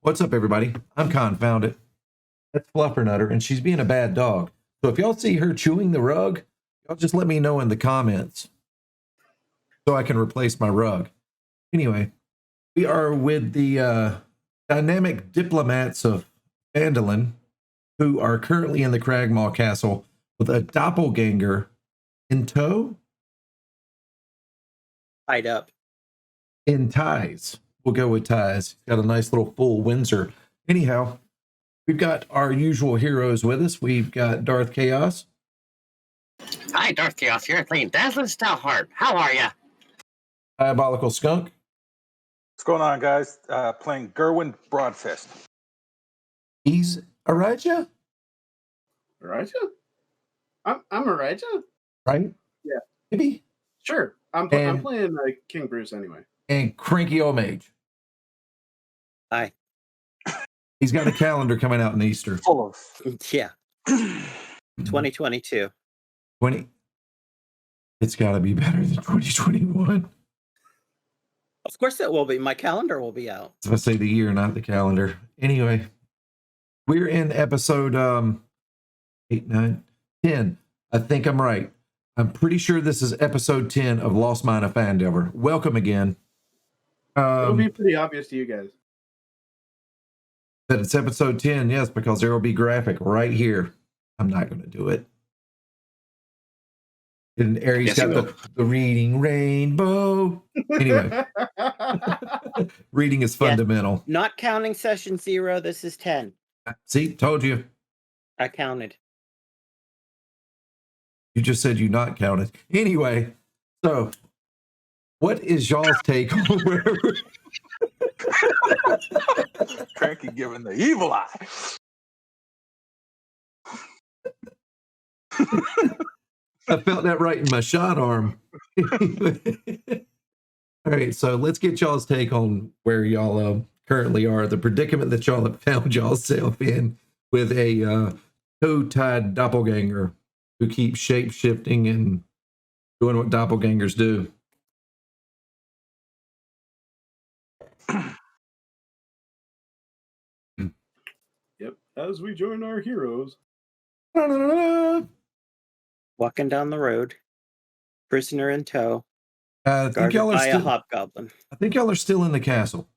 What's up, everybody? I'm Confounded. That's Fluffernutter, and she's being a bad dog. So if y'all see her chewing the rug, y'all just let me know in the comments so I can replace my rug. Anyway, we are with the Dynamic Diplomats of Dandalin, who are currently in the Cragmaw Castle with a doppelganger in tow. Tied up. In ties. We'll go with ties. Got a nice little full Windsor. Anyhow, we've got our usual heroes with us. We've got Darth Kaos. Hi, Darth Kaos here, playing Dazlin Stoutheart. How are ya? Diabolical Skunk. What's going on, guys? Playing Gerwynn Broadfist. He's a Raja? Raja? I'm a Raja? Right? Yeah. Maybe? Sure. I'm playing King Bruce anyway. And Cranky Old Mage. Hi. He's got a calendar coming out in Easter. Full of. Yeah. 2022. 20. It's got to be better than 2021. Of course it will be. My calendar will be out. So I say the year, not the calendar. Anyway, we're in episode 8, 9, 10. I think I'm right. I'm pretty sure this is episode 10 of Lost Mine of Phandelver. Welcome again. It'll be pretty obvious to you guys. That it's episode 10, yes, because there will be graphic right here. I'm not going to do it. And Aries got the reading rainbow. Anyway, reading is fundamental. Yes. Not counting session 0, this is 10. See, told you. I counted. You just said you not counted. Anyway, so what is y'all's take on where Cranky giving the evil eye. I felt that right in my shot arm. All right, so let's get y'all's take on where y'all currently are, the predicament that y'all have found yourself in with a toe-tied doppelganger who keeps shape-shifting and doing what doppelgangers do. Yep. As we join our heroes. Walking down the road. Prisoner in tow. I think y'all are by a still. hobgoblin. I think y'all are still in the castle.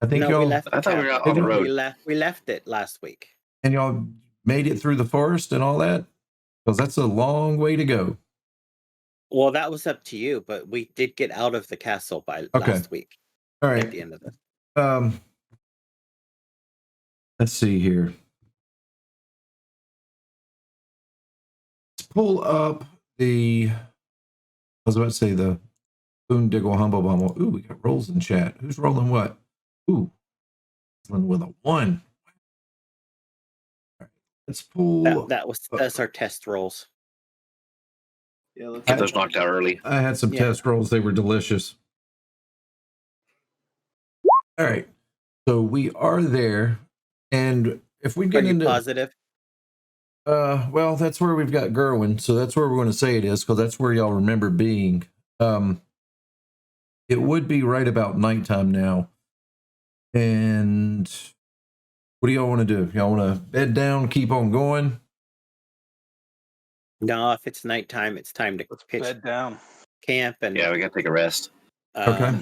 I think No, y'all. we left I thought we were out on the road. We left it last week. And y'all made it through the forest and all that, because that's a long way to go. Well, that was up to you, but we did get out of the castle by last week. All right. At the end of it. Let's see here. Let's pull up I was about to say the Boondiggle Humble Bumble. Ooh, we got rolls in chat. Who's rolling what? Ooh, with a 1. All right, let's pull. That's our test rolls. Yeah, let's Get those knocked out early. I had some test rolls. They were delicious. All right. So we are there. And if we get into positive. Well, that's where we've got Gerwynn, so that's where we're going to say it is, because that's where y'all remember being. It would be right about nighttime now. And what do y'all want to do? Y'all want to bed down, keep on going? No, if it's nighttime, it's time to pitch Bed down. camp and Yeah, we gotta take a rest. Okay.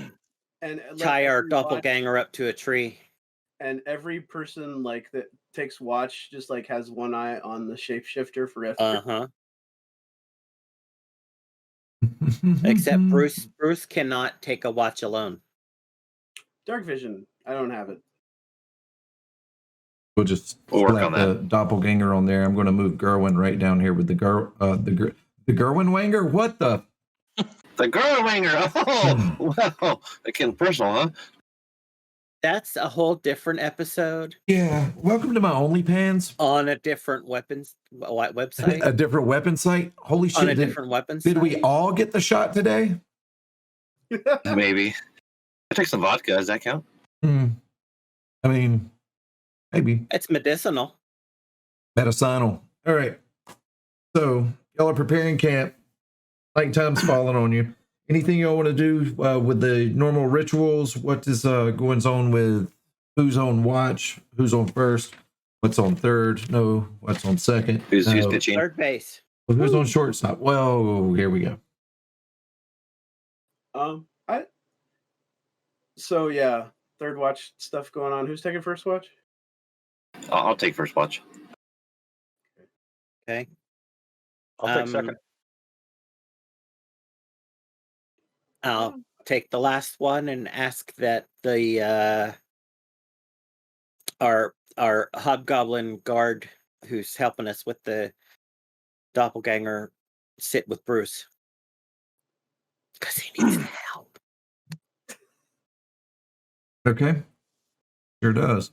and tie our doppelganger up to a tree. And every person that takes watch just has one eye on the shapeshifter for F3. Except Bruce cannot take a watch alone. Dark vision. I don't have it. We'll just slap the doppelganger on there. I'm going to move Gerwynn right down here with the Gerwynn Wanger. What the? The Gerwanger. Oh, wow. Again, personal, huh? That's a whole different episode. Yeah. Welcome to my OnlyPans. On a different website. A different weapon site. Holy shit. On a different weapon site. Did we all get the shot today? Maybe. I take some vodka. Does that count? I mean, maybe. It's medicinal. Medicinal. All right. So y'all are preparing camp. Nighttime's falling on you. Anything y'all want to do with the normal rituals? What is going on with who's on watch, who's on first, what's on third, no, what's on second, Who's no. pitching? Third base. Who's on shortstop. Whoa, here we go. So yeah, third watch stuff going on. Who's taking first watch? I'll take first watch. Okay. I'll take second. I'll take the last one and ask that the our hobgoblin guard who's helping us with the doppelganger sit with Bruce because he needs the help. Okay. Sure does.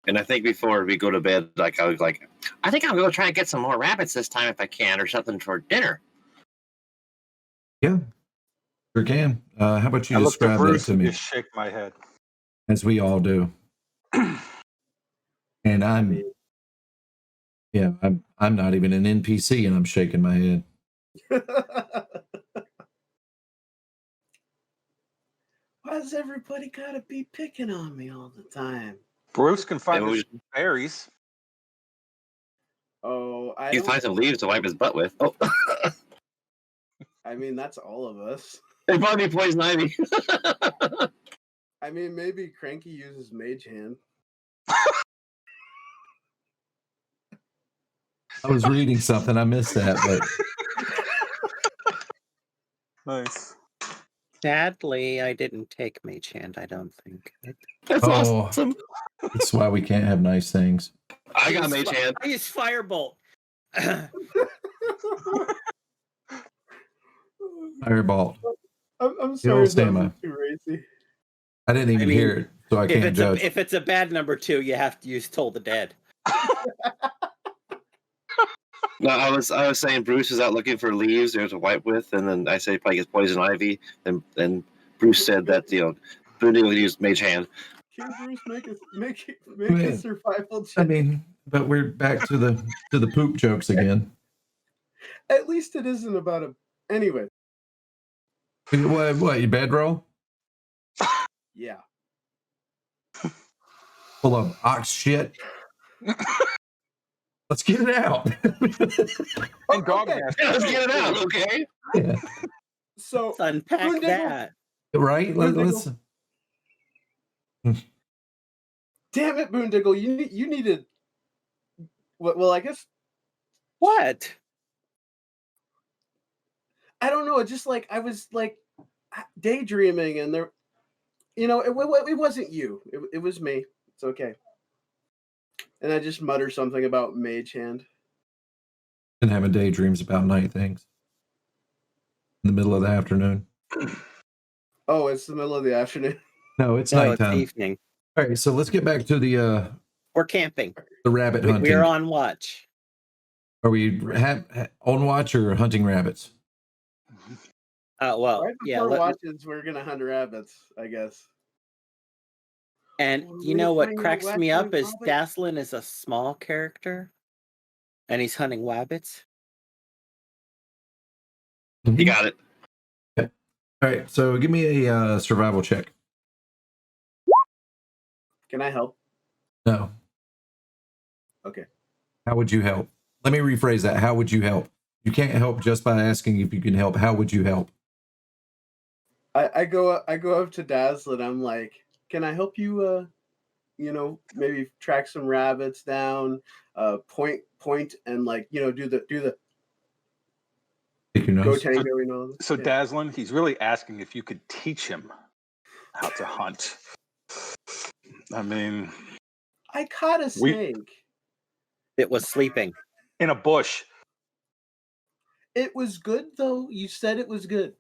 And I think before we go to bed, like I was like, I think I'm going to try and get some more rabbits this time if I can, or something for dinner. Yeah. Sure can. How about you I look to describe that Bruce to and me? just shake my head. As we all do. And I'm not even an NPC and I'm shaking my head. Why does everybody gotta be picking on me all the time? Bruce can find And we his berries. Oh, I You don't. find some leaves to wipe his butt with. Oh, I mean, that's all of us. it probably poison ivy. I mean, maybe Cranky uses Mage Hand. I was reading something, I missed that, but Nice. Sadly, I didn't take Mage Hand, I don't think. That's awesome. that's why we can't have nice things. I got mage hand. I use Firebolt. Fireball. I'm The sorry, old that stamina. was too racy. I didn't even mean, hear it, so I can't judge. If it's a bad number 2, you have to use Toll the Dead. No, I was saying Bruce is out looking for leaves there to wipe with, and then I say probably gets poison ivy. And Bruce said that Boondy would use mage hand. Can Bruce make a survival check? I mean, but we're back to the poop jokes again. At least it isn't about a. Anyway. What, you bedroll? Yeah. Full of ox shit. Let's get it out. And dog Okay. mess. Yeah, let's get it out, okay? Yeah. So Let's unpack Boondiggle. that. Right? Let's. damn it, Boondiggle, you needed. Well, I guess What? I don't know. It's just like I was like daydreaming, and there, it wasn't you. It was me. It's okay. And I just mutter something about Mage Hand. Been having daydreams about night things in the middle of the afternoon. Oh, it's the middle of the afternoon. No, it's No, it's nighttime. evening. All right, so let's get back to the We're camping. rabbit hunting. We're on watch. Are we on watch or hunting rabbits? Well, Right yeah. before watches, we're gonna hunt rabbits, I guess. And Well, you know we what find cracks out me what up we is call it. Dazlin is a small character, and he's hunting wabbits. You got it. All right, so give me a survival check. Can I help? No. Okay. How would you help? Let me rephrase that. How would you help? You can't help just by asking if you can help. How would you help? I go up to Dazlin. I'm like, can I help you? Maybe track some rabbits down. Point, and like do the Pick your go nose. tango. So Yeah. Dazlin, he's really asking if you could teach him how to hunt. I mean, I caught a snake. It was sleeping. in a bush. It was good though. You said it was good.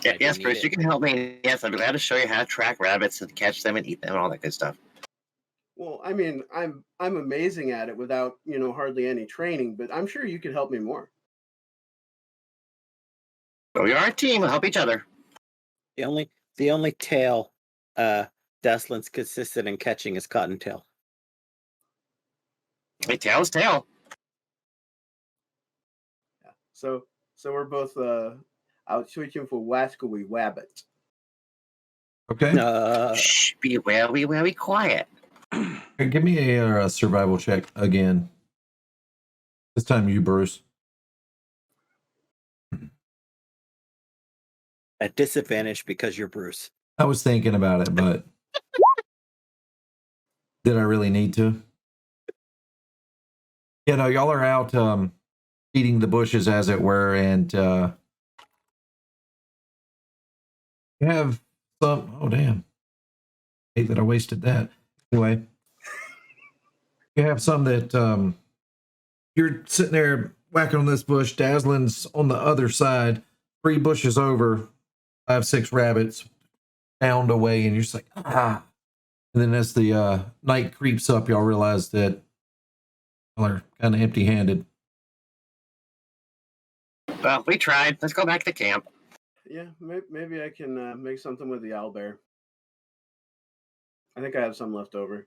Yeah, I yes, didn't Bruce, eat you it. can help me. Yes, I'd be glad to show you how to track rabbits and catch them and eat them and all that good stuff. Well, I mean, I'm amazing at it without hardly any training, but I'm sure you could help me more. So we are a team. We'll help each other. The only tail Dazlin's consistent in catching is cottontail. Hey, tail is tail. Yeah. So we're both out searching for wascally wabbit. Okay. Shh, be very quiet. Hey, give me a survival check again. This time you, Bruce. At disadvantage because you're Bruce. I was thinking about it, but did I really need to? You know, y'all are out feeding the bushes, as it were, and you have some. Oh, damn. Hate that I wasted that. Anyway, you have some that you're sitting there whacking on this bush. Dazlin's on the other side, 3 bushes over, 5, 6 rabbits pound away, and you're just like, ah. And then as the night creeps up, y'all realize that y'all are kind of empty-handed. Well, we tried. Let's go back to camp. Yeah, maybe I can make something with the owlbear. I think I have some left over.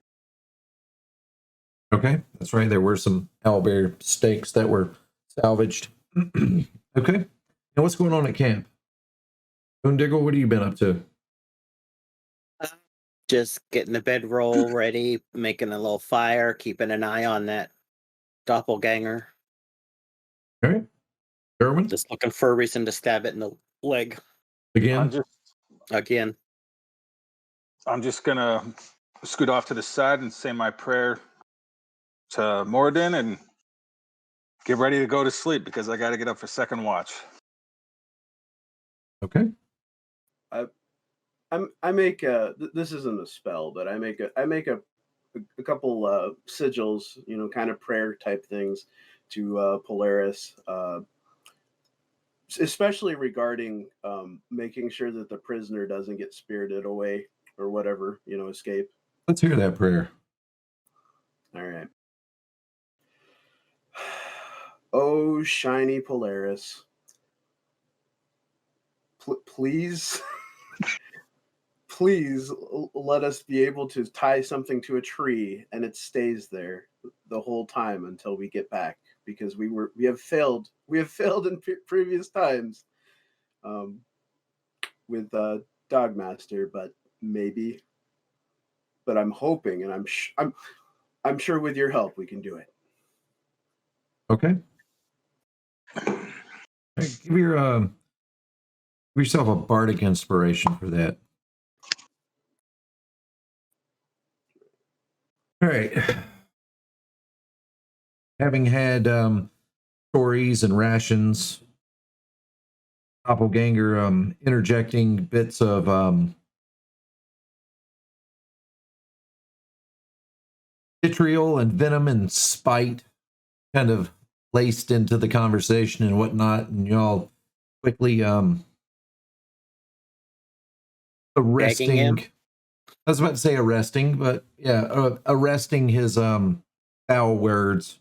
Okay, that's right. There were some owlbear steaks that were salvaged. Okay. Now what's going on at camp? Boondiggle, what have you been up to? Just getting the bedroll ready, making a little fire, keeping an eye on that doppelganger. All right. Gerwynn, Just looking for a reason to stab it in the leg again? again. I'm just gonna scoot off to the side and say my prayer to Moradin and get ready to go to sleep because I got to get up for second watch. Okay. I make this isn't a spell, but I make a couple sigils, you know, kind of prayer type things to Polaris, especially regarding making sure that the prisoner doesn't get spirited away or whatever, you know, escape. Let's hear that prayer. All right. Oh, shiny Polaris, please. Please let us be able to tie something to a tree and it stays there the whole time until we get back, because we have failed in previous times with Dogmaster, but I'm hoping, and I'm sure with your help we can do it. Okay. Right, give yourself a bardic inspiration for that. All right. Having had stories and rations, doppelganger interjecting bits of vitriol and venom and spite kind of laced into the conversation and whatnot, and y'all quickly arresting him? I was about to say arresting, but yeah, arresting his foul words.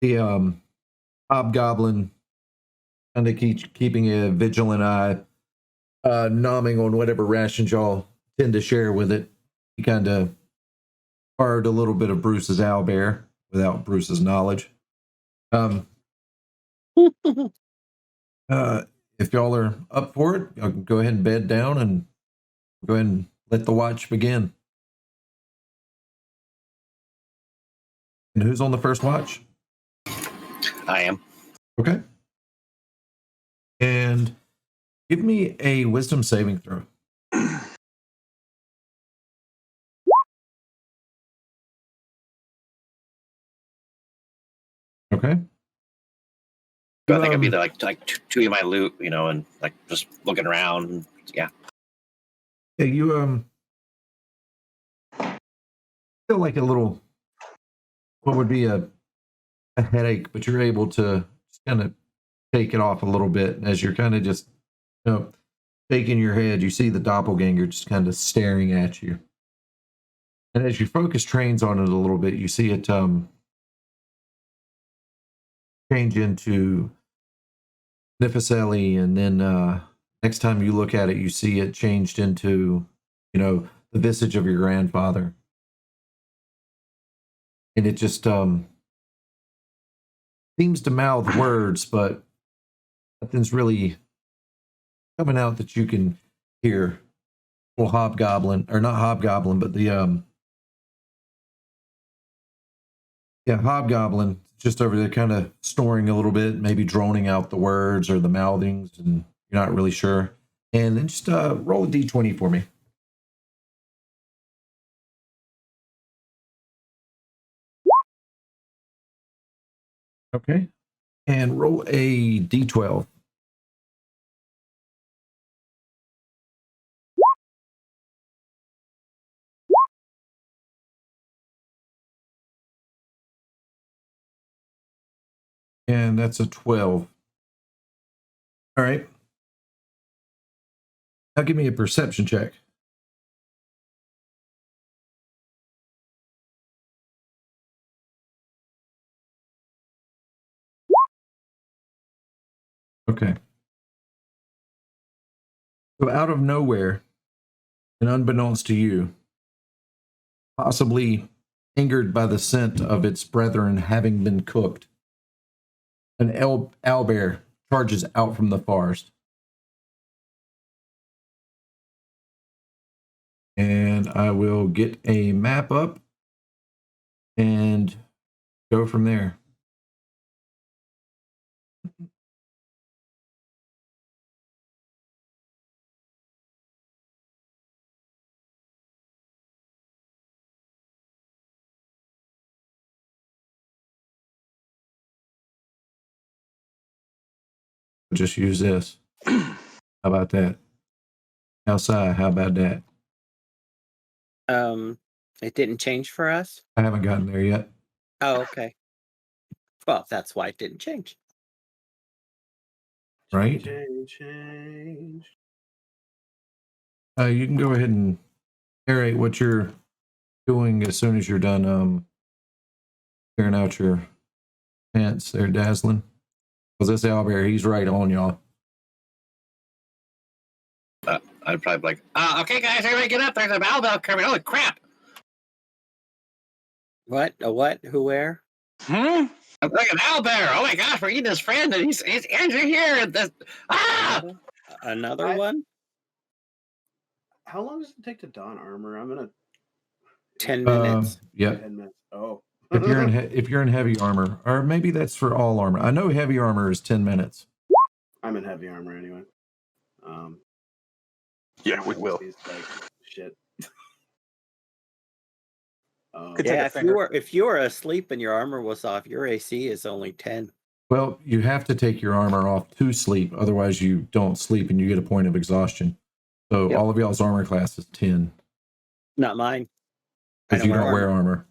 The hobgoblin kind of keeping a vigilant eye, nomming on whatever rations y'all tend to share with it. He kind of borrowed a little bit of Bruce's owlbear without Bruce's knowledge. If y'all are up for it, y'all can go ahead and bed down and go ahead and let the watch begin. And who's on the first watch? I am. Okay. And give me a wisdom saving throw. Okay. So I think I'd be like chewing my loot, you know, and like just looking around. And, yeah. Yeah, you feel like a little, what would be a headache, but you're able to just kind of take it off a little bit as you're kind of just, you know, shaking your head. You see the doppelganger just kind of staring at you, and as your focus trains on it a little bit, you see it change into Nificelli, and then next time you look at it, you see it changed into, you know, the visage of your grandfather, and it just seems to mouth words, but nothing's really coming out that you can hear. little hobgoblin, or not hobgoblin, but the hobgoblin just over there kind of snoring a little bit, maybe droning out the words or the mouthings, and you're not really sure. And then just roll a d20 for me. Okay. And roll a d12. And that's a 12. All right. Now give me a perception check. Okay. So out of nowhere, and unbeknownst to you, possibly angered by the scent of its brethren having been cooked, an owlbear charges out from the forest. And I will get a map up and go from there. Just use this. How about that? Outside, how about that? It didn't change for us. I haven't gotten there yet. Oh, okay. Well, that's why it didn't change. Right? Change. You can go ahead and narrate what you're doing as soon as you're done clearing out your pants there, Dazlin. Because this owlbear, he's right on y'all. I'd probably be like, okay, guys, everybody get up. There's a owlbear coming. Holy crap. What? A what? Who? Where? I'm like an owlbear. Oh my gosh, we're eating his friend, and he's Andrew here. Another one? How long does it take to don armor? I'm gonna 10 minutes. Yep. 10 minutes. Oh. If you're in heavy armor, or maybe that's for all armor. I know heavy armor is 10 minutes. I'm in heavy armor anyway. Yeah, we will. Like, shit. Yeah, if you were asleep and your armor was off, your AC is only 10. Well, you have to take your armor off to sleep, otherwise you don't sleep and you get a point of exhaustion. So all of y'all's armor class is 10. Not mine. Because you don't wear armor.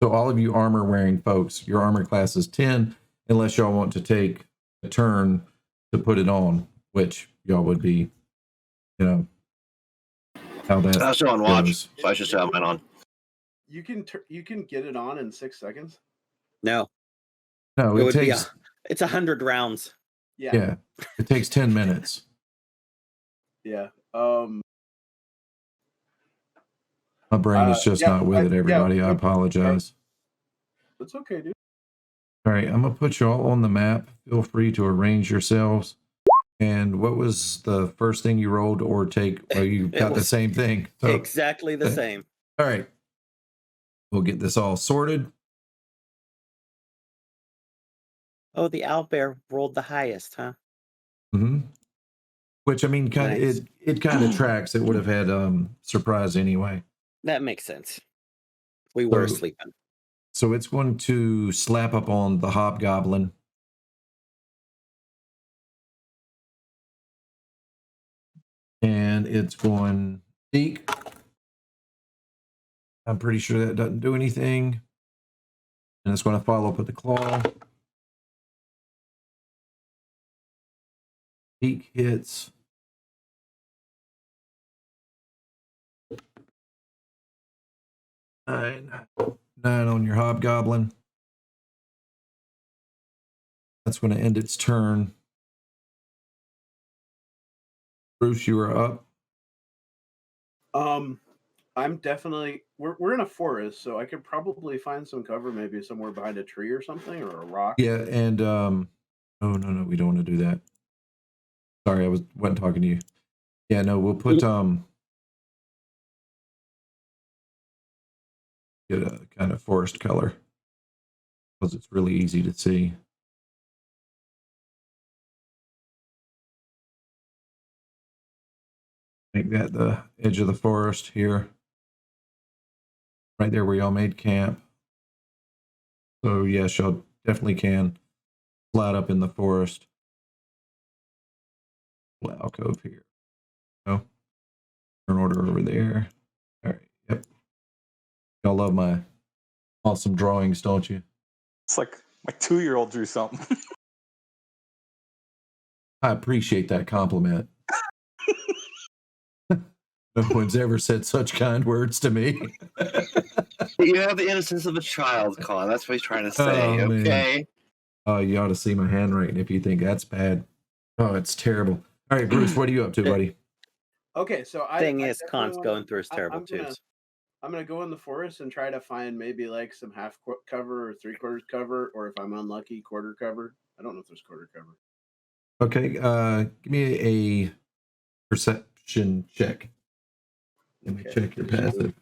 So all of you armor wearing folks, your armor class is 10, unless y'all want to take a turn to put it on, which y'all would be, how that I was still on watch, goes. so I should still have mine on. You can get it on in 6 seconds. No. No, it takes. It's 100 rounds. Yeah. It takes 10 minutes. Yeah. My brain is just not with it, everybody. I apologize. It's okay, dude. All right, I'm going to put you all on the map. Feel free to arrange yourselves. And what was the first thing you rolled or take? Well, you got the same thing. So, exactly the same. All right. We'll get this all sorted. Oh, the owlbear rolled the highest, huh? Mm-hmm. Which, I mean, kind of Nice. it kind of tracks. It would have had surprise anyway. That makes sense. We were sleeping. So it's going to slap up on the hobgoblin. And it's going peek. I'm pretty sure that doesn't do anything. And it's going to follow up with the claw. Peek hits. Nine on your hobgoblin. That's going to end its turn. Bruce, you are up. I'm definitely we're in a forest, so I could probably find some cover, maybe somewhere behind a tree or something, or a rock. Yeah, and oh no, we don't want to do that. Sorry, I wasn't talking to you. Yeah, no, we'll put get a kind of forest color because it's really easy to see. Make that the edge of the forest here. Right there where y'all made camp. So yes, y'all definitely can slide up in the forest. Alcove here. Oh, turn order over there. All right. Yep. Y'all love my awesome drawings, don't you? It's like my 2-year-old drew something. I appreciate that compliment. No one's ever said such kind words to me. You have the innocence of a child, Colin. That's what he's trying to say. Oh, man. Okay. Oh, you ought to see my handwriting if you think that's bad. Oh, it's terrible. All right, Bruce, what are you up to, buddy? Okay, so Thing I is, definitely Khan's wanna- going through his terrible I'm gonna- twos. I'm gonna go in the forest and try to find maybe like some half cover or 3/4 cover, or if I'm unlucky, quarter cover. I don't know if there's quarter cover. Okay, give me a perception check. Let me Okay, check your passive.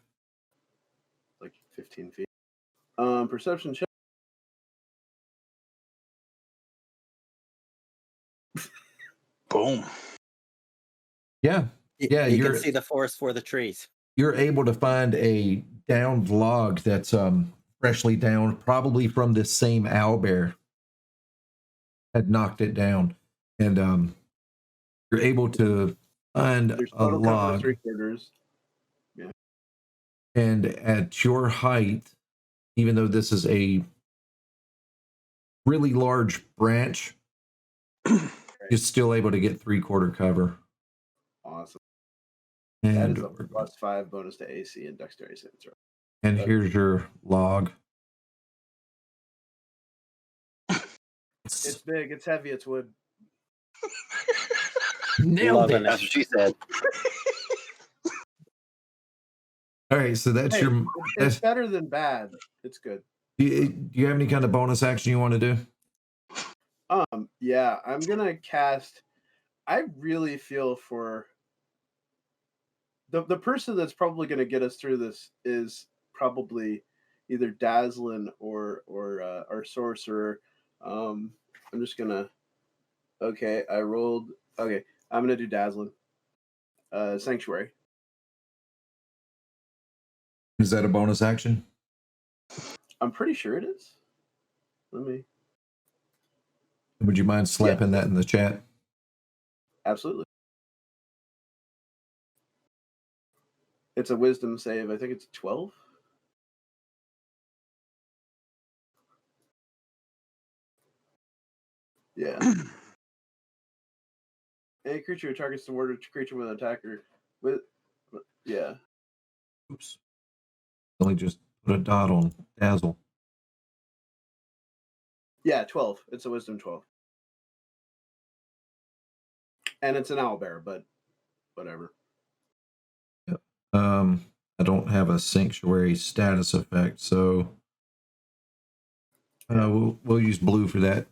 like 15 feet. Perception check. Boom. Yeah, Yeah, you you're- can see the forest for the trees. you're able to find a downed log that's freshly downed, probably from this same owlbear had knocked it down, and you're able to find There's a total cover log. 3/4. And at your height, even though this is a really large branch, you're still able to get 3/4 cover. Awesome. That And is a +5 bonus to AC and dexterity saving throw. and here's your log. It's big. It's heavy. It's wood. Nailed Loving it. it. That's what she said. All right, so that's Hey, your. it's That's, better than bad. It's good. do you have any kind of bonus action you want to do? Yeah, I'm gonna cast. I really feel for the person that's probably gonna get us through this is probably either Dazlin or our sorcerer. I'm just gonna. Okay, I rolled. Okay, I'm gonna do Dazlin. Sanctuary. Is that a bonus action? I'm pretty sure it is. Let me. Would you mind slapping that in the chat? Absolutely. It's a wisdom save. I think it's 12. Yeah. Any creature who targets the word creature with an attacker with yeah. Oops. Only just put a dot on Dazzle. Yeah, 12. It's a wisdom 12. And it's an owlbear, but whatever. I don't have a sanctuary status effect, so we'll use blue for that.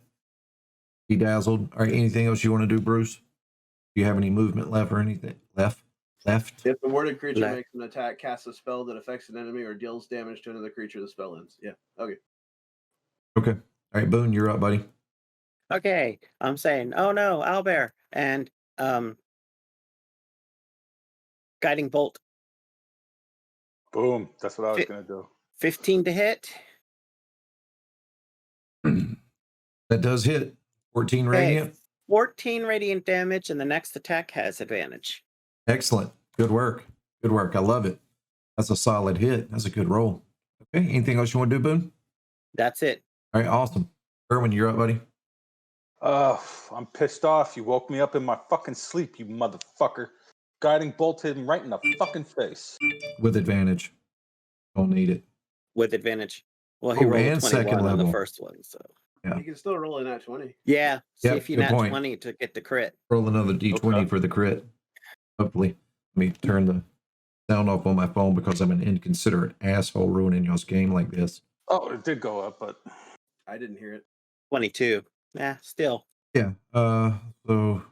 Be dazzled. All right, anything else you want to do, Bruce? Do you have any movement left or anything left? If the worded creature Left. makes an attack, casts a spell that affects an enemy, or deals damage to another creature, the spell ends. Yeah. Okay. Okay. All right, Boone, you're up, buddy. Okay, I'm saying, oh no, owlbear, and guiding bolt. Boom. That's what I was Fit- gonna do. 15 to hit. That does hit. 14 Okay, radiant. 14 radiant damage, and the next attack has advantage. Excellent. Good work. Good work. I love it. That's a solid hit. That's a good roll. Okay. Anything else you want to do, Boone? That's it. All right. Awesome. Gerwynn, you're up, buddy. I'm pissed off. You woke me up in my fucking sleep, you motherfucker. Guiding bolt hit him right in the fucking face. With advantage. Don't need it. With advantage. Well, he Oh, rolled a and second 21 on the level. first one, so Yeah. You can still roll in at 20. yeah. See Yep, if you good nat point. 20 to get the crit. Roll another d20 Okay. for the crit. Hopefully. Let me turn the sound off on my phone because I'm an inconsiderate asshole ruining y'all's game like this. Oh, it did go up, but I didn't hear it. 22. Yeah, still. Yeah. So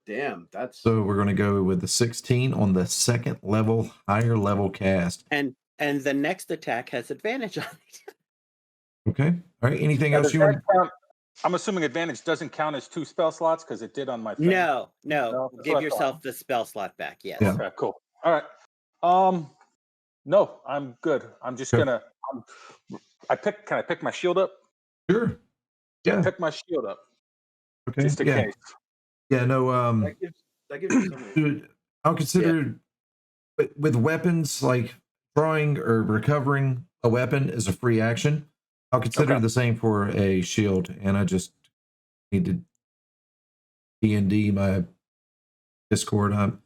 Damn, that's we're gonna go with the 16 on the second level, higher level cast. And And the next attack has advantage on it. Okay. All right. Anything Now, else does you that want? count? I'm assuming advantage doesn't count as 2 spell slots because it did on my thing. No, No, that's give what I yourself thought. the spell slot back. Yes. Yeah. Okay, cool. All right. No, I'm good. I'm just Okay. gonna. Can I pick my shield up? Sure. Yeah. Pick my shield up Okay. just in Yeah. case. Yeah. No. That gives you some. Dude, I'll consider with weapons like drawing or recovering a weapon is a free action. I'll consider Okay. the same for a shield, and I just need to D&D my Discord. I'm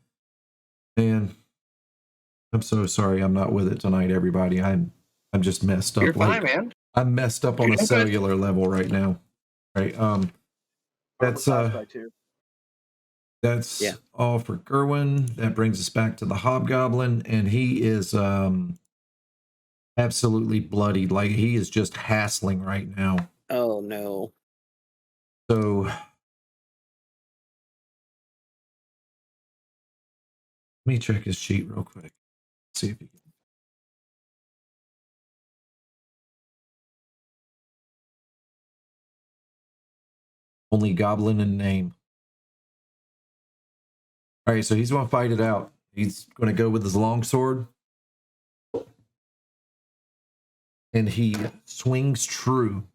so sorry I'm not with it tonight, everybody. I'm just messed up. You're fine, man. I'm messed up on You're a good. cellular level right now. Right. That's Yeah. all for Gerwynn. That brings us back to the Hobgoblin, and he is absolutely bloodied. Like he is just hassling right now. Oh no. So let me check his sheet real quick. See if he can. Only goblin in name. All right, so he's going to fight it out. He's going to go with his longsword. And he swings true.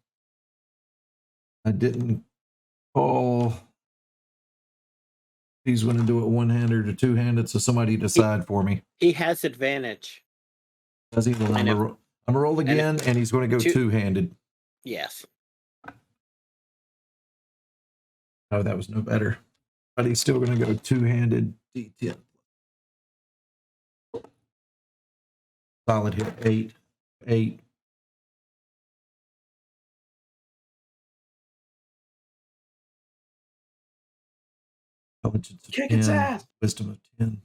I didn't call. He's going to do it one-handed or two-handed, so somebody decide for me. He has advantage. Does he? I'm going to roll again, and he's going to go two-handed. Yes. Oh, that was no better. But he's still going to go two-handed D10. Solid hit. 8. Intelligence of Kick 10, its ass. Wisdom of 10.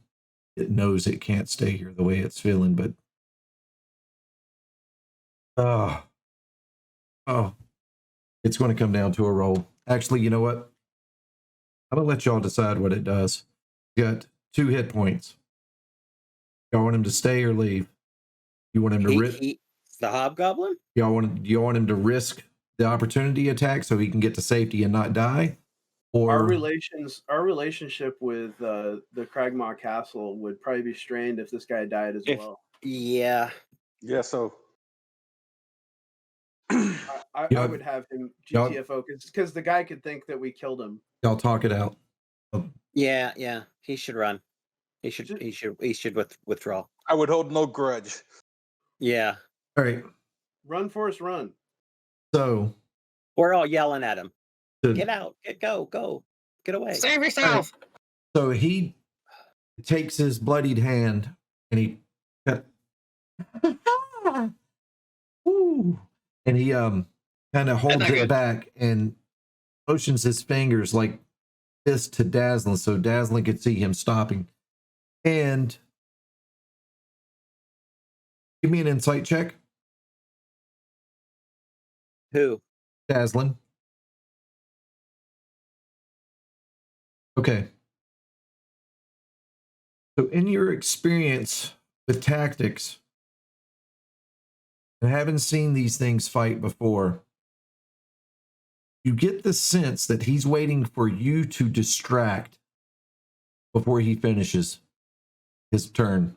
It knows it can't stay here the way it's feeling, but it's going to come down to a roll. Actually, you know what? I'm going to let y'all decide what it does. You got 2 hit points. Y'all want him to stay or leave? You want him to risk the Hobgoblin? Y'all want him to risk the opportunity attack so he can get to safety and not die? Or our relationship with the Cragmaw Castle would probably be strained if this guy died as well. Yeah. Yeah. So I would have him GTFO because the guy could think that we killed him. Y'all talk it out. Yeah. He should run. He should withdraw. I would hold no grudge. Yeah. All right. Run, Forrest, run. So we're all yelling at him. Get out. Go. Get away. Save yourself. Right. So he takes his bloodied hand and he kind of holds it back and motions his fingers like this to Dazlin so Dazlin could see him stopping. And give me an insight check. Who? Dazlin. Okay. So in your experience with tactics and having seen these things fight before, you get the sense that he's waiting for you to distract before he finishes his turn,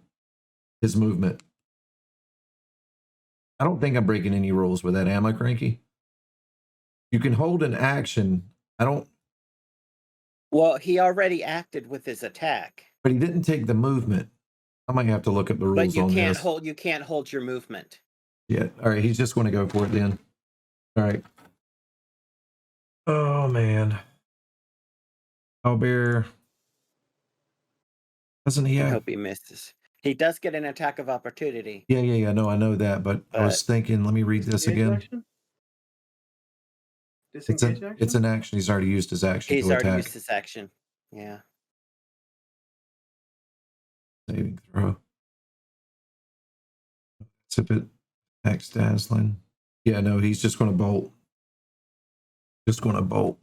his movement. I don't think I'm breaking any rules with that, am I, Cranky? You can hold an action. Well, he already acted with his attack. But he didn't take the movement. I might have to look up the rules on this. But you can't hold your movement. Yeah. All right. He's just going to go for it then. All right. Oh, man. Owlbear. Doesn't he have... I hope he misses. He does get an attack of opportunity. Yeah. No, I know that. But I was thinking, let me read this again. It's an action. He's already used his action to attack. Used his action. Yeah. Saving throw. Sip it. Attacks Dazlin. Yeah, no, he's just going to bolt. All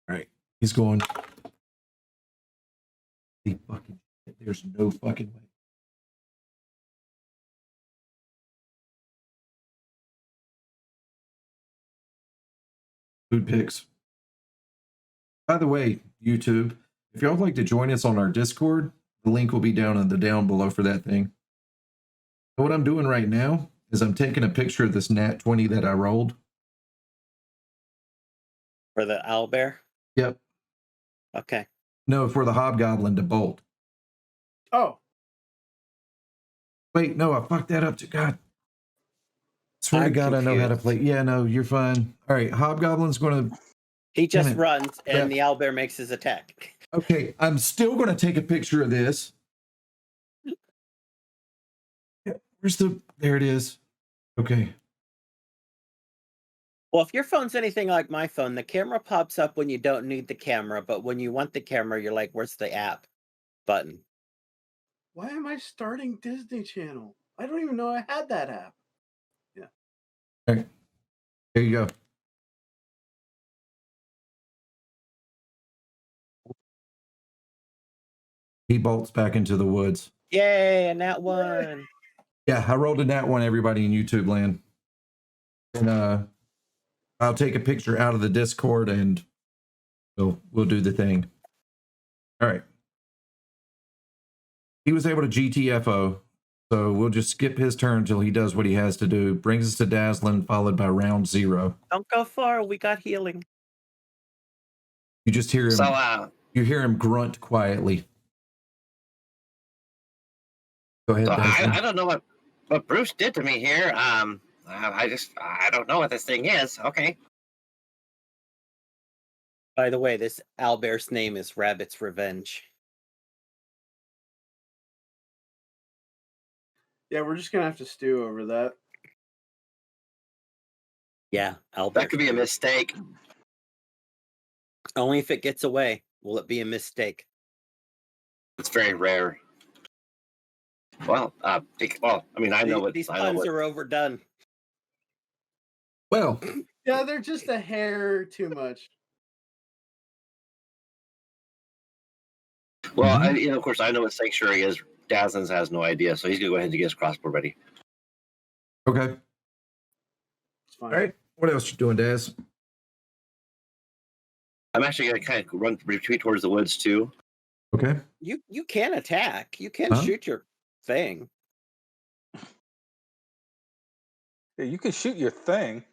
right. He's going. There's no fucking way. Food picks. By the way, YouTube, if y'all would like to join us on our Discord, the link will be down in the down below for that thing. And what I'm doing right now is I'm taking a picture of this nat 20 that I rolled. For the owlbear? Yep. Okay. No, for the hobgoblin to bolt. Oh, Wait, no, I fucked that up too. God. Swear to I'm God, I know how to confused. play. Yeah, no, you're fine. All right, hobgoblin's going to... He just Damn it. runs and Yeah. the owlbear makes his attack. Okay, I'm still going to take a picture of this. Yeah, where's the... There it is. Okay. Well, if your phone's anything like my phone, the camera pops up when you don't need the camera, but when you want the camera, you're like, where's the app button? why am I starting Disney Channel? I don't even know I had that app. All right. There you go. He bolts back into the woods. Yay, and that one. Yeah, I rolled a nat one, everybody in YouTube land. And I'll take a picture out of the Discord and we'll do the thing. All right. He was able to GTFO, so we'll just skip his turn until he does what he has to do. Brings us to Dazlin, followed by round 0. Don't go far. We got healing. You just hear him. So, You hear him grunt quietly. Go ahead, so Dazlin. I don't know what Bruce did to me here. I don't know what this thing is. Okay. By the way, this owlbear's name is Rabbit's Revenge. Yeah, we're just gonna have to stew over that. Yeah, owlbear. That could be a mistake. Only if it gets away will it be a mistake. It's very rare. Well, I mean, I know what These I know puns what. are overdone. Well, Yeah, they're just a hair too much. Well, Mhm. of course, I know what sanctuary is. Dazlin has no idea, so he's gonna go ahead and get his crossbow ready. okay. It's fine. All right. What else you doing, Daz? I'm actually gonna kind of retreat towards the woods too. Okay. You can attack. You can Huh? shoot your thing. Yeah, you can shoot your thing.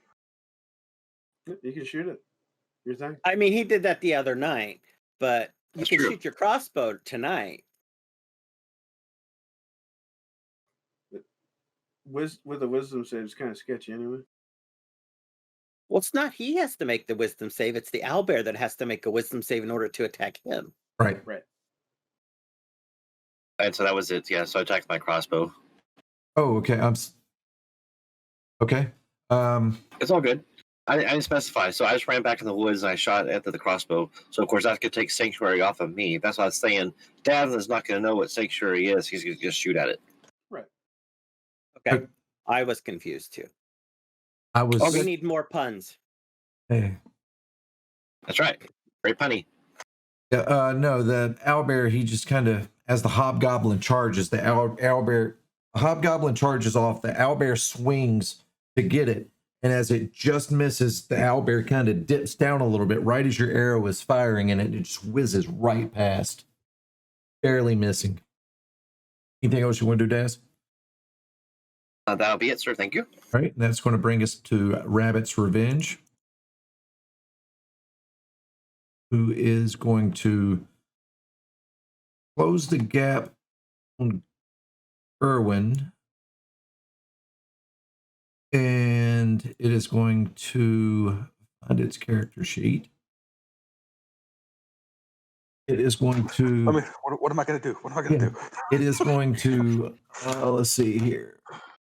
Yep, you can shoot it. Your thing. I mean, he did that the other night, but you That's can true. shoot your crossbow tonight. With a wisdom save, it's kind of sketchy anyway. Well, it's not he has to make the wisdom save. It's the owlbear that has to make a wisdom save in order to attack him. Right. Right. And so that was it. Yeah, so I attacked my crossbow. Oh, okay. Okay. It's all good. I didn't specify, so I just ran back in the woods and I shot at the crossbow. So of course that could take sanctuary off of me. That's what I was saying. Dazlin's not going to know what sanctuary is. He's going to just shoot at it. Right. Okay. I was confused too. I was. Oh, We good. need more puns. Hey. That's right. Very punny. Yeah, no, the owlbear, he just kind of, as the hobgoblin charges, the hobgoblin charges off, the owlbear swings to get it, and as it just misses, the owlbear kind of dips down a little bit right as your arrow is firing, and it just whizzes right past, barely missing. Anything else you want to do, Daz? That'll be it, sir. Thank you. All right, and that's going to bring us to Rabbit's Revenge, who is going to close the gap on Gerwynn, and it is going to find its character sheet. It is going to. I mean, what am I going to do? What am I going to do? It is going to. Let's see here.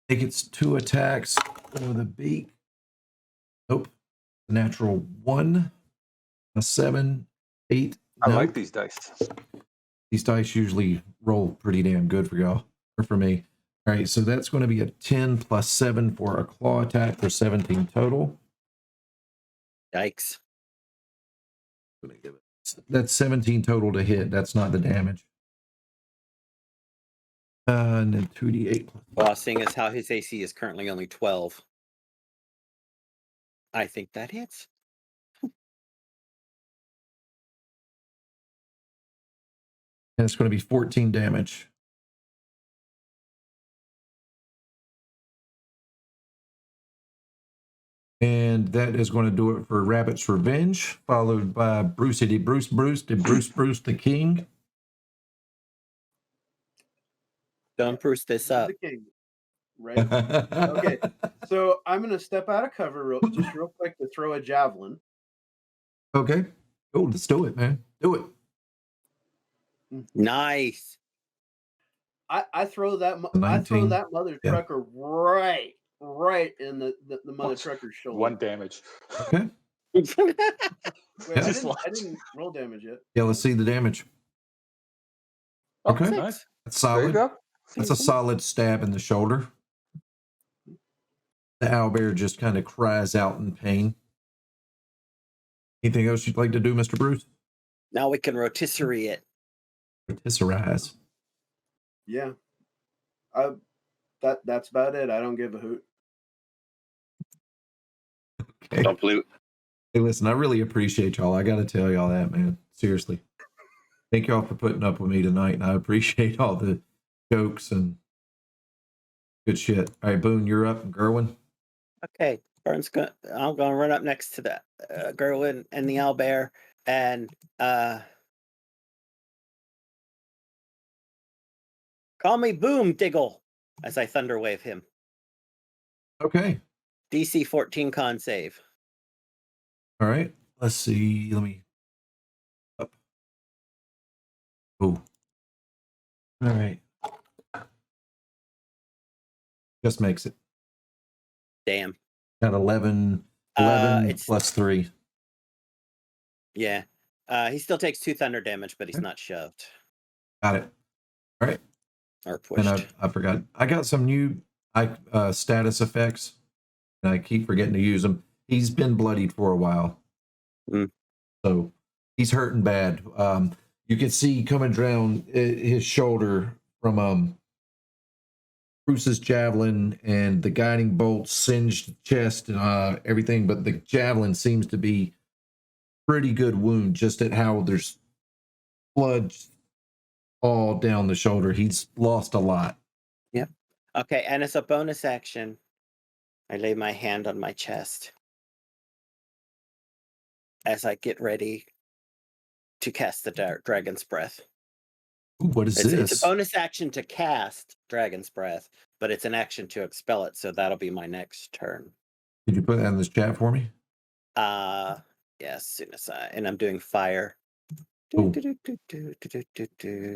Take its 2 attacks for the beak. Nope. Natural 1, a 7, 8. I Nope. like these dice. These dice usually roll pretty damn good for y'all, or for me. All right, so that's going to be a 10 plus 7 for a claw attack for 17 total. Yikes. That's 17 total to hit. That's not the damage. And then 2d8 plus Well, seeing as how his AC is currently only 12, I think that hits. And it's going to be 14 damage. And that is going to do it for Rabbit's Revenge, followed by Brucey de Bruce the King. Don't Bruce this up. The king, right? Okay, so I'm gonna step out of cover real quick to throw a javelin. Okay. Oh, let's do it, man. Do it. Nice. I throw that mother trucker right in the mother trucker's shoulder. 1 damage. Okay. Wait, Yeah. I didn't roll damage yet. Yeah, let's see the damage. Okay. Oh, nice. That's There you solid. go. That's a solid stab in the shoulder. The owlbear just kind of cries out in pain. Anything else you'd like to do, Mr. Bruce? Now we can rotisserie it. Rotisserize. Yeah. That's about it. I don't give a hoot. Okay. Don't pollute. Hey, listen, I really appreciate y'all. I got to tell y'all that, man. Seriously. Thank y'all for putting up with me tonight, and I appreciate all the jokes and good shit. All right, Boone, you're up. Gerwynn. Okay, I'm gonna run up next to the Gerwynn and the owlbear, and call me Boom Diggle as I thunder wave him. Okay. DC 14 con save. All right. Let's see. Let me up. Oh. All right. Just makes it. Damn. Got 11 it's- plus 3. Yeah. He still takes 2 thunder damage, but he's not shoved Got it. All right. or pushed. And I forgot. I got some new status effects, and I keep forgetting to use them. He's been bloodied for a while. So he's hurting bad. You can see coming down his shoulder from Bruce's javelin, and the guiding bolt singed the chest and everything, but the javelin seems to be pretty good wound, just at how there's blood all down the shoulder. He's lost a lot. Yep. Okay, and as a bonus action, I lay my hand on my chest as I get ready to cast the Dragon's Breath. Ooh, what is this? It's a bonus action to cast Dragon's Breath, but it's an action to expel it, so that'll be my next turn. Did you put that in this chat for me? Yeah, as soon as I'm doing fire. Ooh.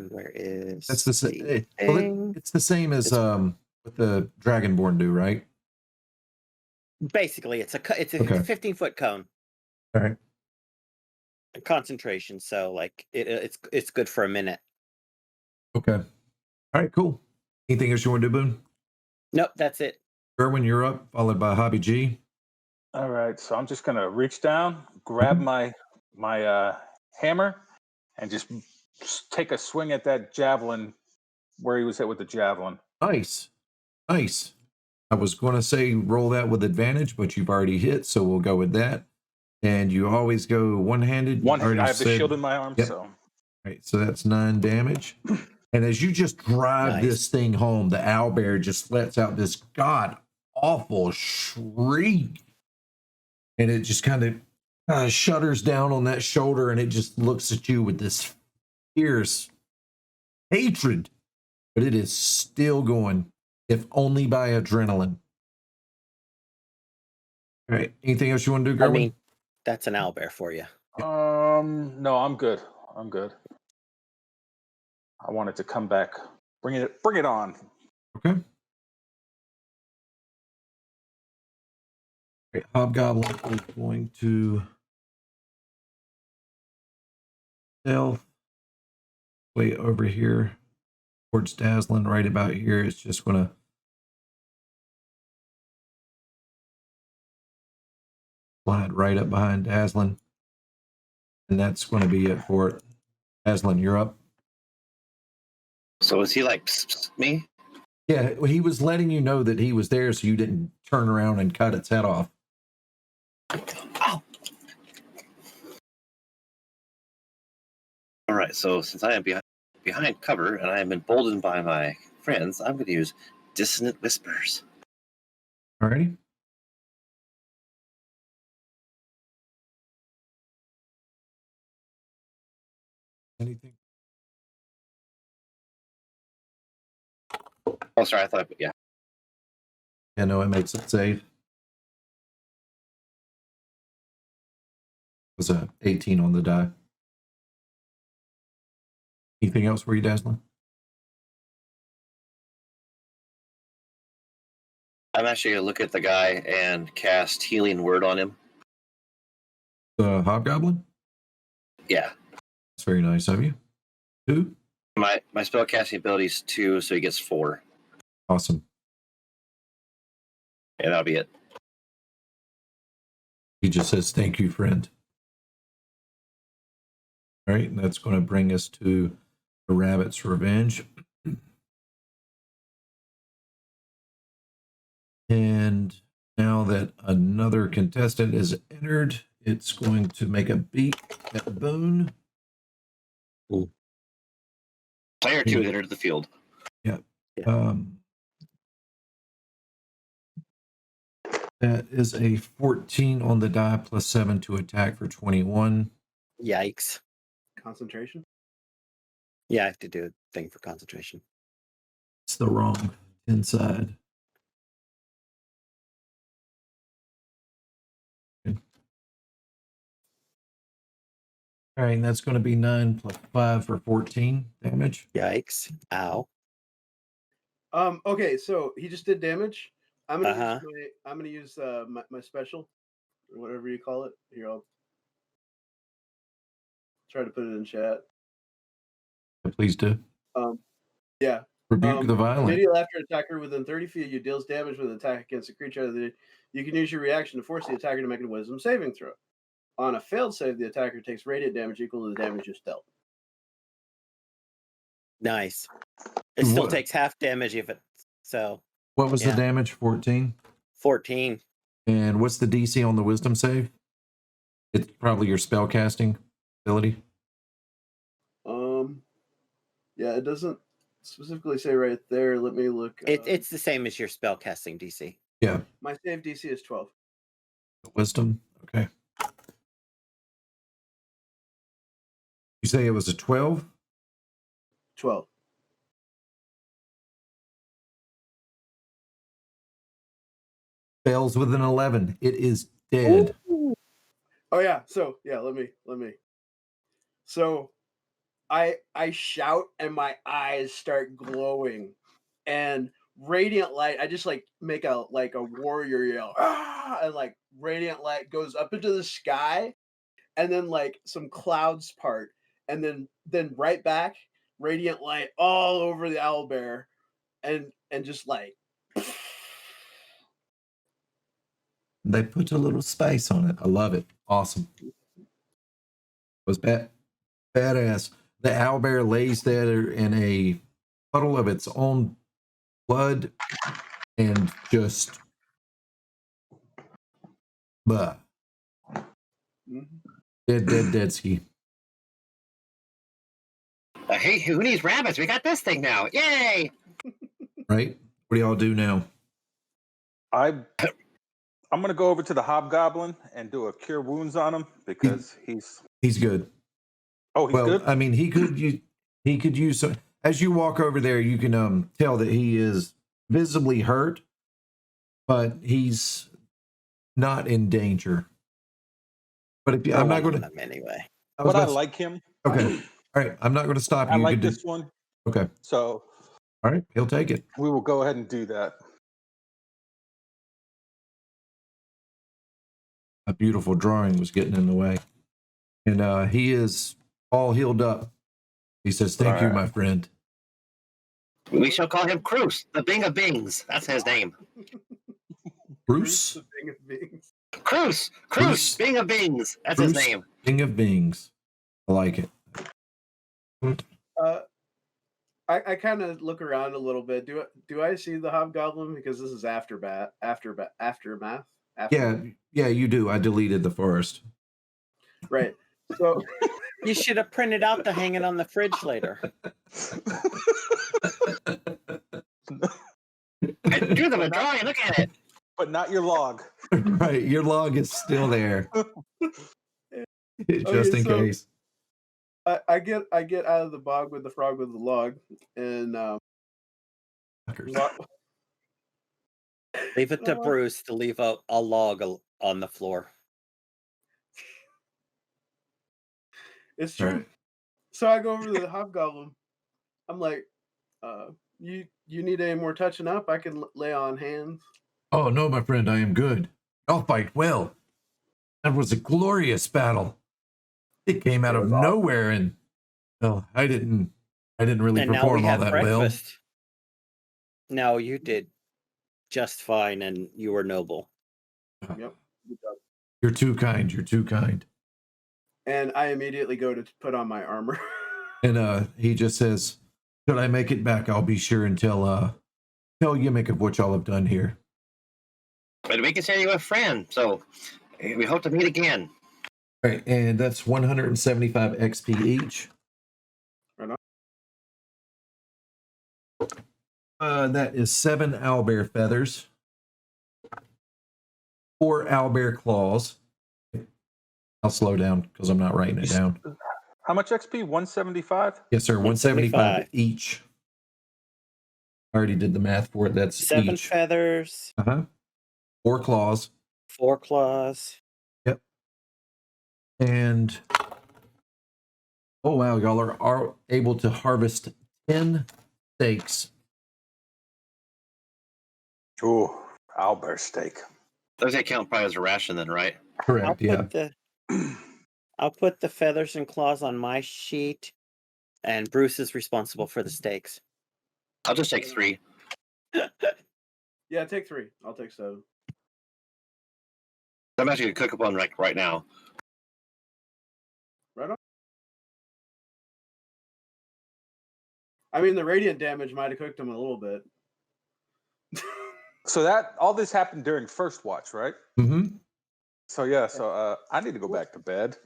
Where is That's the same. Well, it's the same as what the Dragonborn do, right? Basically, it's a Okay. 15-foot cone. All right. Concentration, so like it's good for a minute. Okay. All right, cool. Anything else you want to do, Boone? Nope, that's it. Gerwynn, you're up, followed by Hobby G. All right, so I'm just gonna reach down, grab my hammer, and just take a swing at that javelin where he was hit with the javelin. Nice. Nice. I was going to say roll that with advantage, but you've already hit, so we'll go with that. And you always go one-handed. One-handed. I have the shield in my arm, Yep. so. All right, so that's 9 damage. And as you just drive this thing home, the owlbear just lets out this god-awful shriek. And it just kind of shudders down on that shoulder, and it just looks at you with this fierce hatred. But it is still going, if only by adrenaline. All right, anything else you want to do, Gerwynn? I mean, that's an owlbear for you. No, I'm good. I wanted to come back. Bring it on. Okay. Okay, Hobgoblin is going to stealth way over here towards Dazlin, right about here. It's just going to slide right up behind Dazlin. And that's going to be it for it. Dazlin, you're up. So is he like psst, psst, me? Yeah, he was letting you know that he was there so you didn't turn around and cut its head off. Oh. All right. So since I am behind behind cover and I am emboldened by my friends, I'm going to use Dissonant Whispers. Alrighty. Anything? Oh, sorry, I thought, yeah. Yeah, no, it makes it safe. It was a 18 on the die. Anything else for you, Dazlin? I'm actually going to look at the guy and cast Healing Word on him. The Hobgoblin? Yeah. That's very nice of you. 2? My spellcasting ability is 2, so he gets 4. Awesome. And that'll be it. He just says, thank you, friend. All right, and that's going to bring us to the Rabbit's Revenge. And now that another contestant is entered, it's going to make a beat at Boone. Player 2 entered the field. Yeah. That is a 14 on the die plus 7 to attack for 21. Yikes. Concentration. Yeah, I have to do a thing for concentration. It's the wrong inside. Okay. All right, and that's going to be 9 plus 5 for 14 damage. Yikes. Ow. Okay, so he just did damage. I'm gonna Uh-huh. use my special, or whatever you call it. Here, I'll try to put it in chat. Please do. Yeah. Rebuke the violent. Immediately after an attacker within 30 feet of you deals damage with an attack against a creature, you can use your reaction to force the attacker to make a wisdom saving throw. On a failed save, the attacker takes radiant damage equal to the damage just dealt. Nice. It still What? takes half damage if it. So What was the damage? 14? 14. And what's the DC on the wisdom save? It's probably your spell casting ability. Yeah, it doesn't specifically say right there. Let me look. It's the same as your spellcasting DC. Yeah. My save DC is 12. Wisdom. Okay. You say it was a 12? 12. Fails with an 11. It is dead. Ooh. Oh yeah. So yeah, let me. So I shout and my eyes start glowing, and radiant light. I just like make a warrior yell, ah! And like radiant light goes up into the sky, and then like some clouds part, and then right back, radiant light all over the owlbear, and just like. They put a little space on it. I love it. Awesome. It was badass. The owlbear lays there in a puddle of its own blood and just dead ski. Hey, who needs rabbits? We got this thing now. Yay! Right? What do y'all do now? I'm going to go over to the Hobgoblin and do a Cure Wounds on him because he's good. Oh, he's good? I mean, he could use some. As you walk over there, you can tell that he is visibly hurt, but he's not in danger. But if I'm not going to anyway. But I like him. Okay. All right. I'm not going to stop you. I like this one. Okay. So. All right. He'll take it. We will go ahead and do that. A beautiful drawing was getting in the way. And he is all healed up. He says, thank you, my friend. We shall call him Cruz, the Bing of Bings. That's his name. Bruce? The Bing of Bings. Cruz, Bing of Bings. That's his name. Bing of Bings. I like it. I kind of look around a little bit. Do I see the Hobgoblin? Because this is aftermath. Yeah, you do. I deleted the forest. Right. So You should have printed out to hang it on the fridge later. I drew them a drawing. Look at it. But not your log. Right, your log is still there, just in so- case. I get out of the bog with the frog with the log, and Leave it to Oh, Bruce to leave a log on the floor. it's true. Right. So I go over to the hobgoblin. I'm like, you need any more touching up? I can lay on hands. Oh no, my friend, I am good. I'll fight well. That was a glorious battle. It came out It of was awesome. nowhere, and well, I didn't really And now we perform all have that breakfast. No, you did just fine, and you were noble. well. Yep. Good job. You're too kind. You're too kind. And I immediately go to put on my armor. And he just says, "Should I make it back? I'll be sure and tell Yimmick of what y'all have done here." But we consider you a friend, so we hope to meet again. Right, and that's 175 XP each. Right That is 7 owlbear feathers, 4 owlbear claws. I'll slow down because I'm not writing it down. How much XP? 175? Yes, sir. 175 175 each. I already did the math for it. That's 7 each. feathers, 4 claws. 4 claws. Yep. And oh wow, y'all are able to harvest 10 steaks. Ooh, owlbear steak. Those get count probably as a ration then, right? Correct. Yeah. I'll put the feathers and claws on my sheet, and Bruce is responsible for the steaks. I'll just take 3. Yeah, take 3. I'll take 7. I'm actually gonna cook up one right now. Right on. I mean, the radiant damage might have cooked him a little bit. So that all this happened during first watch, right? Mm-hmm. So yeah, so I need to go back to bed.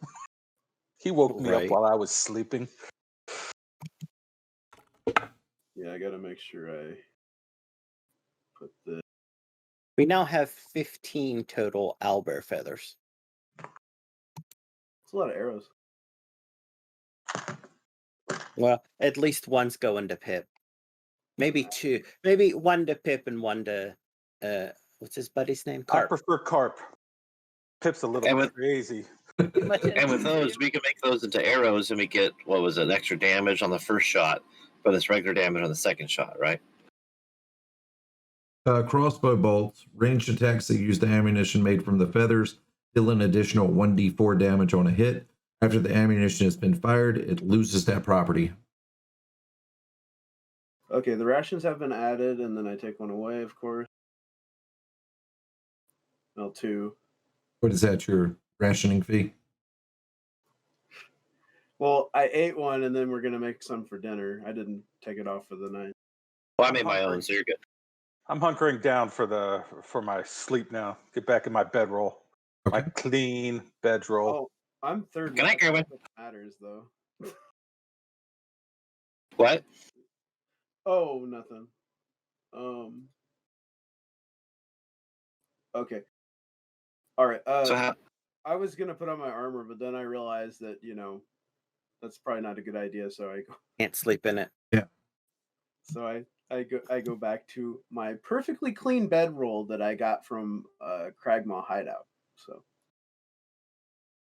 He woke me up Right. while I was sleeping. Yeah, I gotta make sure I put the. We now have 15 total owlbear feathers. It's a lot of arrows. Well, at least one's going to Pip. Maybe 2. Maybe 1 to Pip and 1 to what's his buddy's name? I Carp. prefer carp. Pip's a little And with- crazy. And with those, we can make those into arrows, and we get what was it, extra damage on the first shot, but it's regular damage on the second shot, right? Crossbow bolts, ranged attacks that use the ammunition made from the feathers, deal an additional 1d4 damage on a hit. After the ammunition has been fired, it loses that property. Okay, the rations have been added, and then I take 1 away, of course. Well, 2. What is that, your rationing fee? Well, I ate 1, and then we're gonna make some for dinner. I didn't take it off for the night. Well, I made my own, so you're good. I'm hunkering down for my sleep now. Get back in my bedroll. My Okay. clean bedroll. Oh, I'm third. Good night, left. Gerwynn. That matters though. What? Oh, nothing. Okay. All right. So how, I was gonna put on my armor, but then I realized that that's probably not a good idea. So Can't sleep in it. I go back to my perfectly clean bedroll that I got from Cragmaw Hideout. So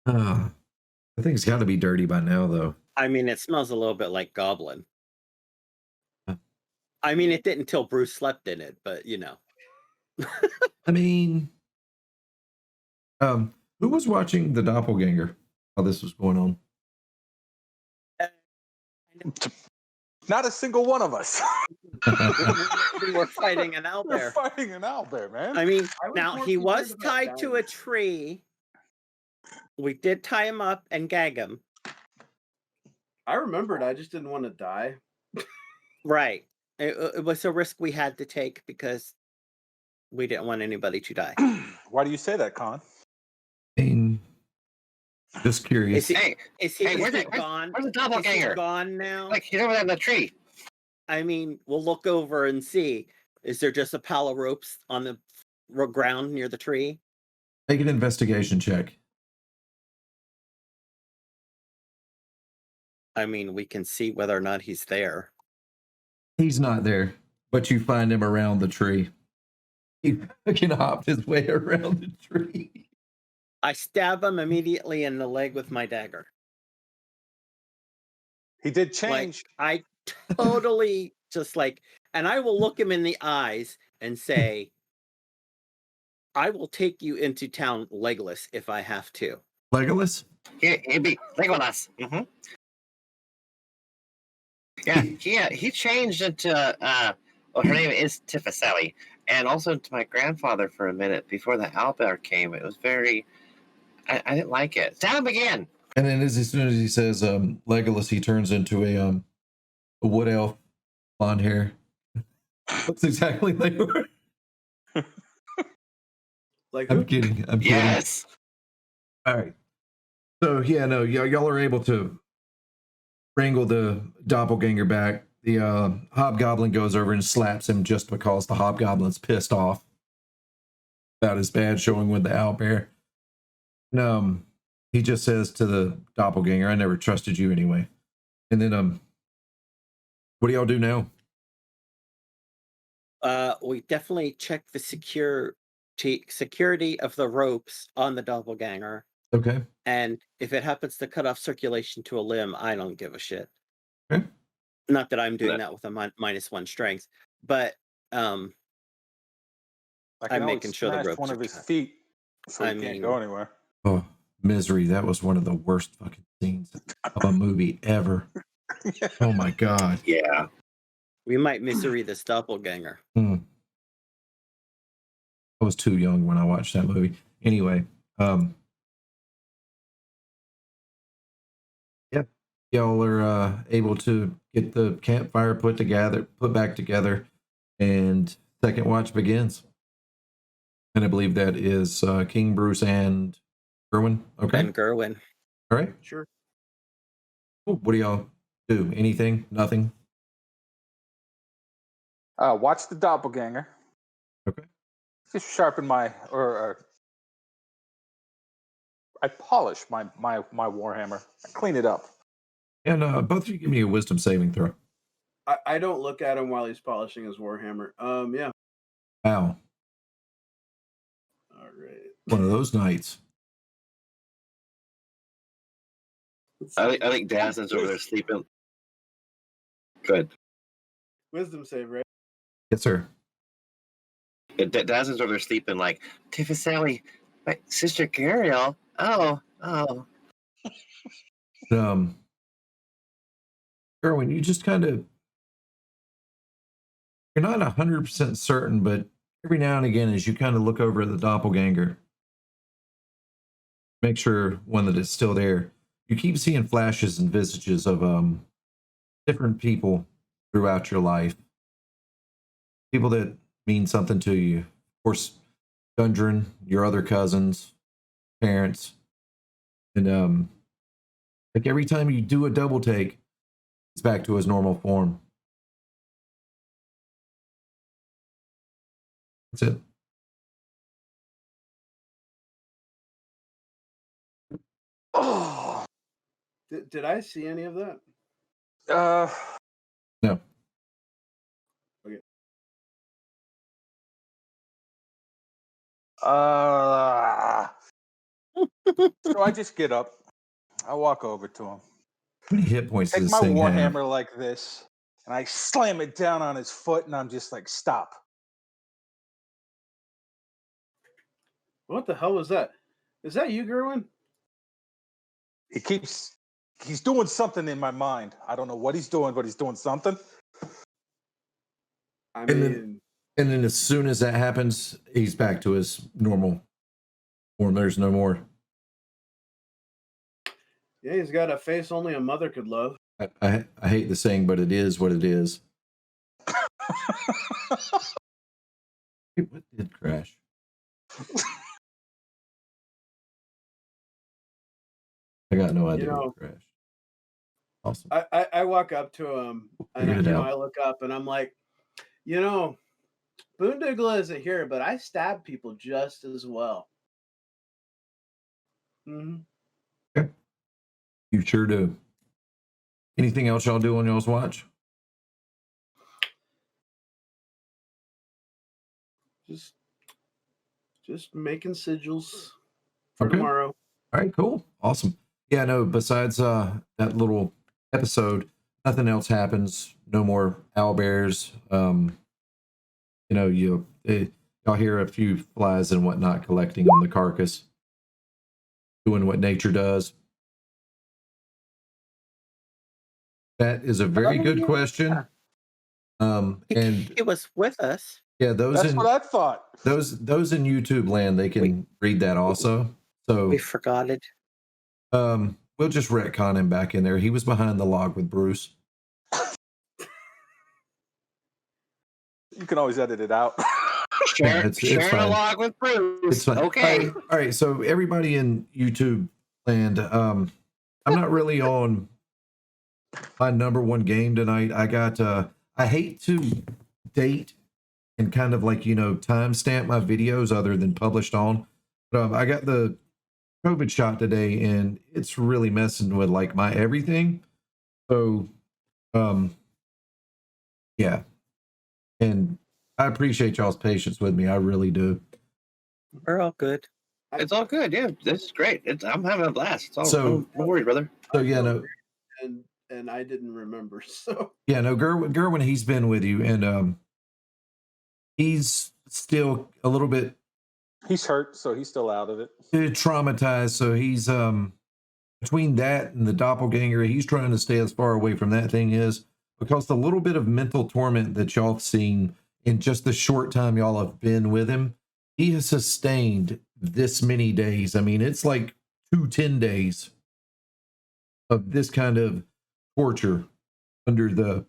I think it's got to be dirty by now, though. I mean, it smells a little bit like goblin. Huh. I mean, it didn't until Bruce slept in it, but I mean, who was watching the Doppelganger while this was going on? Not a single one of us. we were fighting an We're owlbear. fighting an owlbear, man. I mean, I was now more he concerned was about tied to a dying. tree. We did tie him up and gag him. I remembered. I just didn't want to die. Right. It was a risk we had to take because we didn't want anybody to die. Why do you say that, Con? I mean, Just curious. Is he where's gone? the Is he doppelganger? gone now? Like, he's over there in the tree. I mean, we'll look over and see. Is there just a pile of ropes on the ground near the tree? Make an investigation check. I mean, we can see whether or not he's there. He's not there, but you find him around the tree. He fucking hopped his way around the tree. I stab him immediately in the leg with my dagger. He did change. Like, I totally just like, and I will look him in the eyes and say, I will take you into town legless if I have to. Legolas? He'd be Legolas. Mm-hmm. Yeah, he changed into well, her name is Tifaseli, and also to my grandfather for a minute before the owlbear came. It was very, I didn't like it. Stab him again. And then as soon as he says Legolas, he turns into a wood elf, blonde hair. Looks exactly like Like I'm who? kidding. I'm kidding. Yes. All right. So yeah, no, y'all are able to wrangle the doppelganger back. The hobgoblin goes over and slaps him just because the hobgoblin's pissed off about his bad showing with the owlbear. And he just says to the doppelganger, "I never trusted you anyway." And then what do y'all do now? We definitely check the security of the ropes on the doppelganger. Okay. And if it happens to cut off circulation to a limb, I don't give a shit. Okay. Not that I'm doing that with a -1 strength, but I I'm making sure the smashed ropes one are of his cut. feet, so he I can't mean- go anywhere. Oh, Misery. That was one of the worst fucking scenes of a movie ever. Oh my God. Yeah. We might misery this doppelganger. I was too young when I watched that movie. Anyway, yeah, y'all are able to get the campfire put back together, and second watch begins. And I believe that is King Bruce and Gerwynn. Okay, And Gerwynn. all right. Sure. Cool. What do y'all do? Anything? Nothing? Watch the doppelganger. Okay. Just sharpen my or I polish my warhammer. I clean it up. And both of you give me a wisdom saving throw. I don't look at him while he's polishing his warhammer. Yeah. Wow. All right. One of those nights. I think Dazlin's over there sleeping. Good. Wisdom save, right? Yes, sir. Dazlin's over there sleeping like, Tifaseli, my sister Gariel. Oh. Gerwynn, you just kind of, you're not 100% certain, but every now and again, as you kind of look over at the doppelganger, make sure one that is still there, you keep seeing flashes and visages of different people throughout your life. People that mean something to you. Of course, Gundren, your other cousins, parents. And like every time you do a double take, it's back to his normal form. That's it. Oh. Did I see any of that? No. Okay. So I just get up. I walk over to him. How many hit points Take does my this thing have? warhammer like this, and I slam it down on his foot, and I'm just like, stop. What the hell was that? Is that you, Gerwynn? He's doing something in my mind. I don't know what he's doing, but he's doing something. I And mean, then as soon as that happens, he's back to his normal form. There's no more. yeah, he's got a face only a mother could love. I hate the saying, but it is what it is. Wait, what did crash? got no idea know, what crashed. Awesome. I walk up to him and Figured it out. I look up and I'm like, Boondigla isn't here, but I stab people just as well. Mm-hmm. Okay. You sure do. Anything else y'all do on y'all's watch? Just making sigils for Okay. tomorrow. All right, cool. Awesome. Yeah, no, besides that little episode, nothing else happens. No more owlbears. Y'all hear a few flies and whatnot collecting on the carcass, doing what nature does. That is a very good question. And It was with us. yeah, That's what I thought. those in YouTube land, they can read that also. So We forgot it. we'll just retcon him back in there. He was behind the log with Bruce. You can always edit it out. It's Sharing a fine. log with Bruce. It's fine. Okay. All right. So everybody in YouTube land, I'm not really on my number one game tonight. I hate to date and kind of like, timestamp my videos other than published on. But I got the COVID shot today and it's really messing with like my everything. So, yeah. And I appreciate y'all's patience with me. I really do. We're all good. It's all good. Yeah, this is great. I'm having a blast. It's all, So- don't worry, brother. So yeah, no. And I didn't remember. So Yeah, no, Gerwynn, he's been with you, and he's still a little bit He's hurt, so he's still out of it. traumatized. So he's between that and the doppelganger, he's trying to stay as far away from that thing is because the little bit of mental torment that y'all have seen in just the short time y'all have been with him, he has sustained this many days. I mean, it's like 10 days of this kind of torture under the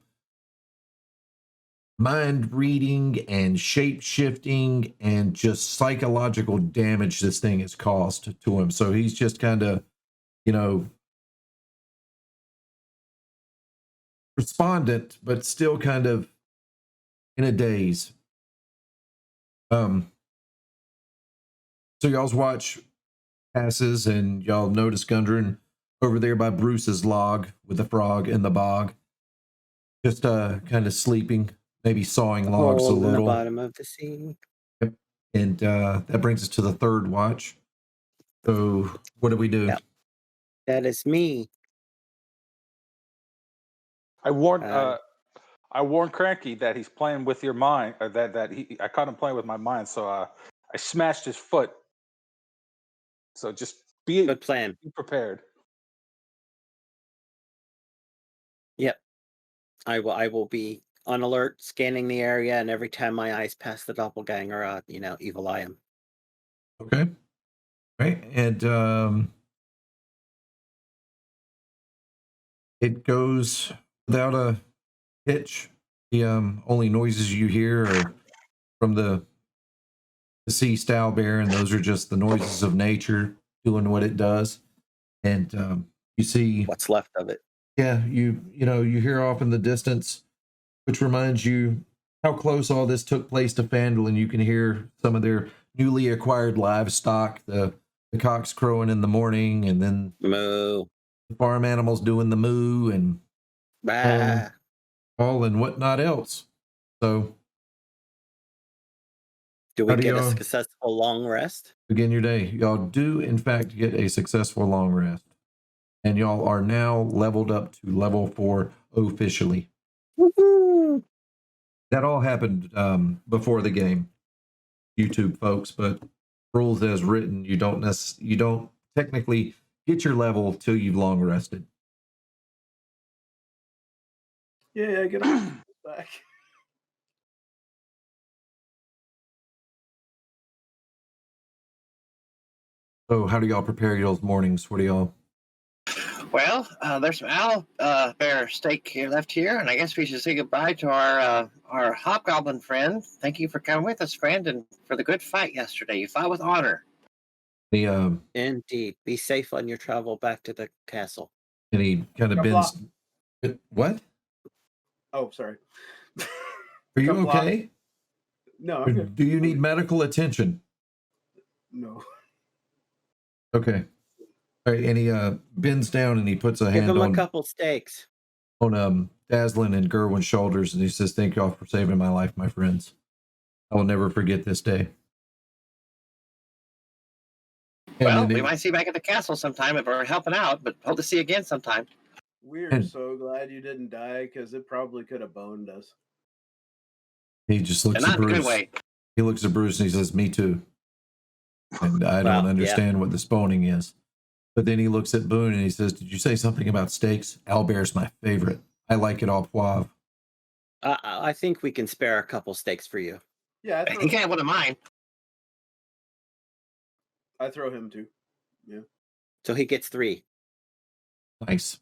mind reading and shape shifting and just psychological damage this thing has caused to him. So he's just kind of, respondent, but still kind of in a daze. So y'all's watch passes and y'all notice Gundren over there by Bruce's log with the frog in the bog. Just kind of sleeping, maybe sawing logs a Hole in the little. bottom of the sea. Yep. And that brings us to the third watch. So what do we do? Yep. That is me. I warned Cranky that he's playing with your mind, or I caught him playing with my mind, so I smashed his foot. So just be Good plan. prepared. Yep. I will be on alert, scanning the area, and every time my eyes pass the doppelganger, evil eye him. Okay. Right. And it goes without a hitch. The only noises you hear are from the sea style bear, and those are just the noises of nature doing what it does. And you see What's left of it. yeah, you hear off in the distance, which reminds you how close all this took place to Phandlin. You can hear some of their newly acquired livestock, the cocks crowing in the morning, and then Moo. the farm animals doing the moo and Bah. all and whatnot else. So Do how we do get a y'all- successful long rest? begin your day. Y'all do, in fact, get a successful long rest. And y'all are now leveled up to level 4 officially. Woohoo! That all happened before the game, YouTube folks, but rules as written, you don't technically get your level till you've long rested. yeah, get on back. So how do y'all prepare y'all's mornings? What do y'all? Well, there's some owl bear steak here left here, and I guess we should say goodbye to our hobgoblin friend. Thank you for coming with us, friend, and for the good fight yesterday. You fought with honor. He Indeed. Be safe on your travel back to the castle. and he kind of Come bends. What? Oh, sorry. Are you Come block. okay? No, Or I'm good. do you need medical attention? No. Okay. All right, and he bends down and he puts a Give hand him a on couple steaks. Dazlin and Gerwyn's shoulders, and he says, "Thank you all for saving my life, my friends. I will never forget this day." And Well, then we might see you back at the castle sometime if we're helping out, but hope to see you again sometime. We're And- so glad you didn't die because it probably could have boned us. he just looks And at not in a good Bruce. way. He looks at Bruce and he says, "Me too." And I Wow, don't yeah. understand what the spawning is. But then he looks at Boone and he says, "Did you say something about steaks? Owlbear's my favorite. I like it all poivre." I think we can spare a couple steaks for you. Yeah, You can have one of mine. I throw him too. So he gets 3. Nice.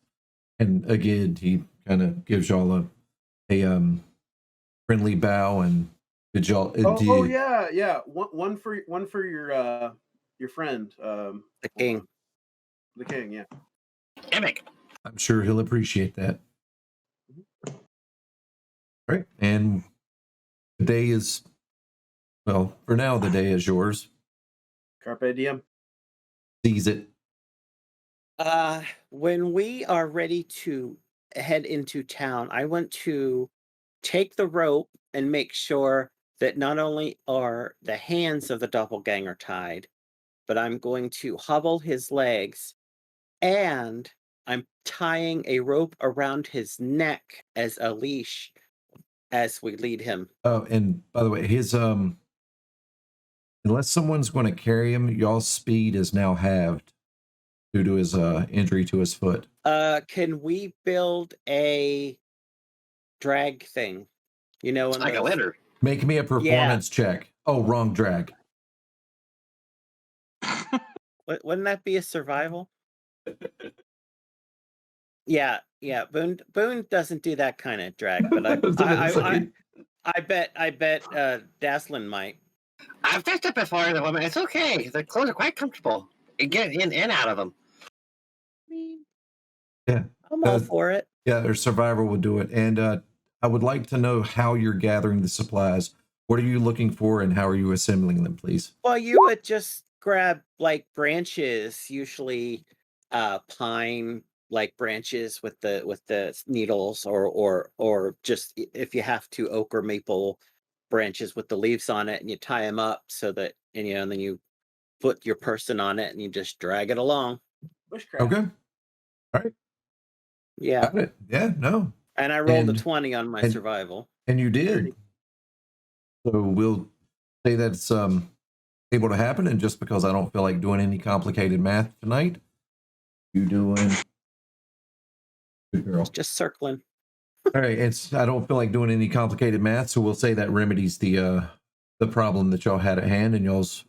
And again, he kind of gives y'all a friendly bow and did y'all Oh yeah. One for your friend. The king. The king, yeah. Gimmick. I'm sure he'll appreciate that. All right. And the day is, well, for now, the day is yours. Carpe diem. Seize it. When we are ready to head into town, I want to take the rope and make sure that not only are the hands of the doppelganger tied, but I'm going to hobble his legs, and I'm tying a rope around his neck as a leash as we lead him. Oh, and by the way, his unless someone's going to carry him, y'all's speed is now halved due to his injury to his foot. Can we build a drag thing? You know, Like a litter. Make me a performance check. Oh, wrong drag. Wouldn't that be a survival? Yeah. Boone doesn't do that kind of drag, but I bet Dazlin might. I've dressed up before the woman. It's okay. The clothes are quite comfortable. You get in and out of them. Yeah. I'm all for it. Yeah, their survivor will do it. And I would like to know how you're gathering the supplies. What are you looking for and how are you assembling them, please? Well, you would just grab like branches, usually pine like branches with the needles, or just if you have to, oak or maple branches with the leaves on it, and you tie them up so that and then you put your person on it and you just drag it along. Bushcraft. Okay. All right. Yeah. Got it. Yeah, no. And I rolled a And- 20 on my and- survival. And you did. So we'll say that's able to happen. And just because I don't feel like doing any complicated math tonight, you doing good girl. Just circling. All right. I don't feel like doing any complicated math, so we'll say that remedies the problem that y'all had at hand, and y'all's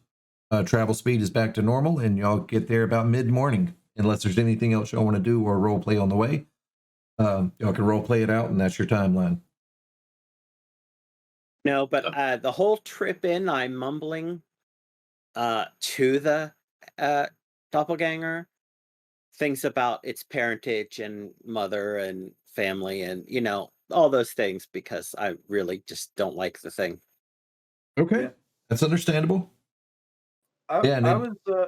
travel speed is back to normal, and y'all get there about mid-morning. Unless there's anything else y'all want to do or role play on the way, y'all can role play it out, and that's your timeline. No, but the whole trip in, I'm mumbling to the doppelganger things about its parentage and mother and family and all those things, because I really just don't like the thing. Okay, Yeah. that's understandable. I and was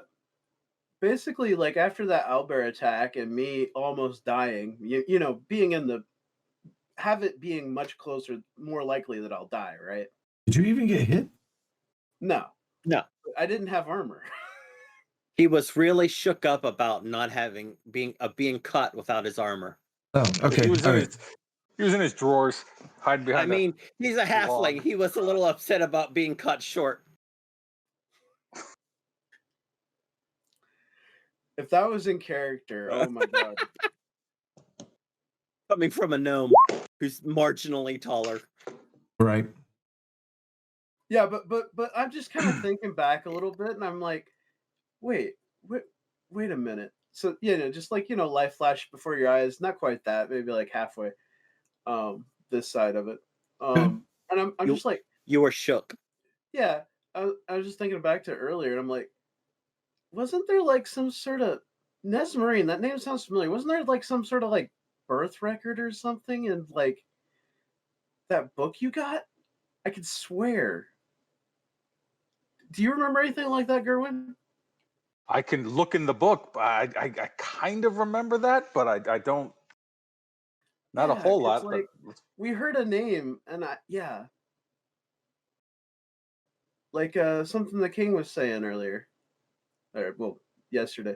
basically like after that owlbear attack and me almost dying, you know, being in the have it being much closer, more likely that I'll die, right? Did you even get hit? No, No. I didn't have armor. He was really shook up about not having being cut without his armor. Oh, okay. He was All in right. he was in his drawers, hiding I behind. mean, he's a halfling. log. He was a little upset about being cut short. If that was in character, oh my god. Coming from a gnome who's marginally taller. Right. Yeah, but I'm just kind of thinking back a little bit, and I'm like, wait a minute. So just like life flashed before your eyes. Not quite that, maybe like halfway. This side of it. And I'm just like, You were shook. yeah. I was just thinking back to earlier, and I'm like, wasn't there like some sort of Nesmarine? That name sounds familiar. Wasn't there like some sort of like birth record or something in like that book you got? I could swear. Do you remember anything like that, Gerwynn? I can look in the book. I kind of remember that, but I don't. Not a whole 'cause, lot. like, but we heard a name, and like something the king was saying earlier. Well, yesterday.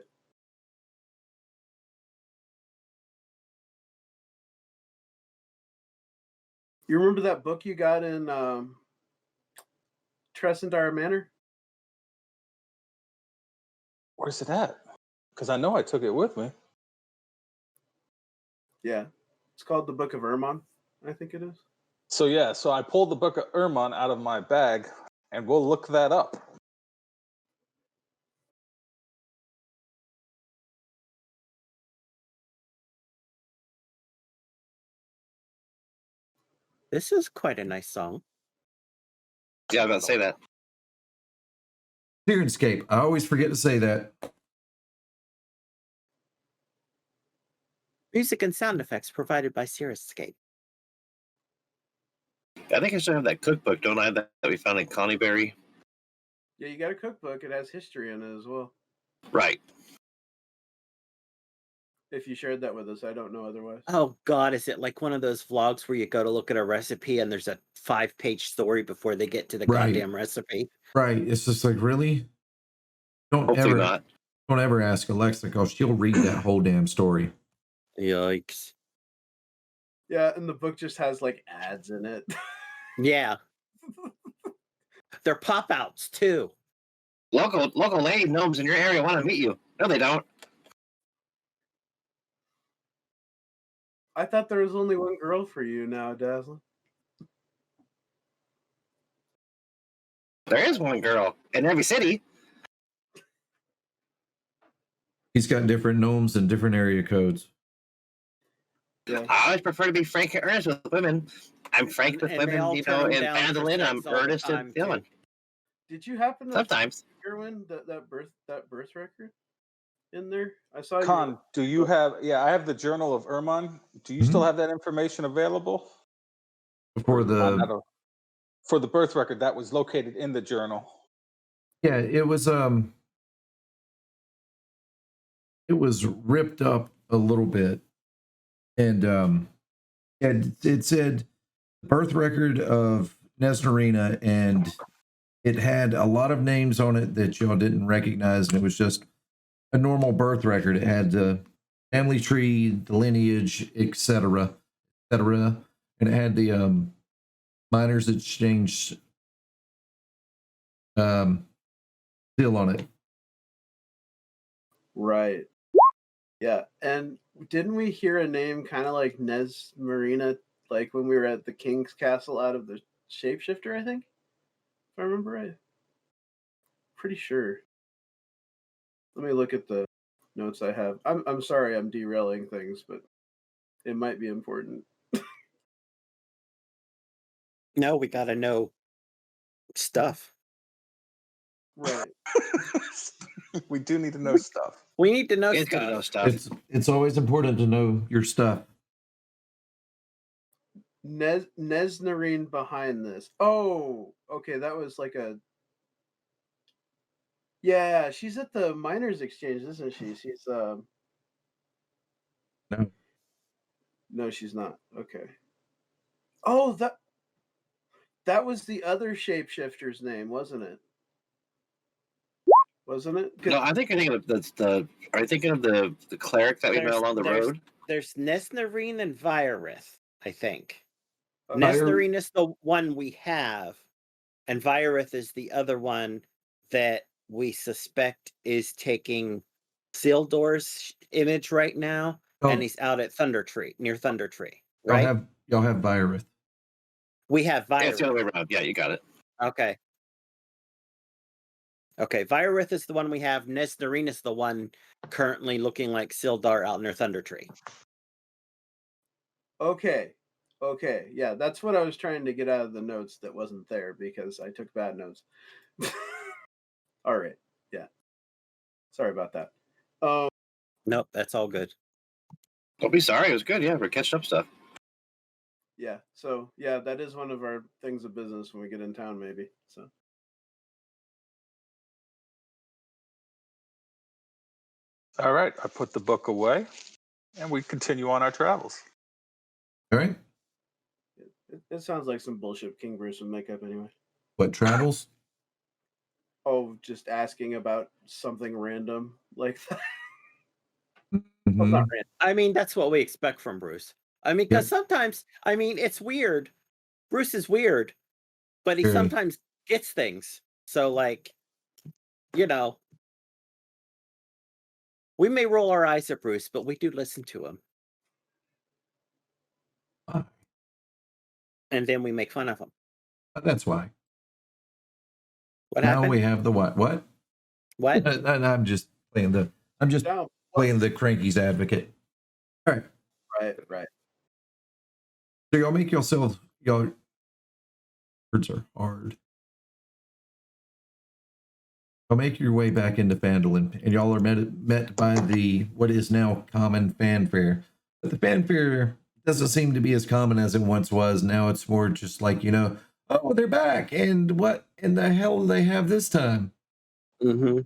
You remember that book you got in Tressendar Manor? where's it at? Because I know I took it with me. Yeah. It's called the Book of Ermon, I think it is. So yeah, so I pulled the book of Ermon out of my bag, and we'll look that up. This is quite a nice song. Yeah, I was about to say that. SyrinScape. I always forget to say that. Music and sound effects provided by SyrinScape. I think I still have that cookbook, don't I? That we found in Connieberry. Yeah, you got a cookbook. It has history in it as well. Right. If you shared that with us, I don't know otherwise. Oh God, is it like one of those vlogs where you go to look at a recipe and there's a 5-page story before they get to the Right. goddamn recipe? Right. It's just like, really? Hopefully not. Don't ever ask Alexa, because she'll read that whole damn story. Yikes. Yeah, and the book just has like ads in it. Yeah. They're pop-outs too. Local lady gnomes in your area want to meet you. No, they don't. I thought there was only one girl for you now, Dazlin. There is one girl in every city. He's got different gnomes and different area codes. Yeah. I always prefer to be frank and earnest with women. I'm frank with And they women, all you turn know, them in down for Phandlin. I'm sex all the earnest time, and feeling. too. Did you happen to Sometimes. Gerwynn that birth record in there? I saw Con, do you have? Yeah, I have the Journal of Ermon. Do you still have that information available? For For the birth record that was located in the journal. Yeah, it was ripped up a little bit, and it said birth record of Nesnorina, and it had a lot of names on it that y'all didn't recognize, and it was just a normal birth record. It had the family tree, the lineage, etc., etc., and it had the miners exchange seal on it. Right. Yeah, and didn't we hear a name kind of like Nesmarina, like when we were at the King's Castle out of the Shapeshifter, I think? If I remember right. Pretty sure. Let me look at the notes I have. I'm sorry I'm derailing things, but it might be important. No, we gotta know stuff. Right. We do need to know stuff. We need to know It's good to know stuff. It's always important to know your stuff. Nesnarine behind this. Oh, okay, that was like a. Yeah, she's at the Miners Exchange, isn't she? She's No. No, she's not. Okay. Oh, that was the other shapeshifter's name, wasn't it? Wasn't it? No, I think you're thinking of the. Are you thinking of the cleric that we met along the road? There's Nesnarine and Virith, I think. Okay. Nesnarine is the one we have, and Virith is the other one that we suspect is taking Sildor's image right now, and he's out at near Thunder Tree, right? Y'all have Virith. We have Yeah, it's Virith. the other way around. Yeah, you got it. Okay. Okay, Virith is the one we have. Nesnarine is the one currently looking like Sildar out near Thunder Tree. Okay. Yeah, that's what I was trying to get out of the notes that wasn't there because I took bad notes. All right. Yeah. Sorry about that. Nope, that's all good. Don't be sorry. It was good. Yeah, we're catching up stuff. Yeah. So yeah, that is one of our things of business when we get in town, maybe. So. All right, I put the book away, and we continue on our travels. All right. It sounds like some bullshit King Bruce would make up anyway. What travels? Oh, just asking about something random like that. Well, Mhm. not random. I mean, that's what we expect from Bruce. I mean, because Yep. sometimes, I mean, it's weird. Bruce is weird, but he Very. sometimes gets things. So, like, you know, we may roll our eyes at Bruce, but we do listen to him. Ah, And then we make fun of him. that's why. What Now happened? we have the what? What? What? And I'm just playing the. I'm just Down. playing the cranky's advocate. All right. Right. So y'all make yourselves. Y'all. Words are hard. Y'all make your way back into Phandlin, and y'all are met by the what is now common fanfare. But the fanfare doesn't seem to be as common as it once was. Now it's more just like, oh, they're back, and what in the hell do they have this time? Mm-hmm.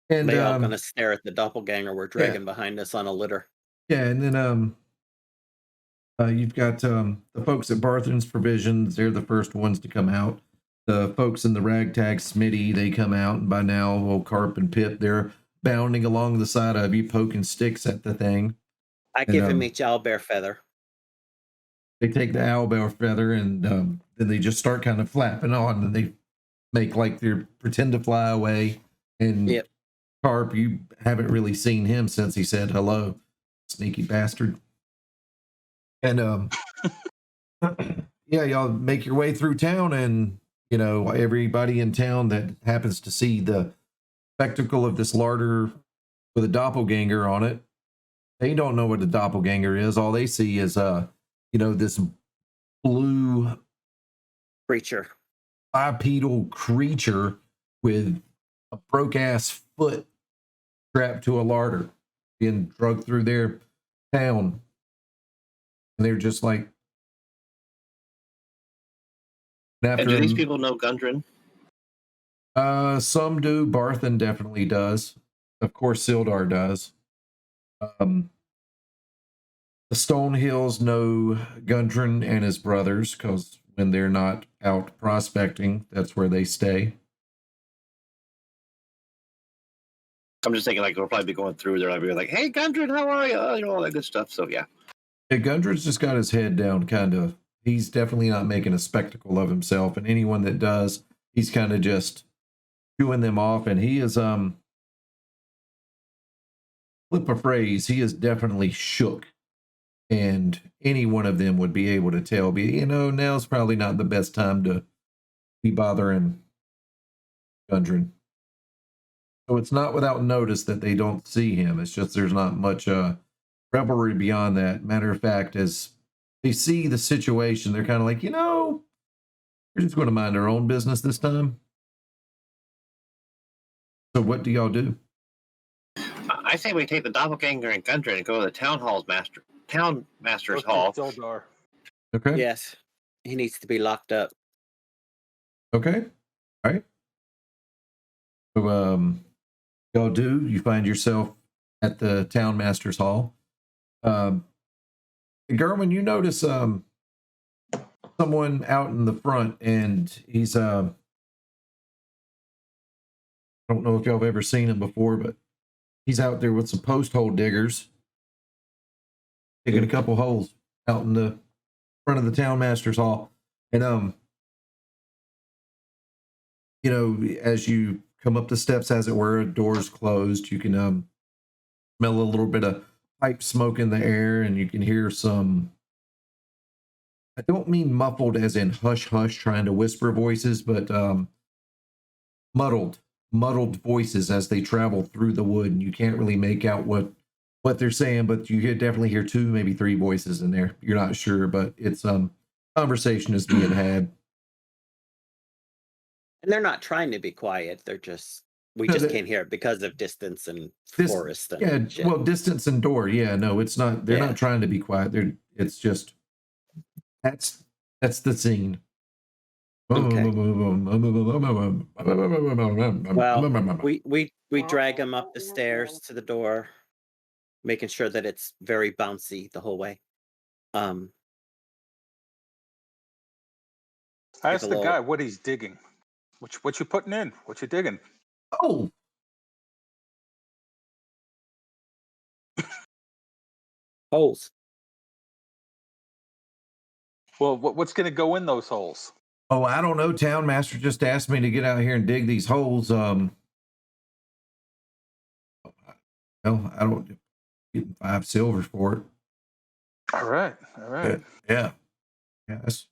And They all gonna stare at the doppelganger we're dragging behind us on a litter. yeah, and then you've got the folks at Barthen's Provisions. They're the first ones to come out. The folks in the ragtag smitty, they come out, and by now, old Carp and Pip, they're bounding along the side of you, poking sticks at the thing. I give him each owlbear feather. They take the owlbear feather, and then they just start kind of flapping on, and they make like they pretend to fly away. And Yep. Carp, you haven't really seen him since he said hello, sneaky bastard. And yeah, y'all make your way through town, and everybody in town that happens to see the spectacle of this larder with a doppelganger on it, they don't know what a doppelganger is. All they see is this blue Creature. bipedal creature with a broke ass foot strapped to a larder being drugged through their town. And they're just like, And do these people know Gundren? Some do. Barthen definitely does. Of course, Sildar does. The Stonehills know Gundren and his brothers, because when they're not out prospecting, that's where they stay. I'm just thinking, like, we'll probably be going through there. I'll be like, hey, Gundren, how are you? All that good stuff. So, yeah. Yeah, Gundren's just got his head down, kind of. He's definitely not making a spectacle of himself, and anyone that does, he's kind of just chewing them off. And he is, flip a phrase, he is definitely shook. And any one of them would be able to tell me, now's probably not the best time to be bothering Gundren. So it's not without notice that they don't see him. It's just there's not much revelry beyond that. Matter of fact, as they see the situation, they're kind of like, we're just going to mind our own business this time. So what do y'all do? I say we take the doppelganger and Gundren and go to the town master's hall. Sildar. Okay. Yes. He needs to be locked up. Okay. All right. So y'all do. You find yourself at the town master's hall. Gerwynn, you notice someone out in the front, and he's I don't know if y'all have ever seen him before, but he's out there with some post hole diggers, digging a couple holes out in the front of the town master's hall. And as you come up the steps, as it were, doors closed, you can smell a little bit of pipe smoke in the air, and you can hear some, I don't mean muffled as in hush hush trying to whisper voices, but muddled voices as they travel through the wood, and you can't really make out what they're saying, but you definitely hear 2, maybe 3 voices in there. You're not sure, but it's conversation is being had. And they're not trying to be quiet. They're just We No, just that- can't hear it because of distance and This- forest. And Yeah, shit. well, distance and door. Yeah, no, it's not. They're Yeah. not trying to be quiet. It's just that's the scene. Okay. Well, we drag him up the stairs to the door, making sure that it's very bouncy the whole way. I asked the little- guy what he's digging. What you putting in? What you digging? oh, holes. Well, what's going to go in those holes? oh, I don't know. Town master just asked me to get out here and dig these holes. Well, I don't get 5 silver for it. All right. Yeah. Yes.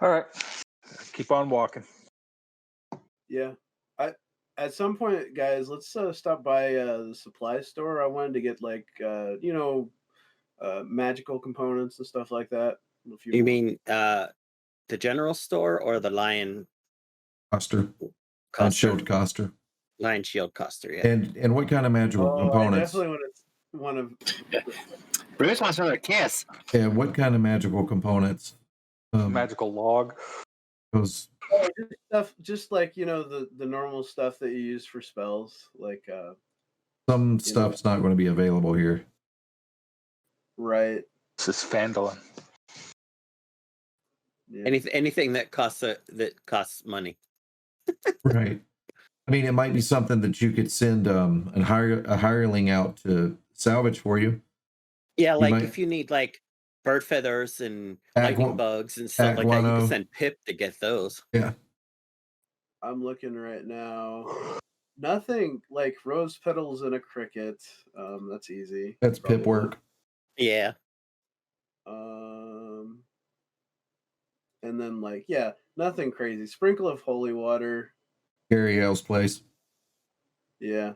All right. Keep on walking. Yeah. At some point, guys, let's stop by the supply store. I wanted to get like magical components and stuff like that. If You mean the general store or the lion Coster. coster? And shield coster. Lion shield coster, yeah. And what kind of magical I components? definitely want to. Bruce wants another kiss. Yeah, what kind of magical components? Magical log. Those Stuff just like the normal stuff that you use for spells, like some stuff's not going to be available here. right. This is Phandlin. Yeah. Anything that costs money. Right. I mean, it might be something that you could send a hireling out to salvage for you. Yeah, like might- if you need like bird feathers and Ag- lightning bugs and stuff like that, you Aguano. can send Pip to get those. Yeah. I'm looking right now. Nothing like rose petals and a cricket. That's easy. That's pip work. Yeah. And then nothing crazy. Sprinkle of holy water. Gary L's place. Yeah.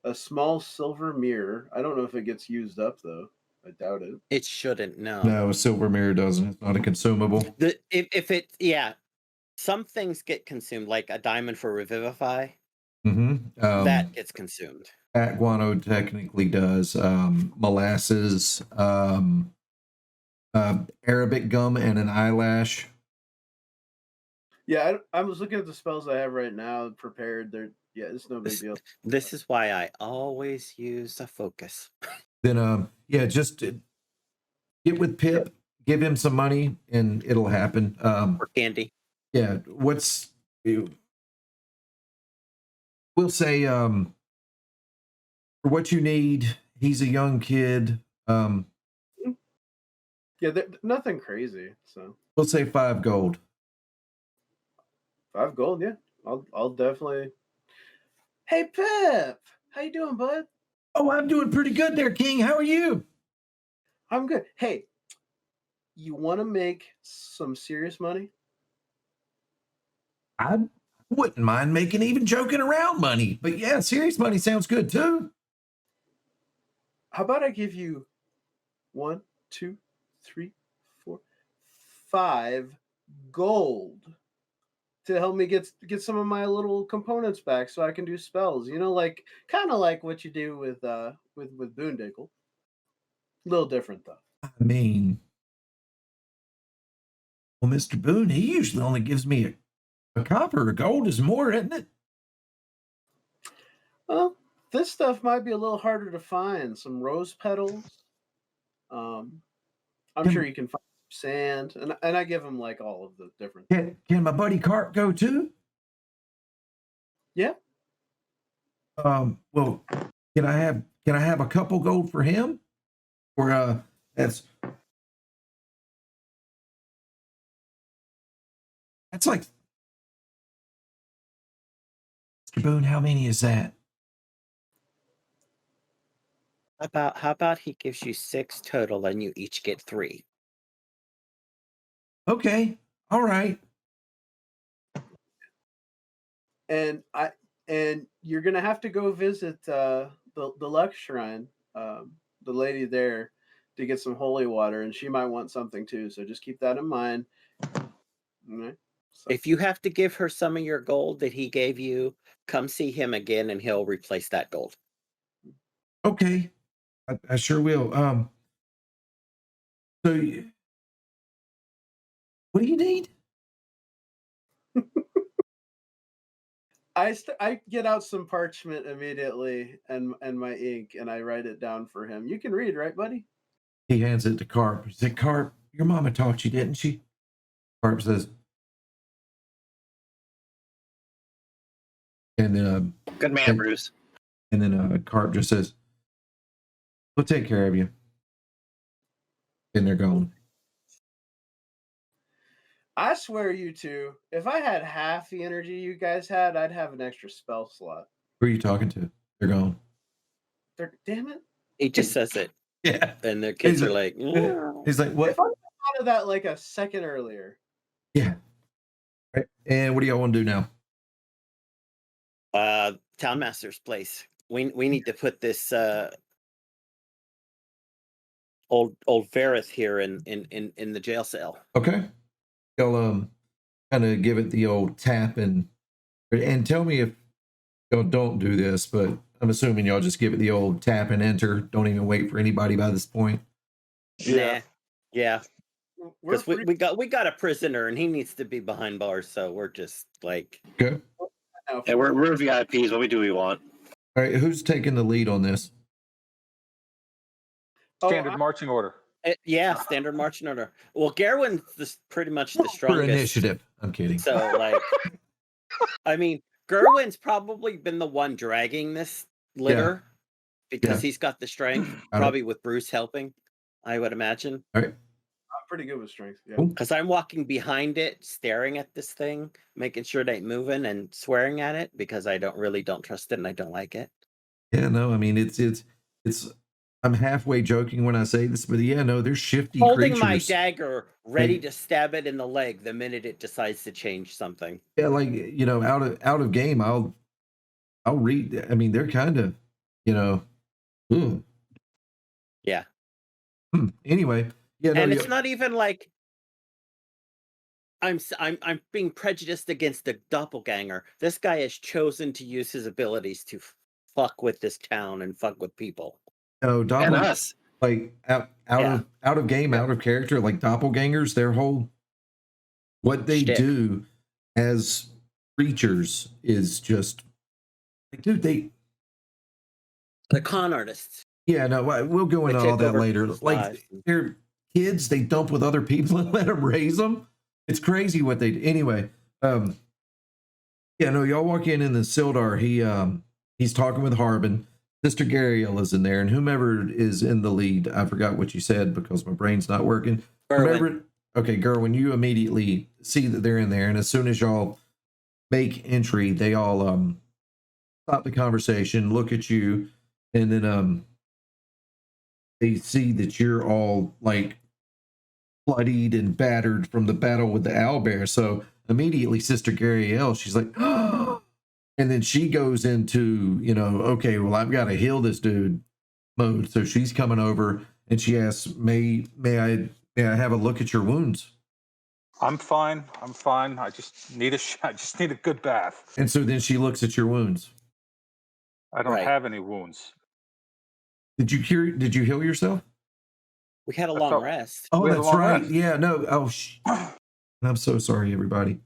A small silver mirror. I don't know if it gets used up though. I doubt it. It shouldn't, no. No, a silver mirror doesn't. It's not a consumable. Some things get consumed, like a diamond for revivify. Mm-hmm. That gets consumed. Guano technically does. Molasses, Arabic gum, and an eyelash. Yeah, I was looking at the spells I have right now prepared. It's no big deal. This is why I always use a focus. Then, just get with Pip, give him some money, and it'll happen. Or candy. Yeah, we'll say for what you need. He's a young kid. Yeah, nothing crazy. So We'll say 5 gold. 5 gold. Yeah, I'll definitely. Hey Pip, how you doing, bud? Oh, I'm doing pretty good there, King. How are you? I'm good. Hey, you want to make some serious money? I wouldn't mind making even joking around money, but yeah, serious money sounds good too. How about I give you 1, 2, 3, 4, 5 gold to help me get some of my little components back, so I can do spells. Kind of like what you do with Boondagel. A little different though. I mean, well, Mr. Boone, he usually only gives me a copper. A gold is more, isn't it? Well, this stuff might be a little harder to find. Some rose petals. I'm sure you can find some sand, and I give him like all of the different. Can my buddy Cart go too? Yeah. Well, can I have a couple gold for him? Or that's like, Mr. Boone, how many is that? How about he gives you 6 total and you each get 3? Okay. All right. And you're gonna have to go visit the Lux Shrine, the lady there, to get some holy water, and she might want something too. So just keep that in mind. All right. So, If you have to give her some of your gold that he gave you, come see him again and he'll replace that gold. Okay, I sure will. So what do you need? I get out some parchment immediately and my ink, and I write it down for him. You can read, right, buddy? He hands it to Carp. He said, Carp, your mama taught you, didn't she? Carp says, and then Good man, Bruce. and then Carp just says, we'll take care of you. And they're gone. I swear, you two, if I had half the energy you guys had, I'd have an extra spell slot. Who are you talking to? They're gone. Damn it. He just says it, Yeah. and the kids He's are like- like, "Mm." He's like, what? If I thought of that like a second earlier. Yeah. Right. And what do y'all want to do now? Town master's place. We need to put this old Varith here in the jail cell. Okay. Y'all kind of give it the old tap and tell me if y'all don't do this, but I'm assuming y'all just give it the old tap and enter. Don't even wait for anybody by this point. Yeah, yeah. We're Because we got a prisoner and he needs to be behind bars, so we're just like, Good. Yeah, we're VIPs. What we do, we want. All right. Who's taking the lead on this? Standard marching order. yeah, standard marching order. Well, Gerwynn's pretty much the For strongest. initiative. I'm kidding. So, like, I mean, Gerwynn's probably been the one dragging this litter because he's got the strength, probably with Bruce helping, I would imagine. All right. I'm pretty good with strength. Yeah. Cool. Because I'm walking behind it, staring at this thing, making sure it ain't moving and swearing at it because I don't trust it and I don't like it. Yeah, no, I mean, it's I'm halfway joking when I say this, but yeah, no, they're shifty Holding creatures. my dagger, ready to stab it in the leg the minute it decides to change something. Yeah, like, you know, out of game, I'll read. I mean, they're kind of, you know, Yeah. Anyway, yeah, no, And it's not even like I'm being prejudiced against the doppelganger. This guy has chosen to use his abilities to fuck with this town and fuck with people. no, And us. like out of game, out of character, like doppelgangers, their whole what they Shtick. do as creatures is just like, dude, The con artists. yeah, no, we'll go They into take all that over later. people's Like lives. they're kids, they dump with other people and let them raise them. It's crazy what they do. Anyway, yeah, no, y'all walk in the Sildar. He's talking with Harbin. Sister Gariel is in there, and whomever is in the lead, I forgot what you said because my brain's not working. Gerwynn. Okay, Gerwynn, you immediately see that they're in there, and as soon as y'all make entry, they all stop the conversation, look at you, and then they see that you're all like bloodied and battered from the battle with the owlbear. So immediately, Sister Gariel, she's like, and then she goes into, you know, okay, well, I've got to heal this dude mode. So she's coming over and she asks, may I have a look at your wounds? I'm fine. I just need I just need a good bath. And so then she looks at your wounds. I don't Right. have any wounds. Did you heal yourself? We had a I long felt- rest. Oh, We had a that's long right. rest. Yeah, no. Oh, I'm so sorry, everybody.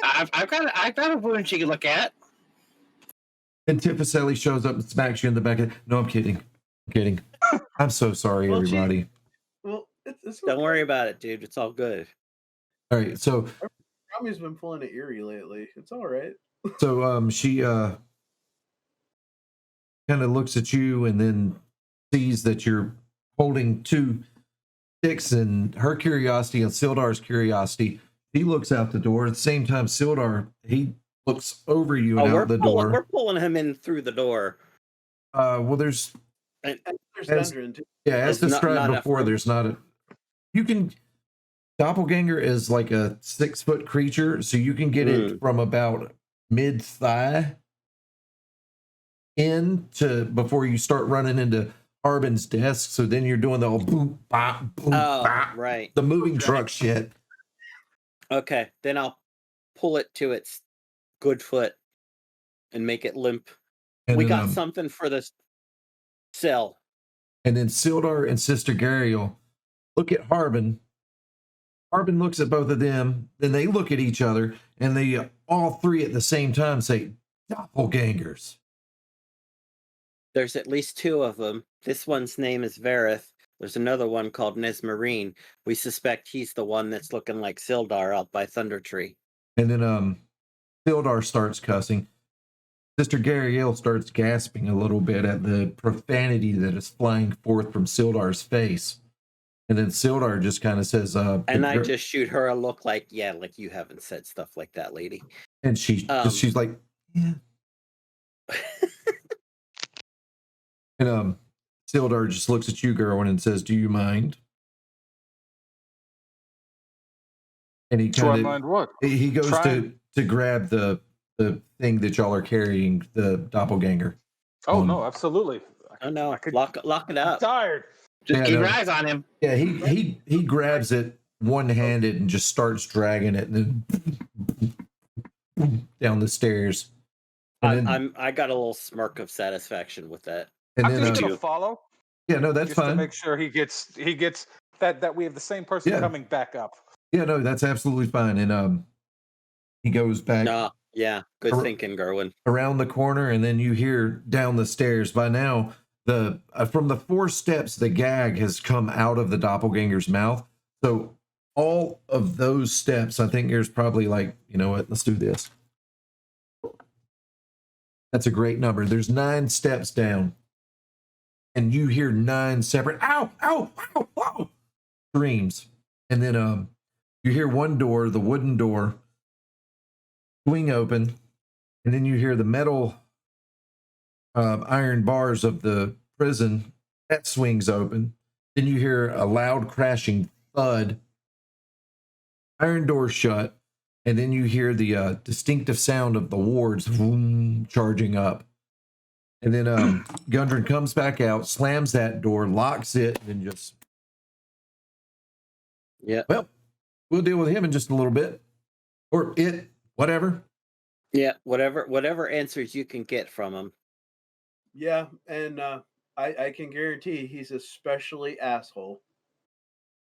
I've got a wound she can look at. And Tifacelli shows up and smacks you in the back of. No, I'm kidding. I'm so sorry, Well, everybody. Well, it's Don't worry about it, dude. It's all good. All right, so Tommy's been pulling it eerie lately. It's all right. she kind of looks at you and then sees that you're holding two sticks, and her curiosity and Sildar's curiosity. He looks out the door at the same time. Sildar, he looks over you and out the door. We're pulling him in through the door. Well, there's And there's As- Dendron, too. yeah, as There's not described enough before. room. There's not a. You can doppelganger is like a 6-foot creature, so you can get it from about mid thigh in to before you start running into Harbin's desk. So then you're doing the old boom, bop, boom, Oh, bop, right. the moving truck shit. Okay, then I'll pull it to its good foot and make it limp. And We then, got something for this cell. And then Sildar and Sister Gariel look at Harbin. Harbin looks at both of them. Then they look at each other, and they all three at the same time say, "Doppelgangers." There's at least 2 of them. This one's name is Vareth. There's another one called Nesmarine. We suspect he's the one that's looking like Sildar out by Thunder Tree. And then Sildar starts cussing. Sister Gariel starts gasping a little bit at the profanity that is flying forth from Sildar's face. And then Sildar just kind of says, and I just shoot her a look like, yeah, like you haven't said stuff like that, lady. And she's like, yeah. And Sildar just looks at you, Gerwynn, and says, "Do you mind?" And he Do I kind mind what? he goes to grab the thing that y'all are carrying, the doppelganger. Oh no, absolutely. Oh no, I could- lock it I'm up. tired. Just Yeah, keep no. your eyes on him. Yeah, he grabs it one-handed and just starts dragging it and then down the stairs. And then, I got a little smirk of satisfaction with that. and I'm then just gonna follow. yeah, no, that's just to fine. make sure he gets that we have the same person Yeah. coming back up. Yeah, no, that's absolutely fine. And he goes back No, yeah, good Ar- thinking, Gerwynn. around the corner, and then you hear down the stairs. By now, the from the 4 steps, the gag has come out of the doppelganger's mouth. So all of those steps, I think there's probably like, you know what? Let's do this. That's a great number. There's 9 steps down, and you hear 9 separate ow, ow, ow, ow screams, and then you hear one door, the wooden door, swing open, and then you hear the metal iron bars of the prison that swings open. Then you hear a loud crashing thud, iron door shut, and then you hear the distinctive sound of the wards vroom, charging up. And then Gundren comes back out, slams that door, locks it, and then just, Yeah. well, we'll deal with him in just a little bit. Or it, whatever. Yeah, whatever answers you can get from him. Yeah, and I can guarantee he's especially asshole.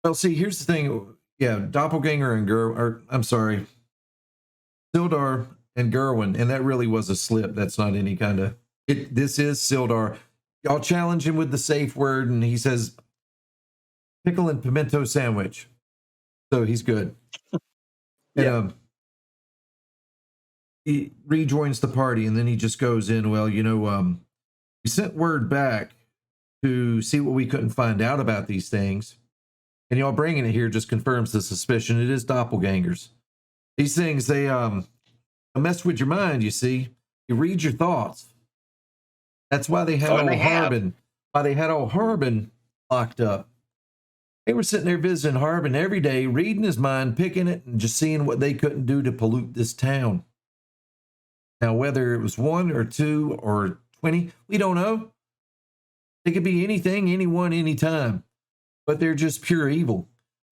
Well, see, here's the thing. Yeah, Doppelganger and Sildar and Gerwynn, and that really was a slip. That's not any kind of this is Sildar. Y'all challenge him with the safe word, and he says pickle and pimento sandwich. So he's good. Yeah. And he rejoins the party, and then he just goes in, well, you know, we sent word back to see what we couldn't find out about these things. And y'all bringing it here just confirms the suspicion. It is doppelgangers. These things, they mess with your mind, you see. You read your thoughts. That's why they had Oh, old they have. Harbin. Why they had old Harbin locked up. They were sitting there visiting Harbin every day, reading his mind, picking it, and just seeing what they couldn't do to pollute this town. Now, whether it was 1 or 2 or 20, we don't know. It could be anything, anyone, anytime. But they're just pure evil.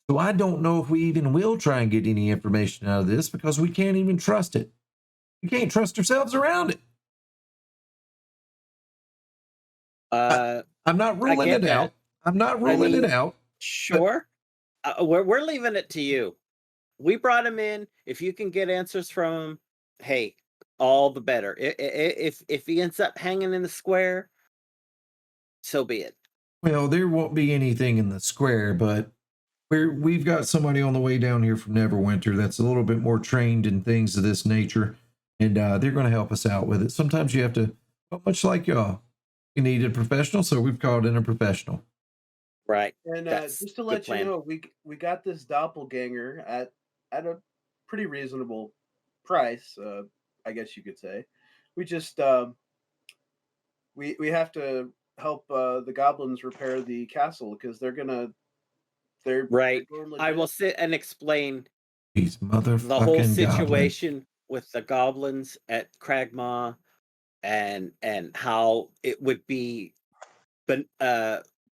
So I don't know if we even will try and get any information out of this because we can't even trust it. We can't trust ourselves around it. I'm not ruling get it that. out. I'm not ruling it out. Sure. We're leaving it to you. We brought him in. If you can get answers from him, hey, all the better. If he ends up hanging in the square, so be it. Well, there won't be anything in the square, but we've got somebody on the way down here from Neverwinter that's a little bit more trained in things of this nature, and they're going to help us out with it. Sometimes you have to, well, much like y'all, you need a professional, so we've called in a professional. Right. And That's just to good let you plan. know, we got this doppelganger at a pretty reasonable price, I guess you could say. We just we have to help the goblins repair the castle because they're Right. going I legit. will sit and explain These motherfucking the whole goblins. situation with the goblins at Cragmaw and how it would be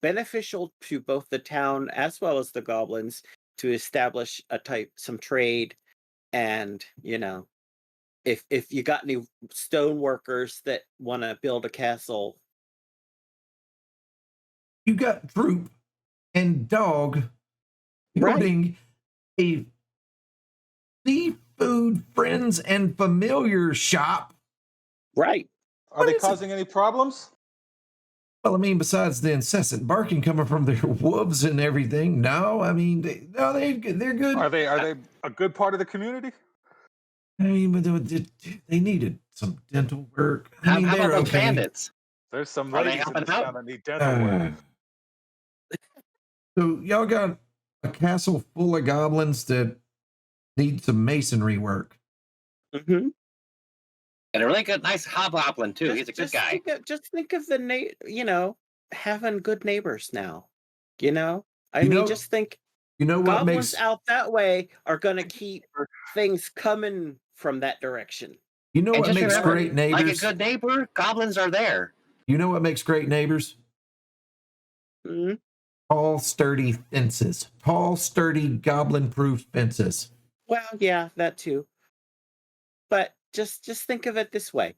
beneficial to both the town as well as the goblins to establish some trade And if you got any stone workers that want to build a castle, You got Droop and Dog right? building a seafood friends and familiar shop. Right. Are they is it? causing any problems? Well, I mean, besides the incessant barking coming from their wolves and everything, no. I mean, they're good. Are they a good part of the community? I mean, but they needed some dental work. I How, mean, how they're about those okay. bandits? There's some Are they ladies in helping this out? town that need dental work. So y'all got a castle full of goblins that need some masonry work. Mm-hmm. And a really good, nice hobgoblin too. He's a good guy. Just think of the having good neighbors now. I You mean, know- just think You know what goblins makes out that way are going to keep things coming from that direction. you know And what just makes remember, great neighbors? like a good neighbor, goblins are there. You know what makes great neighbors? Hmm. Tall, sturdy fences. Tall, sturdy, goblin-proof fences. Well, yeah, that too. But just think of it this way: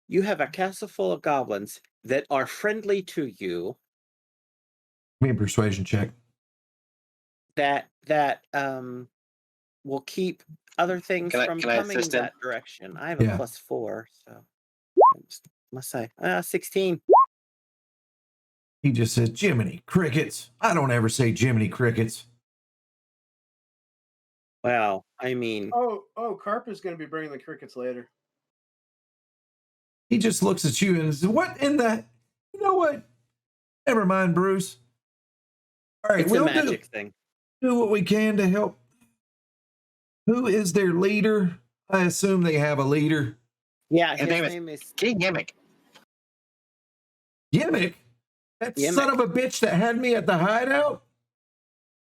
you have a castle full of goblins that are friendly to you. Give me a persuasion check. That will keep other things Can I- from can I coming assist him? that direction. I have Yeah. a +4, so must say 16. He just says, Jiminy Crickets. I don't ever say Jiminy Crickets. Well, I mean, Carp is going to be bringing the crickets later. He just looks at you and says, what in the... You know what? Never mind, Bruce. All right, it's a we'll magic thing. do what we can to help. Who is their leader? I assume they have a leader. Yeah, His his name is name is King Yimmick. Yimmick? That son Yimmick. of a bitch that had me at the hideout?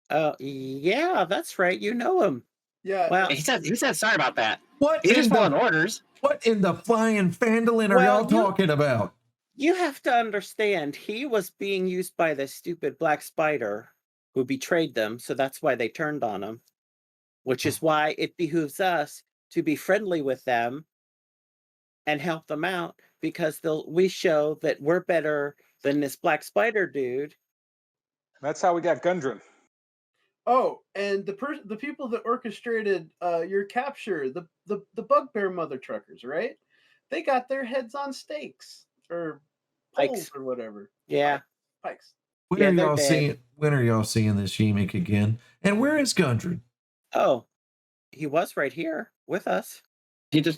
Oh, yeah, that's right. You know him. Yeah. Well, He said sorry about that. What He's in just following the, orders. what in the flying Phandalin are Well, y'all talking about? you have to understand, he was being used by the stupid black spider who betrayed them, so that's why they turned on him, which is why it behooves us to be friendly with them and help them out, because we show that we're better than this black spider dude. That's how we got Gundren. Oh, and the people that orchestrated your capture, the bugbear mother truckers, right? They got their heads on stakes or poles Pikes. or whatever. Yeah. Pikes. When Yeah, are they're y'all dead. seeing? When are y'all seeing this Yimmick again? And where is Gundren? Oh, he was right here with us. He Can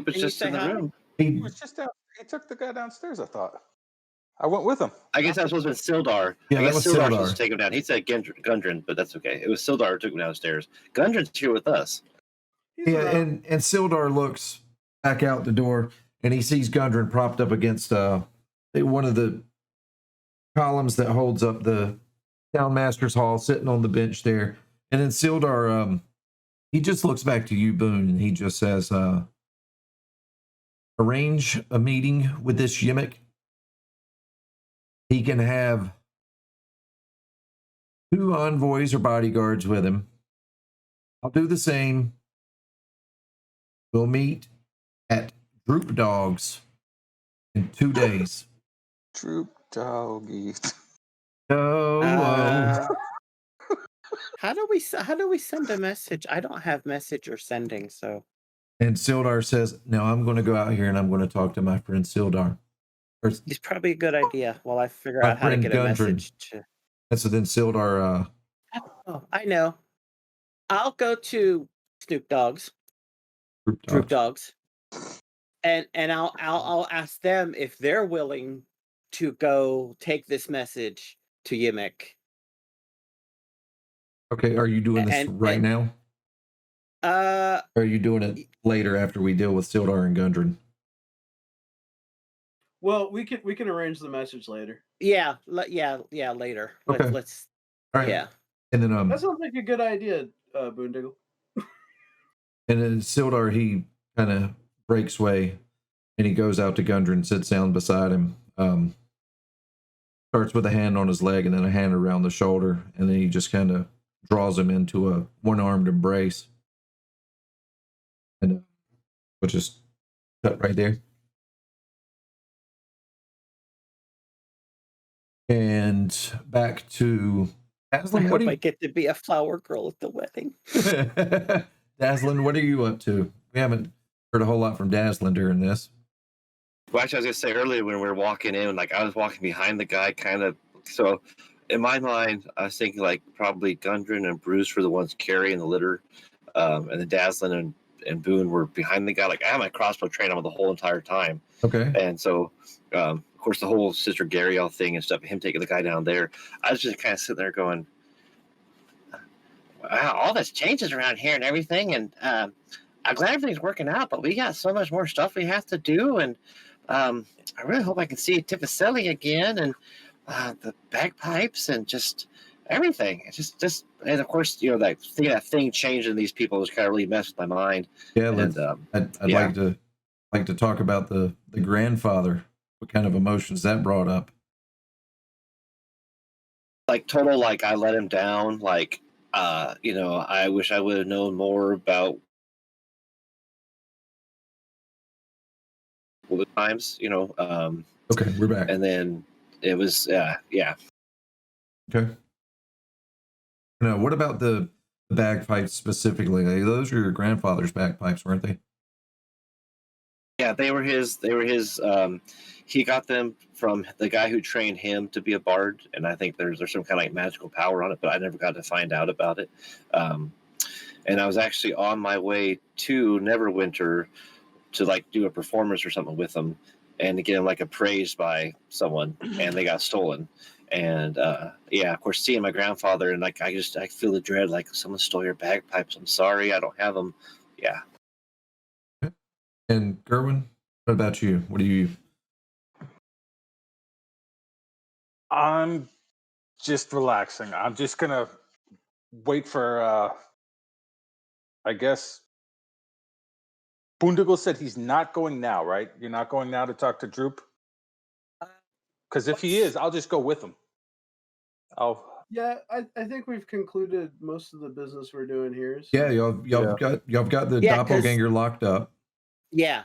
was you just say in the hi? room. He was just out. He took the guy downstairs, I thought. I went with him. I guess that was supposed to be Sildar. Yeah, I that guess was Sildar was Sildar. supposed to take him down. He said Gundren, but that's okay. It was Sildar who took him downstairs. Gundren's here with us. He's Yeah, around. and Sildar looks back out the door and he sees Gundren propped up against one of the columns that holds up the Townmaster's Hall, sitting on the bench there. And then Sildar, he just looks back to you, Boone, and he just says, arrange a meeting with this Yimmick. He can have 2 envoys or bodyguards with him. I'll do the same. We'll meet at Droop Dogs in 2 days. Troop doggy. Uh, how do we send a message? I don't have message or sending, so. And Sildar says, now I'm going to go out here and I'm going to talk to my friend Sildar. It's probably a good idea while I figure My out how to friend get a Gundren. message to. And so then Sildar, Oh, I know. I'll go to Snoop Dogs, Droop Dogs, and I'll ask them if they're willing to go take this message to Yimmick. Okay, are you doing this right now? Or are you doing it later after we deal with Sildar and Gundren? Well, we can arrange the message later. Yeah, later. Okay. Let's All right. yeah. And then That sounds like a good idea, Boondoggle. and then Sildar, he kind of breaks way and he goes out to Gundren, sits down beside him, starts with a hand on his leg and then a hand around the shoulder, and then he just kind of draws him into a one-armed embrace. And we'll just cut right there. And back to I Dazlin. What hope are I you, get to be a flower girl at the wedding. Dazlin? What are you up to? We haven't heard a whole lot from Dazlin during this. Well, actually, I was gonna say earlier when we were walking in, like I was walking behind the guy, kind of. So, in my mind, I was thinking like probably Gundren and Bruce were the ones carrying the litter, and then Dazlin and Boone were behind the guy. Like I had my crossbow trained on the whole entire time, Okay. and so of course the whole Sister Gariel thing and stuff, him taking the guy down there. I was just kind of sitting there going, "Wow, all this changes around here and everything," and I'm glad everything's working out, but we got so much more stuff we have to do, and I really hope I can see Tifacelli again, and the bagpipes, and just everything. It's just, and of course, that thing changing these people has kind of really messed with my mind. Yeah, And I'd yeah. like to talk about the grandfather. What kind of emotions that brought up? Like total, like I let him down. Like, I wish I would have known more about the times. Okay, we're back. And then it was, yeah. Okay. Now, what about the bagpipes specifically? Like, those are your grandfather's bagpipes, weren't they? Yeah, they were his. He got them from the guy who trained him to be a bard, and I think there's some kind of like magical power on it, but I never got to find out about it. And I was actually on my way to Neverwinter to like do a performance or something with them, and to get them like appraised by someone, and they got stolen. And yeah, of course, seeing my grandfather, and like I feel the dread, like someone stole your bagpipes. I'm sorry, I don't have them. Yeah. And Gerwynn, what about you? What do you? I'm just relaxing. I'm just gonna wait for I guess Boondoggle said he's not going now, right? You're not going now to talk to Droop? Because if he is, I'll just go with him. Yeah, I think we've concluded most of the business we're doing here. So. Yeah, y'all got the Yeah, 'cause- doppelganger locked up. Yeah.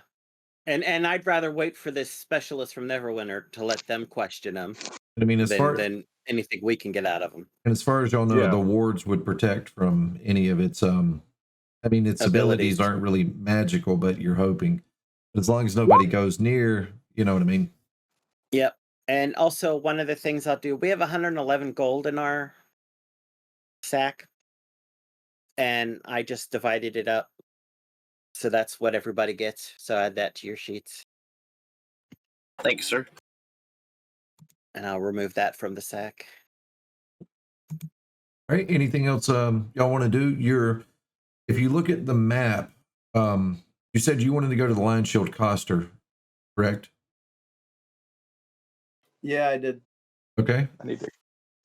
And I'd rather wait for this specialist from Neverwinter to let them question him I mean, than anything we can get out of them. and as far as y'all know, Yeah. the wards would protect from any of its I mean, its abilities aren't really magical, but you're hoping. But as long as nobody goes near, you know what I mean? Yep. And also, one of the things I'll do, we have 111 gold in our sack, and I just divided it up. So that's what everybody gets. So add that to your sheets, Thank you, sir. and I'll remove that from the sack. All right. Anything else y'all want to do? If you look at the map, you said you wanted to go to the Lion Shield Coster, correct? Yeah, I did. Okay.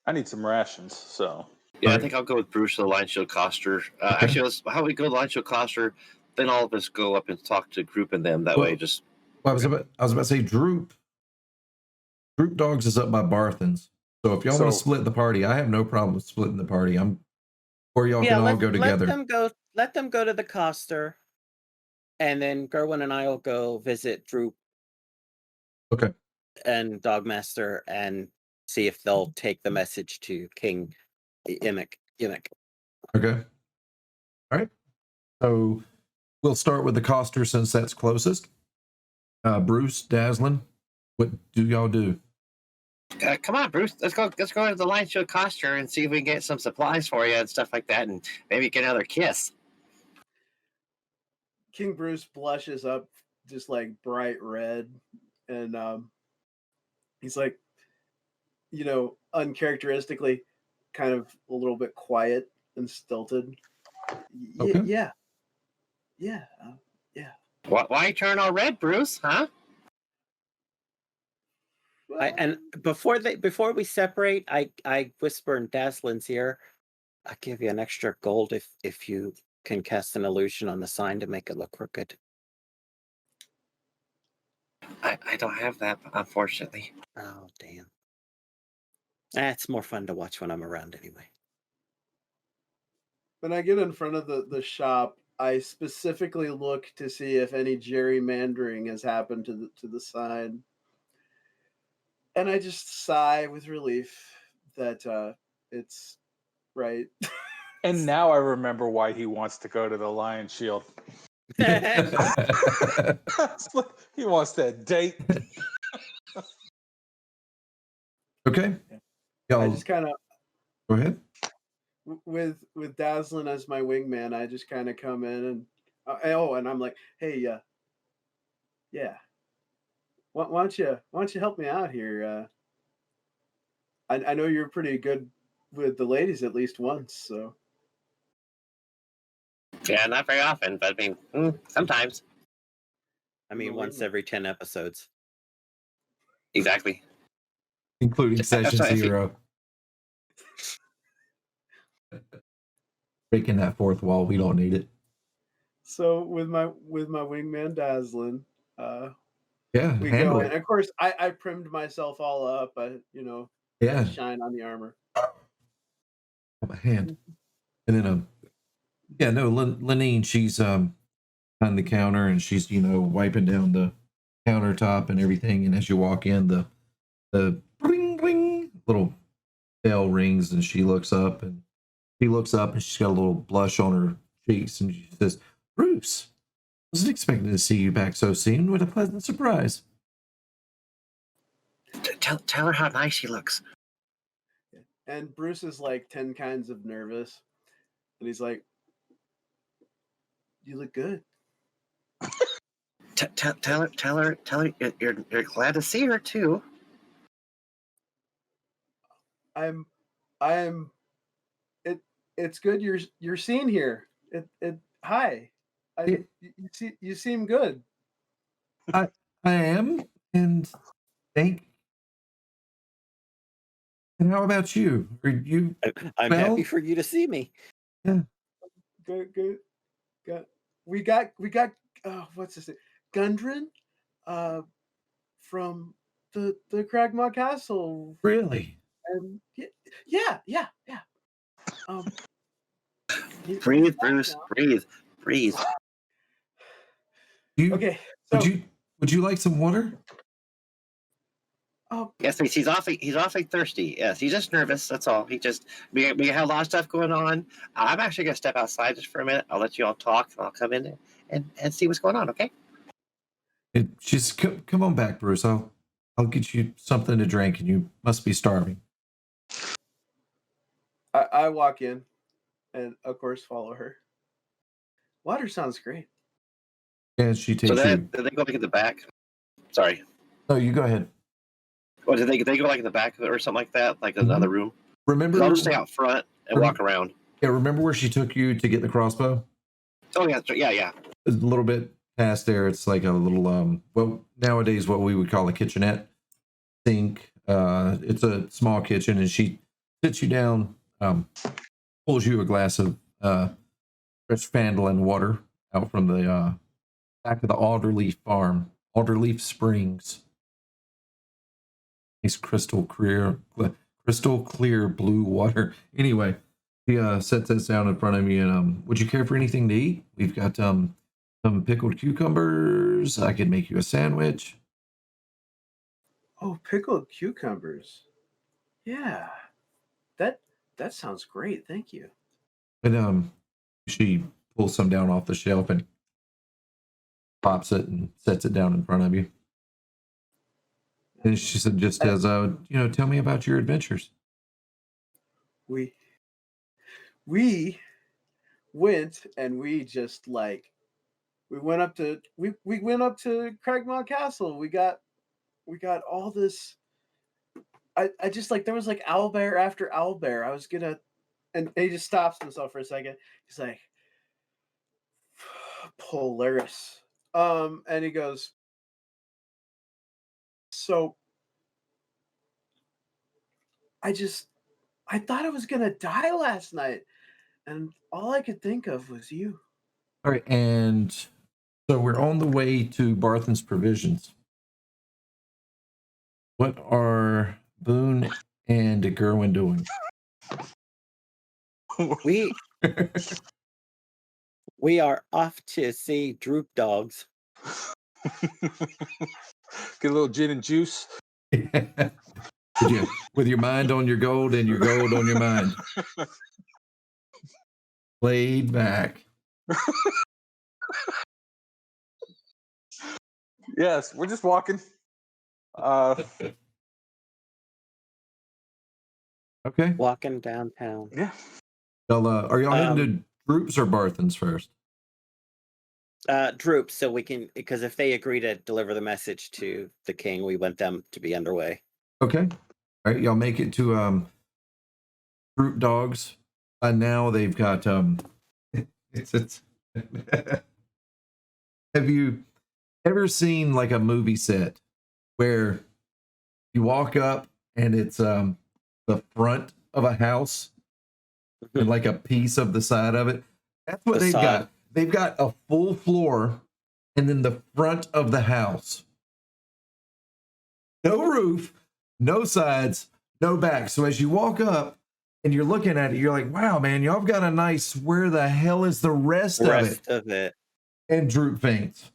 I need some rations, so Yeah, All I think I'll go with Bruce to the Lion Shield Coster. Actually, how we go to the Lion Shield Coster, then all of us go up and talk to Group and them. That way, just. Well, I was about to say Droop Dogs is up by Barthens. So if y'all want to split the party, I have no problem with splitting the party. Or y'all can all go together. Let them go to the Coster, and then Gerwynn and I will go visit Droop. Okay. And Dogmaster, and see if they'll take the message to King Immick. Okay. All right. So we'll start with the Coster since that's closest. Bruce, Dazlin, what do y'all do? Come on, Bruce. Let's go to the Lion Shield Coster and see if we can get some supplies for you and stuff like that, and maybe get another kiss. King Bruce blushes up just like bright red, and he's like, uncharacteristically kind of a little bit quiet and stilted. Okay. Yeah. Why turn all red, Bruce? Huh? Well, And before we separate, I whisper in Dazlin's ear, I'll give you an extra gold if you can cast an illusion on the sign to make it look crooked. I don't have that, unfortunately. Oh, damn. It's more fun to watch when I'm around anyway. when I get in front of the shop, I specifically look to see if any gerrymandering has happened to the sign, and I just sigh with relief that it's right. And now I remember why he wants to go to the Lion Shield. He wants that date. Okay. I Y'all just kind of go ahead. with Dazlin as my wingman. I just kind of come in and and I'm like, hey, yeah, why don't you help me out here? I know you're pretty good with the ladies at least once, so. Yeah, not very often, but I mean, sometimes. I mean, once every 10 episodes. Exactly. Including session Sorry, if you- 0. Breaking that fourth wall, we don't need it. So with my wingman Dazlin, Yeah, we handle go, it. and of course I primed myself all up. Yeah, shine on the armor. on my hand. And then yeah, no, Lenine, she's on the counter and she's wiping down the countertop and everything. And as you walk in, the bling bling little bell rings, and she looks up and she's got a little blush on her cheeks, and she says, "Bruce, wasn't expecting to see you back so soon. What a pleasant surprise." Tell her how nice she looks. And Bruce is like 10 kinds of nervous, and he's like, "You look good." Tell her you're glad to see her too. I'm it's good you're seen here. Hi. You seem good. I am, and thank. And how about you? Are you? I'm Well- happy for you to see me. Yeah. Good. We got what's this? Gundren from the Cragmaw Castle. Really? And yeah. Breathe, he's back Bruce. now. Breathe. You? Okay, so Would you like some water? Yes, he's awfully thirsty. Yes, he's just nervous. That's all. We have a lot of stuff going on. I'm actually gonna step outside just for a minute. I'll let you all talk, and I'll come in and see what's going on. Okay? She's come on back, Bruce. I'll get you something to drink, and you must be starving. I walk in, and of course follow her. Water sounds great. Yeah, she takes So you. did they go like in the back? Sorry. No, you go ahead. Or did they go like in the back of it or something like that, like another room? 'Cause Remember? I'll just stay out front and walk around. Yeah, remember where she took you to get the crossbow? Oh yeah. A little bit past there. It's like a little well, nowadays what we would call a kitchenette sink. It's a small kitchen, and she sits you down, pulls you a glass of fresh Phandlin water out from the back of the Alderleaf farm, Alderleaf Springs. Nice crystal clear blue water. Anyway, he sets this down in front of me, and would you care for anything to eat? We've got some pickled cucumbers. I could make you a sandwich. Oh, pickled cucumbers. Yeah. That sounds great. Thank you. And she pulls some down off the shelf and pops it and sets it down in front of you. And she said, just as tell me about your adventures. We went, and we just like we went up to Cragmaw Castle. We got all this. I just like there was like owlbear after owlbear. I was gonna, and he just stops himself for a second. He's like, Polaris. And he goes, so I thought I was gonna die last night, and all I could think of was you. All right, and so we're on the way to Barthen's Provisions. What are Boone and Gerwynn doing? We We are off to see Droop Dogs. Get a little gin and juice. with your mind on your gold and your gold on your mind. Laid back. Yes, we're just walking. Okay. Walking downtown. Yeah. Well, are y'all heading to Droops or Barthens first? Droop, so we can, because if they agree to deliver the message to the king, we want them to be underway. Okay. All right, y'all make it to Droop Dogs. Now they've got it's have you ever seen like a movie set where you walk up and it's the front of a house and like a piece of the side of it? That's what they've got. They've got a full floor and then the front of the house. No roof, no sides, no back. So as you walk up and you're looking at it, you're like, wow, man, y'all got a nice, where the hell is the rest of it? And Droop faints.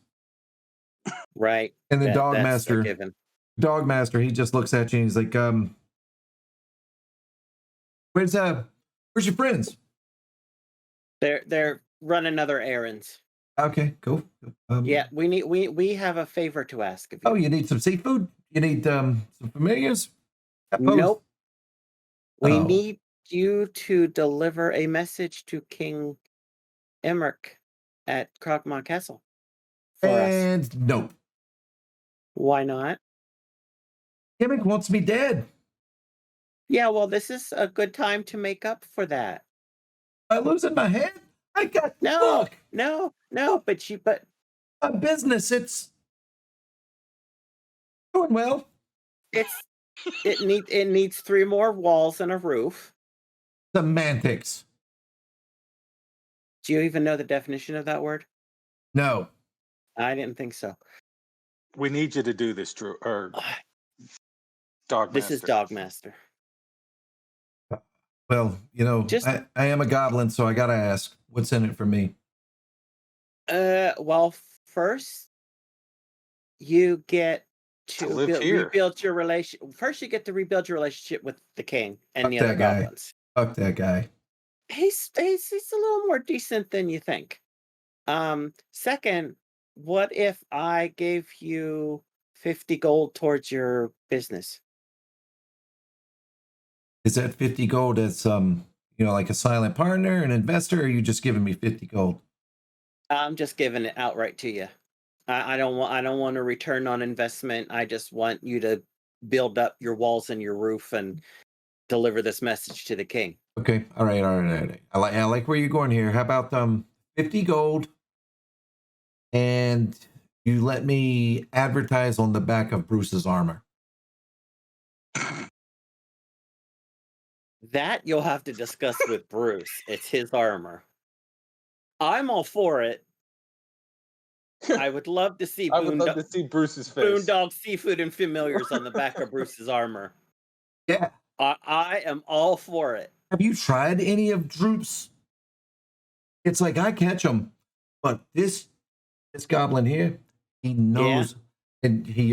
Right. And then Dogmaster, he just looks at you and he's like, where's your friends? They're running other errands. Okay, cool. Yeah, we have a favor to ask of you. Oh, you need some seafood? You need some familiars? Nope. We need you to deliver a message to King Emmerich at Krogmaw Castle for us. Nope. Why not? Emmerich wants me dead. Yeah, well, this is a good time to make up for that. I'm losing my head. I got no, but a business. It's doing well. It needs 3 more walls and a roof. Semantics. Do you even know the definition of that word? No. I didn't think so. We need you to do this, Drew, or Dogmaster. This is Dogmaster. Well, you know, I am a goblin, so I gotta ask, what's in it for me? Well, first you get to rebuild your relation. First, you get to rebuild your relationship with the king and the other goblins. Fuck that guy. He's a little more decent than you think. Second, what if I gave you 50 gold towards your business? Is that 50 gold as like a silent partner, an investor, or are you just giving me 50 gold? I'm just giving it outright to you. I don't want a return on investment. I just want you to build up your walls and your roof and deliver this message to the king. Okay. All right. I like where you're going here. How about 50 gold and you let me advertise on the back of Bruce's armor? That you'll have to discuss with Bruce. It's his armor. I'm all for it. I would love to see Bruce's face. Boondog Seafood and Familiars on the back of Bruce's armor. Yeah. I am all for it. Have you tried any of Droop's? It's like I catch them, but this goblin here, he knows, and he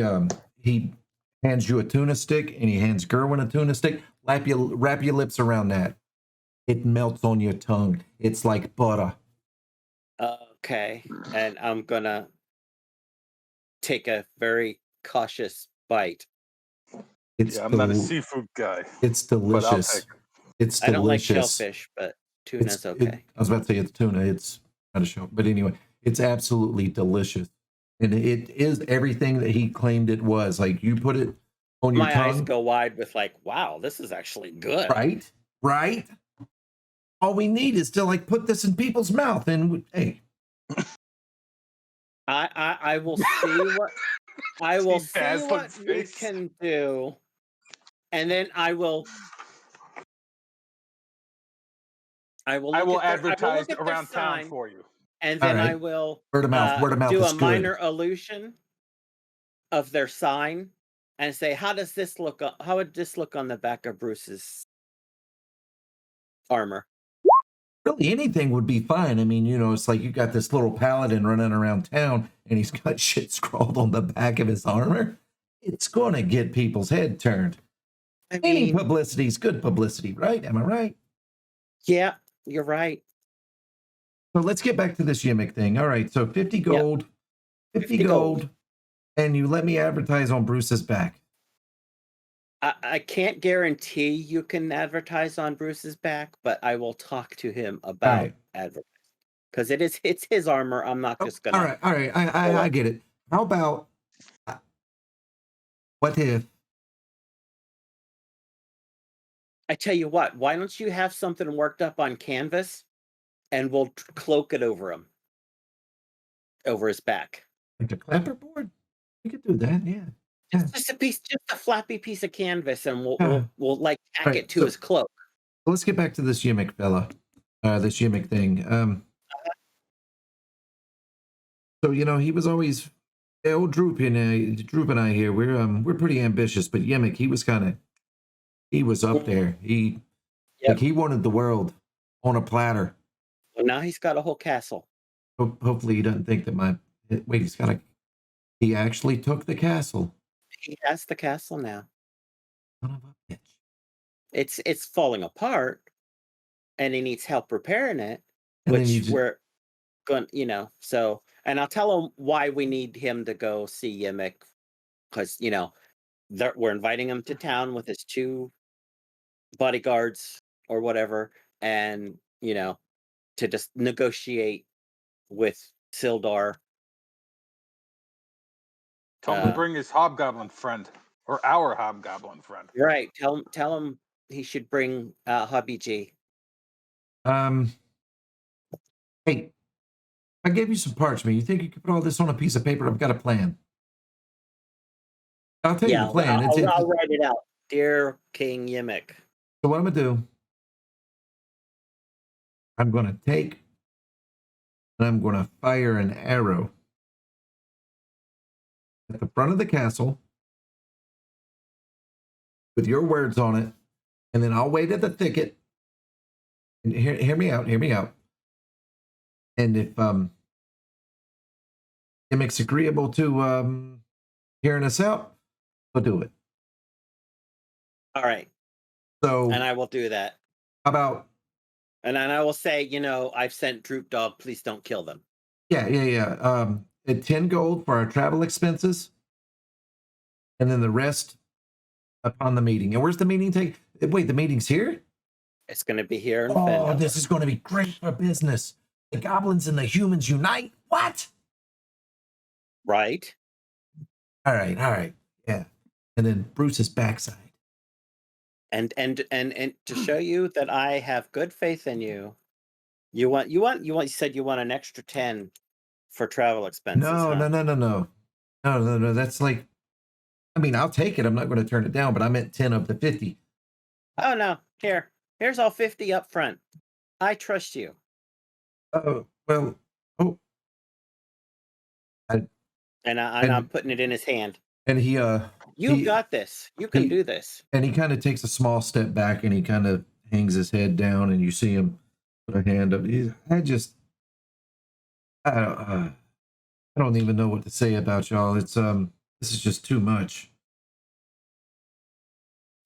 hands you a tuna stick, and he hands Gerwynn a tuna stick. Wrap your lips around that. It melts on your tongue. It's like butter. Okay, and I'm gonna take a very cautious bite. I'm not a seafood guy. It's delicious. It's delicious. I don't like shellfish, but tuna's okay. I was about to say it's tuna. It's not a shell, but anyway, it's absolutely delicious, and it is everything that he claimed it was. Like you put it on your tongue. My eyes go wide with like, wow, this is actually good. Right. All we need is to like put this in people's mouth, and hey. I will see what you can do, and then I will advertise around town for you, and then I will word of mouth do a minor illusion of their sign and say, how would this look on the back of Bruce's armor? really anything would be fine. I mean, it's like you got this little paladin running around town and he's got shit scrawled on the back of his armor. It's going to get people's head turned. I Any mean, publicity is good publicity, right? Am I right? yeah, you're right. So let's get back to this Yimmick thing. All right, so 50 gold, 50 gold, and you let me advertise on Bruce's back. I can't guarantee you can advertise on Bruce's back, but I will talk to him about right. advertising because it's his armor. I'm not just gonna. All right. I get it. How about what if? I tell you what. Why don't you have something worked up on canvas, and we'll cloak it over him, over his back. Like a clapperboard? We could do that, yeah. Just a flappy piece of canvas, and we'll like tack it to his cloak. So let's get back to this Yimmick fella, this Yimmick thing. So he was always old Droop and I here. We're pretty ambitious, but Yimmick, he was up there. He wanted the world on a platter. Well, now he's got a whole castle. Hopefully, he doesn't think that he actually took the castle. He has the castle now. Son of a bitch. It's falling apart, and he needs help repairing it, And then which we're going, so, and I'll tell him why we need him to go see Yimmick, because, we're inviting him to town with his 2 bodyguards or whatever, and, to just negotiate with Sildar. Tell him to bring his hobgoblin friend, or our hobgoblin friend. Right. Tell him he should bring Hubby G. Hey, I gave you some parchment. You think you could put all this on a piece of paper? I've got a plan. I'll tell you the plan. I'll write it out. Dear King Yimmick. So what I'm going to do, I'm going to take and I'm going to fire an arrow at the front of the castle with your words on it, and then I'll wait at the thicket. And hear me out. And if Yimmick's agreeable to hearing us out, we'll do it. All right. So, and I will do that. How about? And then I will say, I've sent Droop Dog. Please don't kill them. Yeah. At 10 gold for our travel expenses, and then the rest upon the meeting. And where's the meeting take? Wait, the meeting's here? It's going to be here in Phandalin. Phandalin. This is going to be great for business. The goblins and the humans unite. What? Right. All right. Yeah. And then Bruce's backside. And to show you that I have good faith in you, you said you want an extra 10 for travel expenses. No. That's like, I'll take it. I'm not going to turn it down, but I meant 10 of the 50. Oh no. Here's all 50 up front. I trust you. Oh, well. I'm putting it in his hand. And he You got this. You can do this. And he kind of takes a small step back and he kind of hangs his head down, and you see him put a hand up. I don't even know what to say about y'all. It's this is just too much.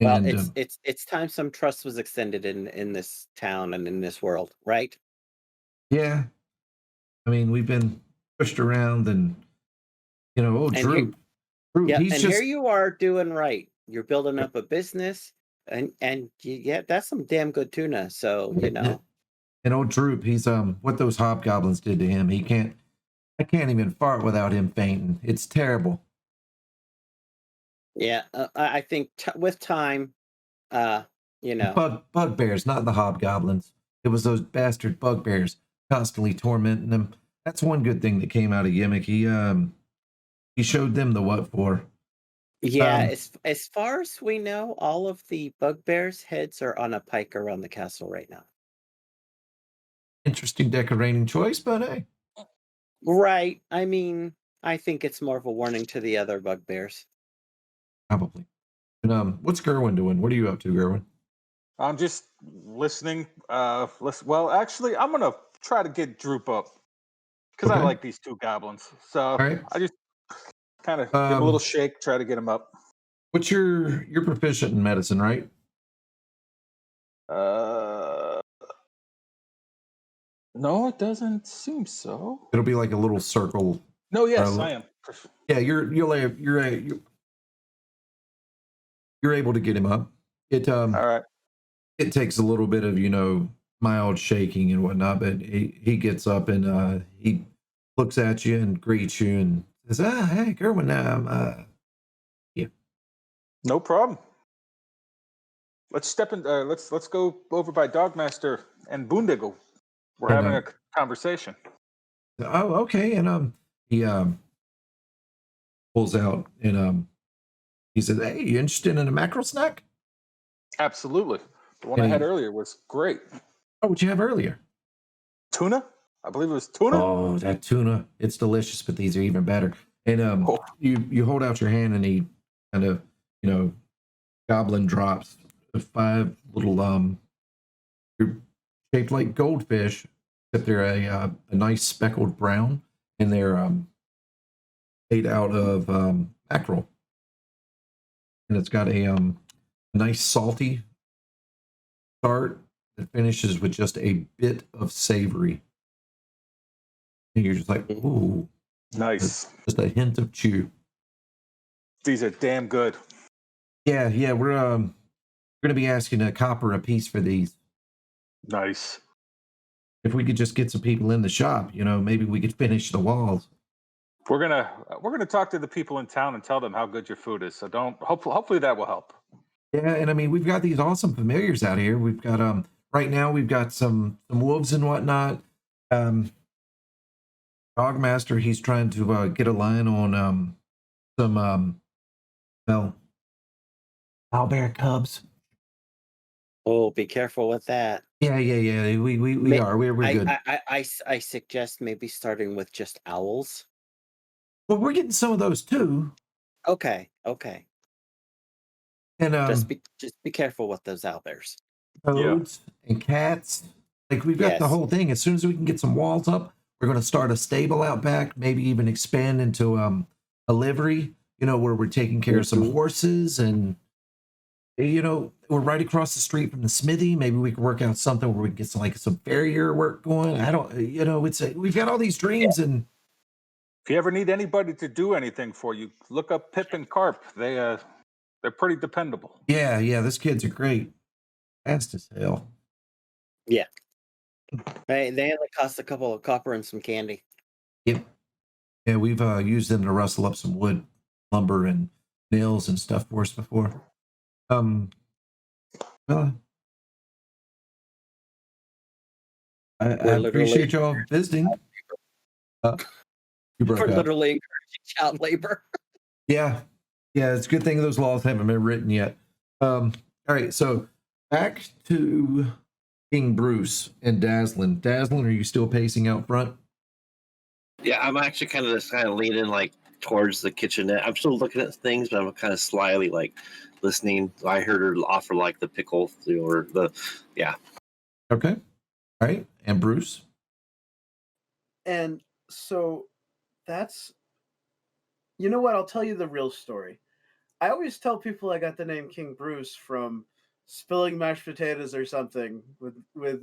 Well, And, it's time some trust was extended in this town and in this world, right? yeah. We've been pushed around, and Droop. Yeah, he's and just, here you are doing right. You're building up a business, and that's some damn good tuna. So And old Droop, he's what those hobgoblins did to him. I can't even fart without him fainting. It's terrible. Yeah, I think with time, Bugbears, not the hobgoblins. It was those bastard bugbears constantly tormenting them. That's one good thing that came out of Yimmick. He showed them the what for. Yeah, as far as we know, all of the bugbears' heads are on a pike around the castle right now. Interesting decorating choice, but hey. Right. I think it's more of a warning to the other bugbears. Probably. And what's Gerwynn doing? What are you up to, Gerwynn? I'm just listening. Well, actually, I'm gonna try to get Droop up because I Okay. like these two goblins. So All right. I just kind of give him a little Um, shake, try to get him up. what's you're proficient in medicine, right? No, it doesn't seem so. It'll be like a little circle. No, yes, Uh, I am. Yeah, you're able to get him up. It All right. it takes a little bit of mild shaking and whatnot, but he gets up and he looks at you and greets you and says, hey, Gerwynn, yeah. No problem. Let's step in. Let's go over by Dogmaster and Boondiggle. We're And having a conversation. oh, okay, and he pulls out and he says, hey, you interested in a mackerel snack? Absolutely. The one And I had earlier was great. Oh, what you have earlier? Tuna? I believe it was tuna. Oh, that tuna, it's delicious, but these are even better. And Oh. you hold out your hand and he kind of, goblin drops 5 little they're shaped like goldfish, except they're a nice speckled brown, and they're made out of mackerel, and it's got a nice salty start that finishes with just a bit of savory, and you're just like, ooh, Nice. just a hint of chew. These are damn good. Yeah, we're gonna be asking a copper a piece for these. Nice. If we could just get some people in the shop, maybe we could finish the walls. We're gonna talk to the people in town and tell them how good your food is. So don't. Hopefully that will help. Yeah, and I mean we've got these awesome familiars out here. We've got right now we've got some wolves and whatnot. Dogmaster, he's trying to get a line on some well owlbear cubs. Oh, be careful with that. Yeah. We're good. I suggest maybe starting with just owls. Well, we're getting some of those too. Okay. And Just be careful with those owlbears. toads and cats. Like we've got the Yes. whole thing. As soon as we can get some walls up, we're going to start a stable out back. Maybe even expand into a livery. Where we're taking care of some horses, and we're right across the street from the smithy. Maybe we can work out something where we can get some farrier work going. I don't. We've got all these dreams and. If you ever need anybody to do anything for you, look up Pip and Carp. They're pretty dependable. Yeah. Those kids are great. Fast as hell. Yeah. They only cost a couple of copper and some candy. Yep. Yeah, we've used them to rustle up some wood, lumber, and nails and stuff for us before. Well, I appreciate y'all visiting. You broke We're up. literally encouraging child labor. Yeah, it's a good thing those laws haven't been written yet. All right, so back to King Bruce and Dazlin. Dazlin, are you still pacing out front? Yeah, I'm actually kind of leaning like towards the kitchenette. I'm still looking at things, but I'm kind of slyly like listening. I heard her offer like the pickle or yeah. Okay. All right, and Bruce. And so that's, you know what? I'll tell you the real story. I always tell people I got the name King Bruce from spilling mashed potatoes or something with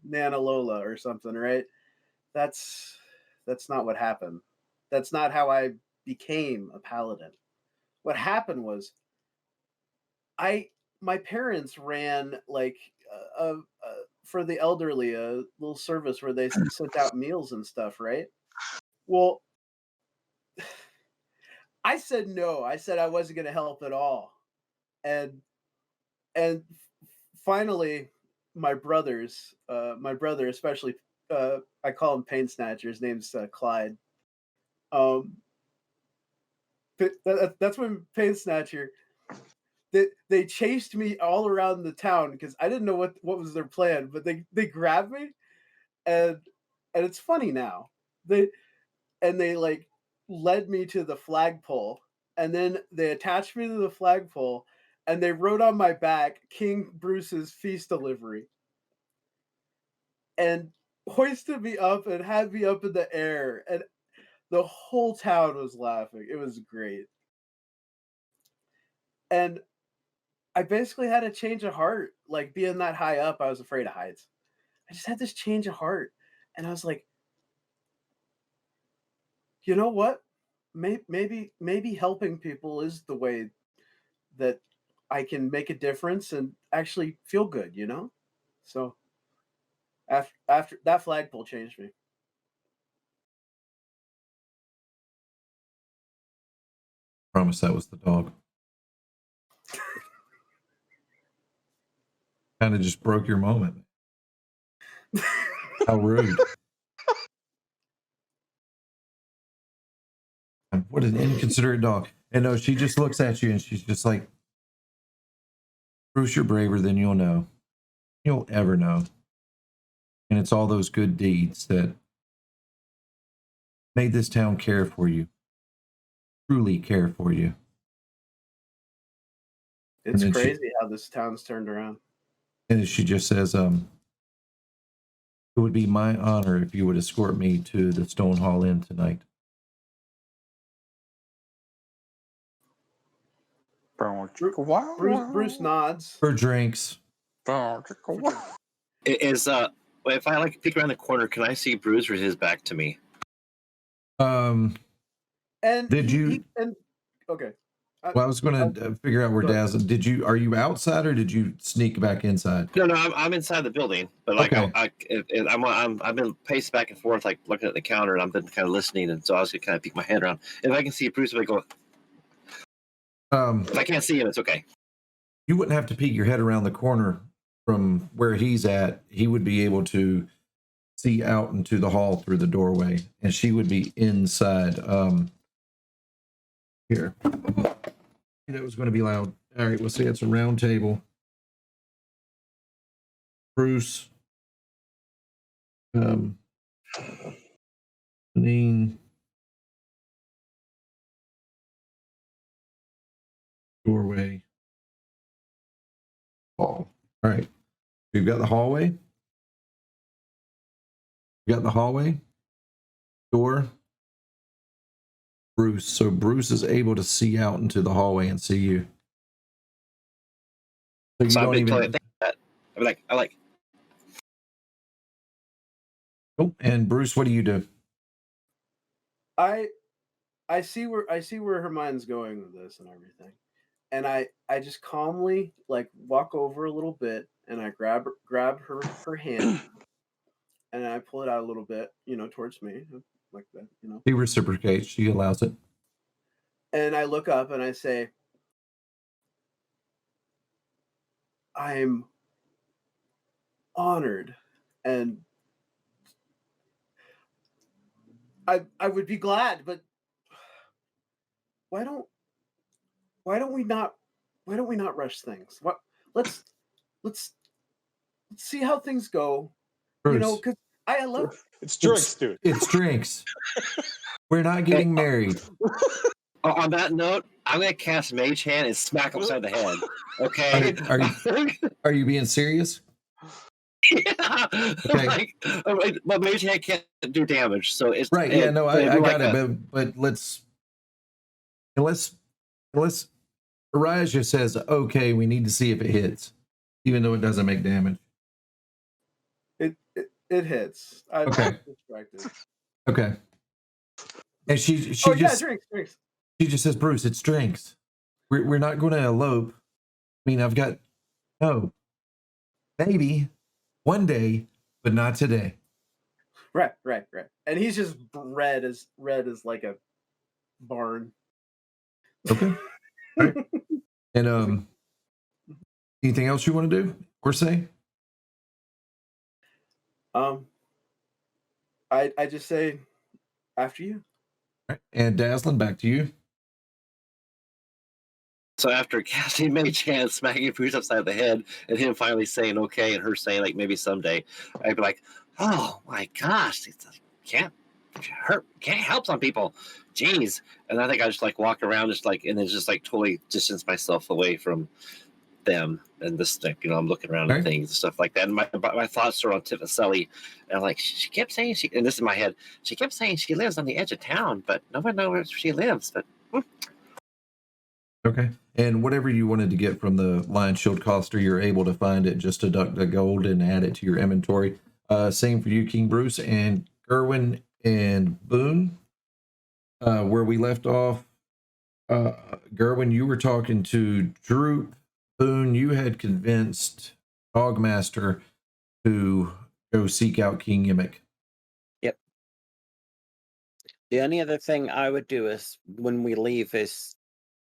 Nana Lola or something, right? That's not what happened. That's not how I became a paladin. What happened was my parents ran like for the elderly a little service where they sent out meals and stuff, right? Well, I said no. I said I wasn't going to help at all. And finally my brother especially, I call him Pain Snatcher. His name's Clyde. That's when Pain Snatcher, they chased me all around the town because I didn't know what was their plan, but they grabbed me, and it's funny now. They led me to the flagpole, and then they attached me to the flagpole, and they wrote on my back King Bruce's feast delivery, and hoisted me up and had me up in the air, and the whole town was laughing. It was great. And I basically had a change of heart. Like, being that high up, I was afraid of heights. I just had this change of heart. And I was like, you know what? Maybe helping people is the way that I can make a difference and actually feel good, you know? So after that flagpole changed me. Promise that was the dog. Kind of just broke your moment. How rude. What an inconsiderate dog. And no, she just looks at you and she's just like, Bruce, you're braver than you'll know. You'll ever know. And it's all those good deeds that made this town care for you. Truly care for you. It's And then crazy how this town's turned around. And she just says, it would be my honor if you would escort me to the Stone Hall Inn tonight. Bruce nods. For drinks. Is if I like peek around the corner, can I see Bruce or is his back to me? And Did you? Okay. Well, I was going to figure out where Dazlin. Are you outside or did you sneak back inside? No, I'm inside the building, but like Okay. I've been pacing back and forth, like looking at the counter, and I've been kind of listening, and so I was gonna kind of peek my head around. If I can see Bruce, if I go, if I can't see him, it's okay. You wouldn't have to peek your head around the corner from where he's at. He would be able to see out into the hall through the doorway, and she would be inside. Here. That was going to be loud. All right, we'll see. It's a round table. Bruce. Phine. Doorway. Hall. All right. We've got the hallway. We got the hallway. Door. Bruce. So Bruce is able to see out into the hallway and see you. So you So don't I've been even. telling that. I like. Oh, and Bruce, what do you do? I see where her mind's going with this and everything. And I just calmly like walk over a little bit and I grab her hand and I pull it out a little bit, towards me, like that, He reciprocates. She allows it. And I look up and I say, I'm honored and I would be glad, but why don't we not rush things? Let's see how things go. Bruce, Because I love It's drinks, dude. It's drinks. We're not getting married. On that note, I'm gonna cast Mage Hand and smack him upside the head. Okay. Are you being serious? Yeah. Okay. But Mage Hand can't do damage, so it's Right. Yeah. No, I got like it. But unless Arajah says, okay, we need to see if it hits, even though it doesn't make damage. it hits. I'm distracted. Okay. And she just drinks. She just says, Bruce, it's drinks. We're not going to elope. I mean, maybe one day, but not today. Right. And he's just red as like a barn. Okay. All right. And anything else you want to do or say? I just say after you. All right. And Dazlin, back to you. So after casting Mage Hand, smacking Bruce upside the head, and him finally saying okay, and her saying like maybe someday, I'd be like, oh my gosh, can't can't help some people. Jeez. And I think I just like walk around, just like, and then just like totally distance myself away from them and this thing. You know, I'm looking around at things and stuff like that. And my thoughts are on Tifacelli. And I'm like, she kept saying and this is in my head, she kept saying she lives on the edge of town, but no one knows where she lives. But Okay. And whatever you wanted to get from the Lion Shield Coster, you're able to find it. Just deduct the gold and add it to your inventory. Same for you, King Bruce and Gerwynn and Boone. Where we left off, Gerwynn, you were talking to Droop. Boone, you had convinced Dogmaster to go seek out King Yimmick. Yep. The only other thing I would do is when we leave is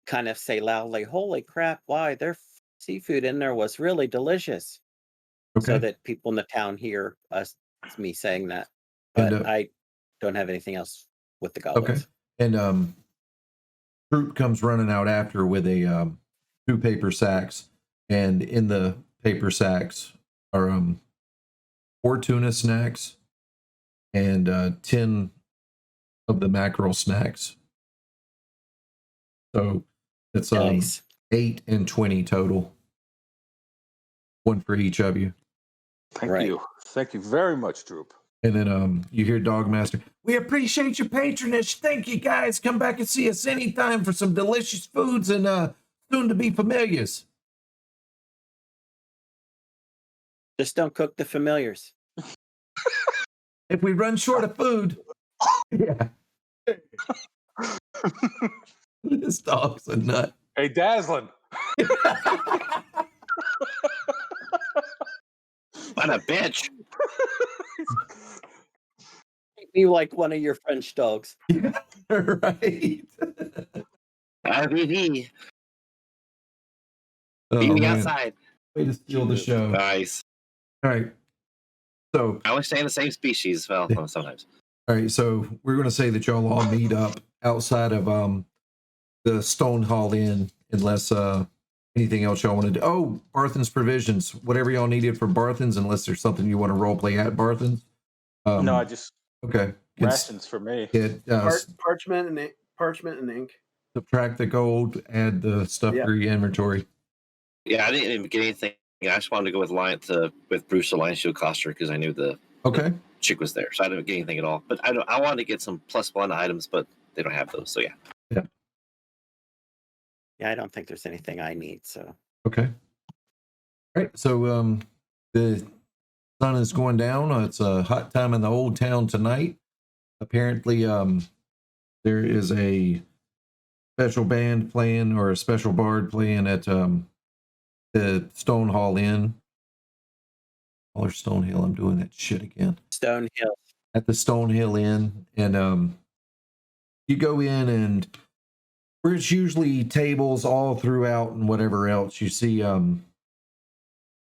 kind of say loudly, "Holy crap, why their seafood in there was really delicious." Okay. So that people in the town hear me saying that. But And, I don't have anything else with the goblins. Okay. And Troop comes running out after with a 2 paper sacks, and in the paper sacks are 4 tuna snacks and 10 of the mackerel snacks. So it's Nice. 8 and 20 total. 1 for each of you. Thank you. Thank you very much, Droop. And then you hear Dogmaster, "We appreciate your patronage. Thank you, guys. Come back and see us anytime for some delicious foods and soon to be familiars." Just don't cook the familiars. If we run short of food. Yeah. This dog's a nut. Hey, Dazlin. what a bitch. You like one of your French dogs. Right. RVV. Oh, Meet me man. outside. Way to steal the show. Nice. All right. So I always stay in the same species. Well, sometimes. all right, so we're going to say that y'all all meet up outside of the Stone Hall Inn, unless anything else y'all want to do. Oh, Barthen's provisions, whatever y'all needed for Barthen's, unless there's something you want to role play at Barthen's. No, I just okay. rations for me. Get Parchment and ink. subtract the gold, add the stuff for your inventory. Yeah, I didn't even get anything. I just wanted to go with with Bruce the Lion Shield Coster because I knew the chick was there, so I didn't get anything at all. But I wanted to get some +1 items, but they don't have those. So yeah. Yeah, I don't think there's anything I need. So Okay. All right. So the sun is going down. It's a hot time in the old town tonight. Apparently, there is a special band playing or a special bard playing at the Stone Hall Inn. Or Stonehill. I'm doing that shit again. Stonehill. At the Stonehill Inn, and you go in, and where it's usually tables all throughout and whatever else, you see kind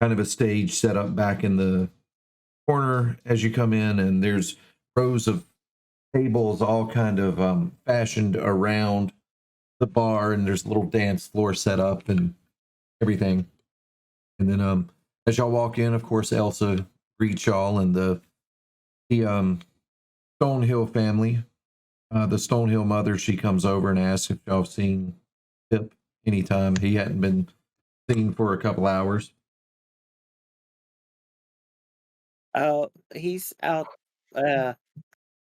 of a stage set up back in the corner as you come in, and there's rows of tables all kind of fashioned around the bar, and there's a little dance floor set up and everything. And then as y'all walk in, of course, Elsa greets y'all, and the Stonehill family, the Stonehill mother, she comes over and asks if y'all have seen Pip anytime. He hadn't been seen for a couple hours. He's out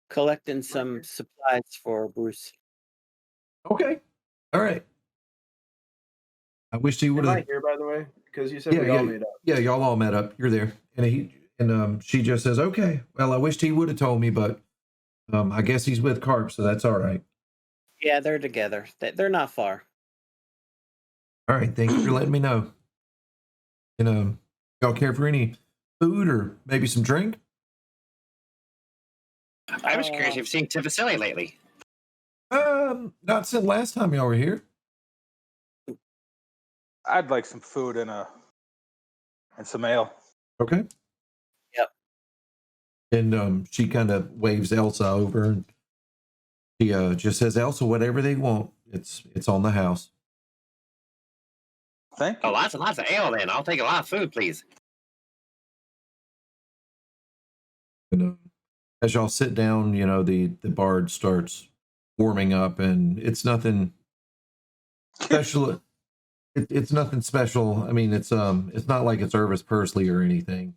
collecting some supplies for Bruce. Okay. All right. I wish he would have. Am I here, by the way? Because you said we all meet up. Yeah, y'all all met up. You're there. And she just says, "Okay, well, I wished he would have told me, but I guess he's with Carp, so that's all right." Yeah, they're together. They're not far. All right, thank you for letting me know. And y'all care for any food or maybe some drink? I was curious if you've seen Tifacelli lately. Not since last time y'all were here. I'd like some food and some ale. Okay. Yep. And she kind of waves Elsa over, and she just says, "Elsa, whatever they want, it's on the house." Thank you. Oh, lots and lots of ale then. I'll take a lot of food, please. And as y'all sit down, the bard starts warming up, and it's nothing special. It's nothing special. I mean, it's not like it's Irvis Persley or anything.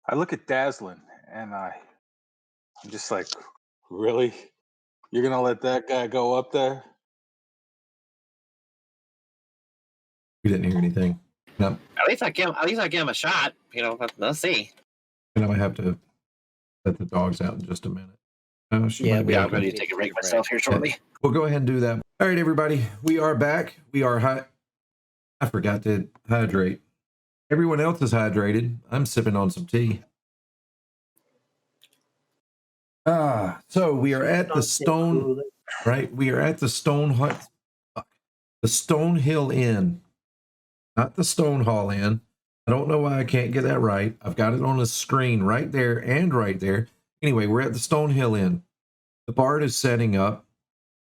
I look at Dazlin and I'm just like, really? You're gonna let that guy go up there? We didn't hear anything. No, At least I give him a shot. Let's see. and I might have to let the dogs out in just a minute. She Yeah, might be Yeah, I'm okay. ready to take a break myself here shortly. We'll go ahead and do that. All right, everybody, we are back. We are high. I forgot to hydrate. Everyone else is hydrated. I'm sipping on some tea. So we are at the stone, right? We are at the Stone Hut, the Stone Hill Inn, not the Stone Hall Inn. I don't know why I can't get that right. I've got it on the screen right there and right there. Anyway, we're at the Stone Hill Inn. The bard is setting up.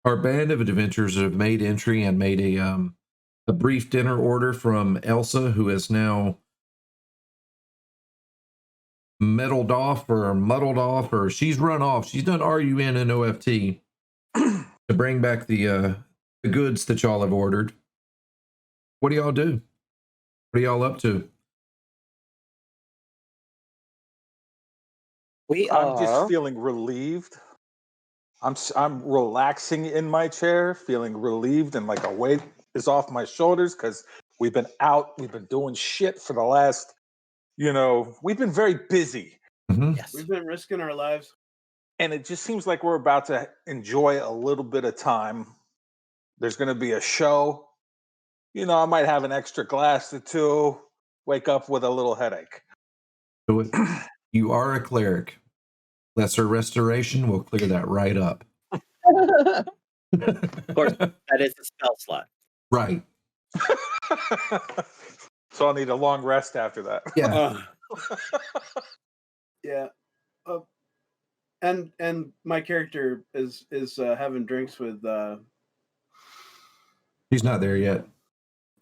Our band of adventurers have made entry and made a brief dinner order from Elsa, who is now muddled off, or she's run off. She's done RUN and OFT to bring back the goods that y'all have ordered. What do y'all do? What are y'all up to? I'm just feeling relieved. I'm relaxing in my chair, feeling relieved, and like a weight is off my shoulders because we've been doing shit for the last, we've been very busy. Mm-hmm. Yes. We've been risking our lives. And it just seems like we're about to enjoy a little bit of time. There's going to be a show. I might have an extra glass or two, wake up with a little headache. So you are a cleric. Lesser restoration will clear that right up. Of course, that is a spell slot. Right. So I'll need a long rest after that. Yeah. Yeah. And my character is having drinks with She's not there yet.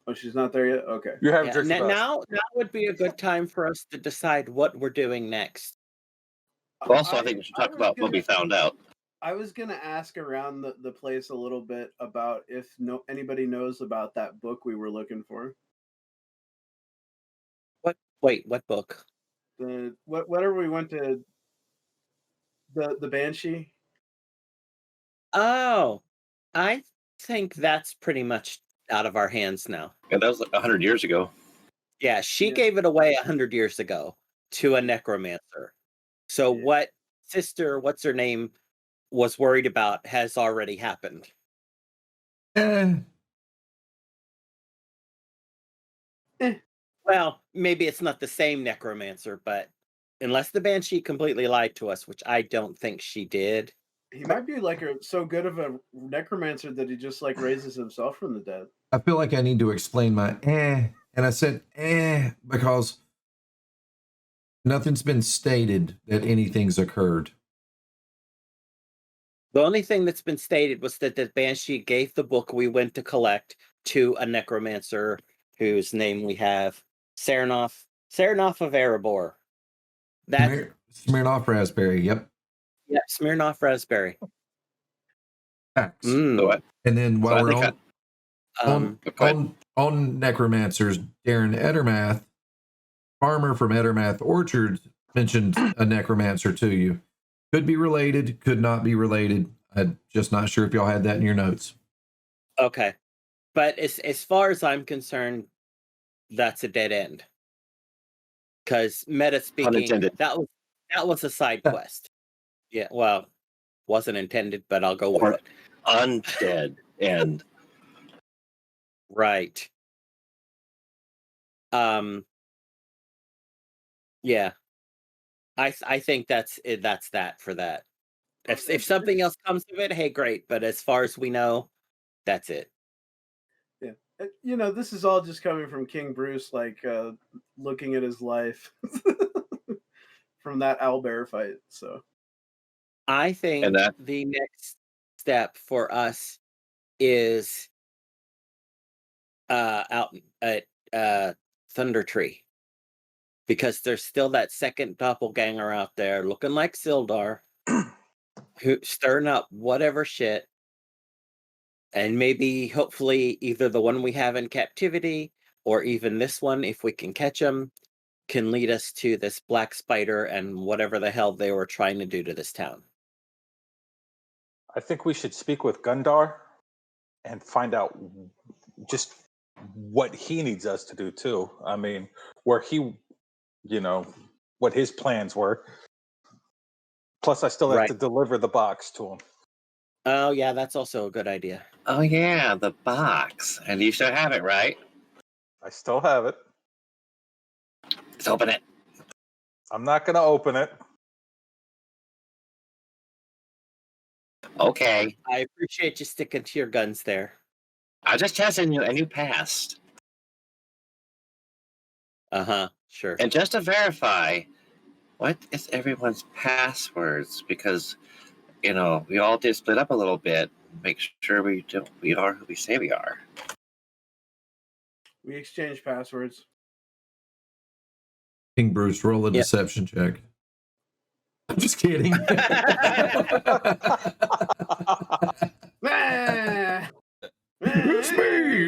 Oh, she's not there yet? Okay. You're having drinks with us. Now would be a good time for us to decide what we're doing next. Also, I think we should talk about what we found out. I was gonna ask around the place a little bit about if anybody knows about that book we were looking for. What book? Whatever we went to the Banshee. Oh, I think that's pretty much out of our hands now. Yeah, that was like 100 years ago. Yeah, she Yeah. gave it away 100 years ago to a necromancer. So what sister, what's her name, was worried about has already happened. Well, maybe it's not the same necromancer, but unless the Banshee completely lied to us, which I don't think she did. He might be like so good of a necromancer that he just like raises himself from the dead. I feel like I need to explain my and I said because nothing's been stated that anything's occurred. The only thing that's been stated was that the Banshee gave the book we went to collect to a necromancer whose name we have, Syrinoff of Erebor. That's Smirnoff Raspberry, yep. Yeah, Smirnoff Raspberry. Facts. Mm. And then while we're on necromancers, Darren Edermath, farmer from Edermath Orchards, mentioned a necromancer to you. Could be related, could not be related. I'm just not sure if y'all had that in your notes. Okay. But as far as I'm concerned, that's a dead end. Because meta speaking, that was a side quest. Yeah, well, wasn't intended, but I'll go with it. Undead end. Right. Yeah. I think that's it. That's that for that. If something else comes of it, hey, great. But as far as we know, that's it. Yeah, this is all just coming from King Bruce, like looking at his life from that owlbear fight. So I think the next step for us is out at Thunder Tree. because there's still that second doppelganger out there looking like Sildar, who stirring up whatever shit. And maybe, hopefully, either the one we have in captivity or even this one, if we can catch him, can lead us to this black spider and whatever the hell they were trying to do to this town. I think we should speak with Gundar and find out just what he needs us to do too. I mean, where he, what his plans were. Plus, I still have to deliver the box to him. Oh, yeah, that's also a good idea. Oh, yeah, the box. And you still have it, right? I still have it. Let's open it. I'm not going to open it. Okay. I appreciate you sticking to your guns there. I just tested you and you passed. Uh-huh, sure. And just to verify, what is everyone's passwords? Because, we all did split up a little bit. Make sure we are who we say we are. We exchange passwords. King Bruce, roll a deception check. I'm just kidding. It's me.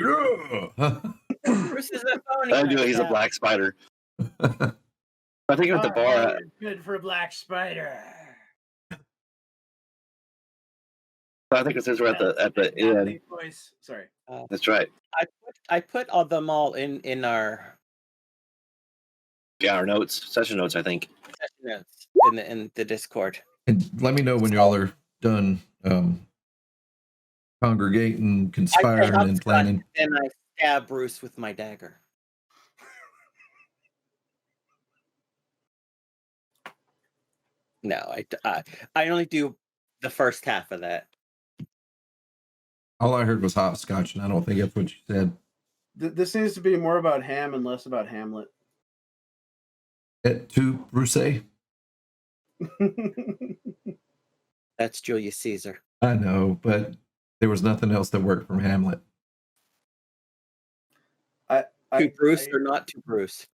Bruce is a phony. He's a black spider. I think at the bar. Good for black spider. I think it says we're at the end. Voice. Sorry. That's right. I put all them all in our our notes, session notes. I think session notes in the Discord. And let me know when y'all are done congregating, conspiring, and planning. Then I stab Bruce with my dagger. No, I only do the first half of that. All I heard was hopscotch, and I don't think that's what you said. This needs to be more about Ham and less about Hamlet. Et tu, Bruce? That's Julius Caesar. I know, but there was nothing else that worked from Hamlet. To Bruce or not to Bruce?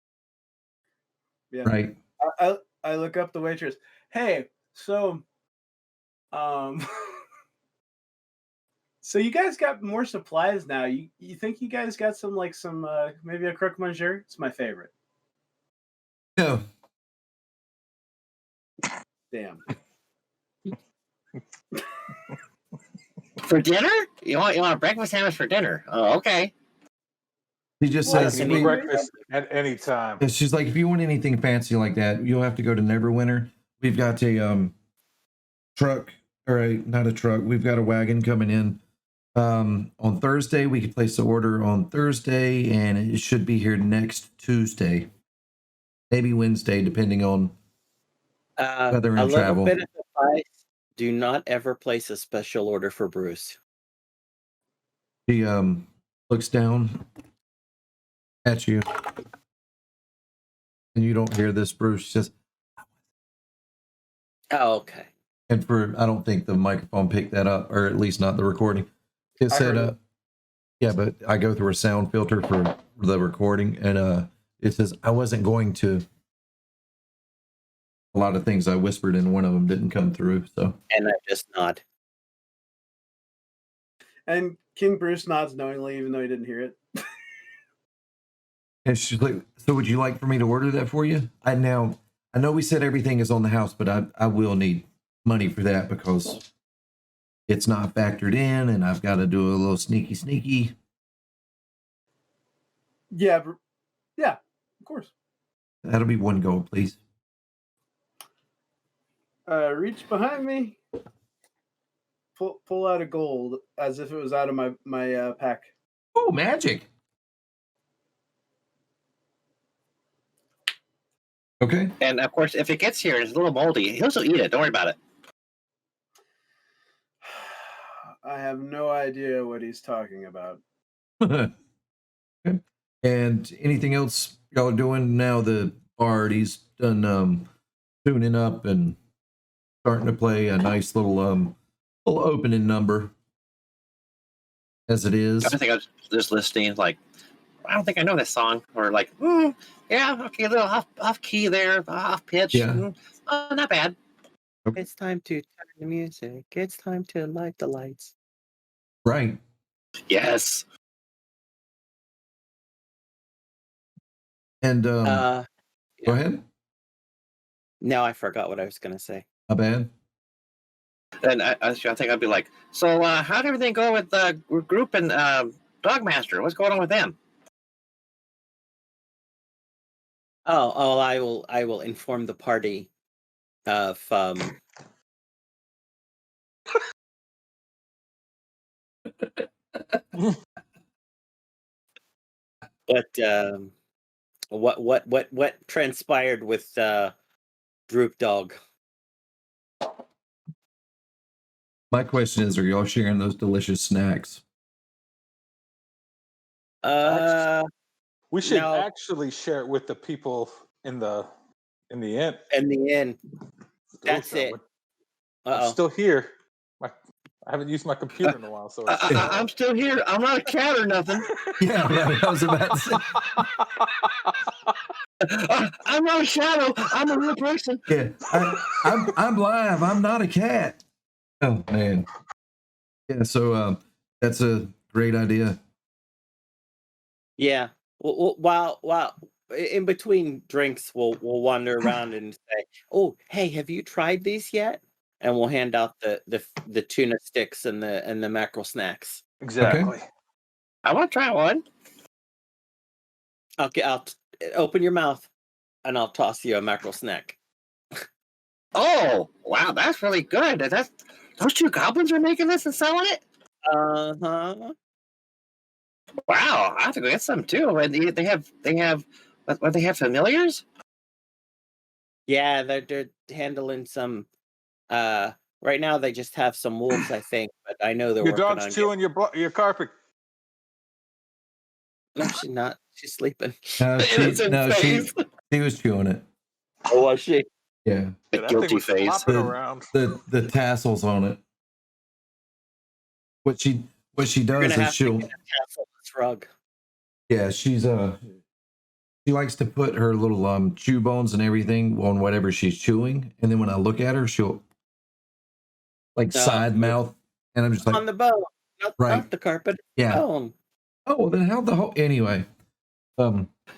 Yeah. Right. I look up the waitress. Hey, so so you guys got more supplies now. You think you guys got some maybe a croque monsieur? It's my favorite. No. Damn. For dinner? You want a breakfast sandwich for dinner? Oh, okay. He just says breakfast at any time. She's like, if you want anything fancy like that, you'll have to go to Neverwinter. We've got a truck, not a truck. We've got a wagon coming in on Thursday. We could place the order on Thursday, and it should be here next Tuesday, maybe Wednesday, depending on weather and travel. A little bit of advice: do not ever place a special order for Bruce. He looks down at you, and you don't hear this, Bruce. She says, "Oh, okay." And I don't think the microphone picked that up, or at least not the recording. It said, yeah, but I go through a sound filter for the recording, and it says, I wasn't going to. A lot of things I whispered, and one of them didn't come through. So, and I just nod. And King Bruce nods knowingly, even though he didn't hear it. And she's like, so would you like for me to order that for you? I know we said everything is on the house, but I will need money for that because it's not factored in, and I've got to do a little sneaky. Yeah, of course. That'll be one gold, please. Reach behind me. Pull out a gold as if it was out of my pack. Oh, magic. Okay. And of course, if it gets here and it's a little moldy, he'll still eat it. Don't worry about it. I have no idea what he's talking about. Okay. And anything else y'all are doing now? The Bard, he's done tuning up and starting to play a nice little opening number as it is. I think I was just listening, like, I don't think I know this song. Or like, yeah, okay, a little off key there, off pitch. Yeah. Not bad. It's time to turn the music. It's time to light the lights. Right. Yes. And Yeah. go ahead. No, I forgot what I was going to say. My bad. And I think I'd be like, so how did everything go with the group and Dogmaster? What's going on with them? Oh, I will inform the party of what transpired with Droop Dog. My question is, are y'all sharing those delicious snacks? We should No. actually share it with the people in the inn. In the end, that's Ooh, it. I'm still here. I haven't used my computer in a while, so it's I'm still here. I'm not a cat or nothing. Yeah, I was about to say. I'm not a shadow. I'm a real person. Yeah, I'm live. I'm not a cat. Oh man. Yeah, so that's a great idea. Yeah. While in between drinks, we'll wander around and say, "Oh, hey, have you tried these yet?" And we'll hand out the tuna sticks and the mackerel snacks. exactly. Okay. I want to try one. Okay, I'll open your mouth, and I'll toss you a mackerel snack. Oh, wow, that's really good. Those two goblins are making this and selling it? Uh-huh. Wow, I have to go get some too. And they have what they have familiars? Yeah, they're handling some. Right now they just have some wolves, I think, but I know they're Your working dog's on. chewing your carpet. No, she's not. She's sleeping. She was chewing it. Oh, was she? Yeah. The That guilty thing was face. flopping around. The tassels on it. What she You're does gonna is have to she'll get a tasseless rug. yeah, she likes to put her little chew bones and everything on whatever she's chewing, and then when I look at her, she'll like side mouth, and I'm just like On the bone, not the carpet. Yeah. Bone. Oh, well, then how the whole anyway?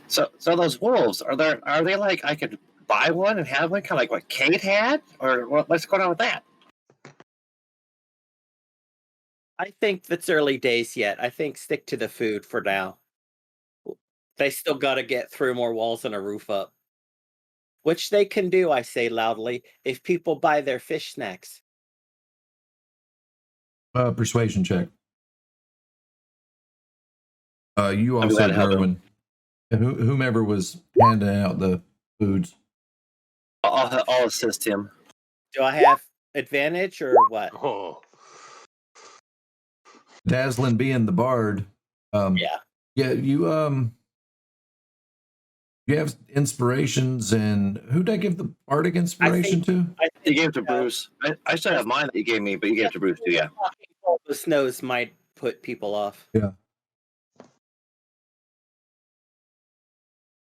So those wolves are they like I could buy one and have one kind of like what Kate had, or what's going on with that? I think that's early days yet. I think stick to the food for now. They still got to get through more walls and a roof up, which they can do, I say loudly, if people buy their fish snacks. Persuasion check. You I'm also, glad to help Gerwynn, and whomever was handing out the foods. I'll assist him. Do I have advantage or what? Oh, Dazlin being the bard. Yeah. Yeah, you have inspirations, and who'd I give the bardic inspiration to? You gave it to Bruce. I still have mine that you gave me, but you gave it to Bruce too. Yeah. The snows might put people off. Yeah.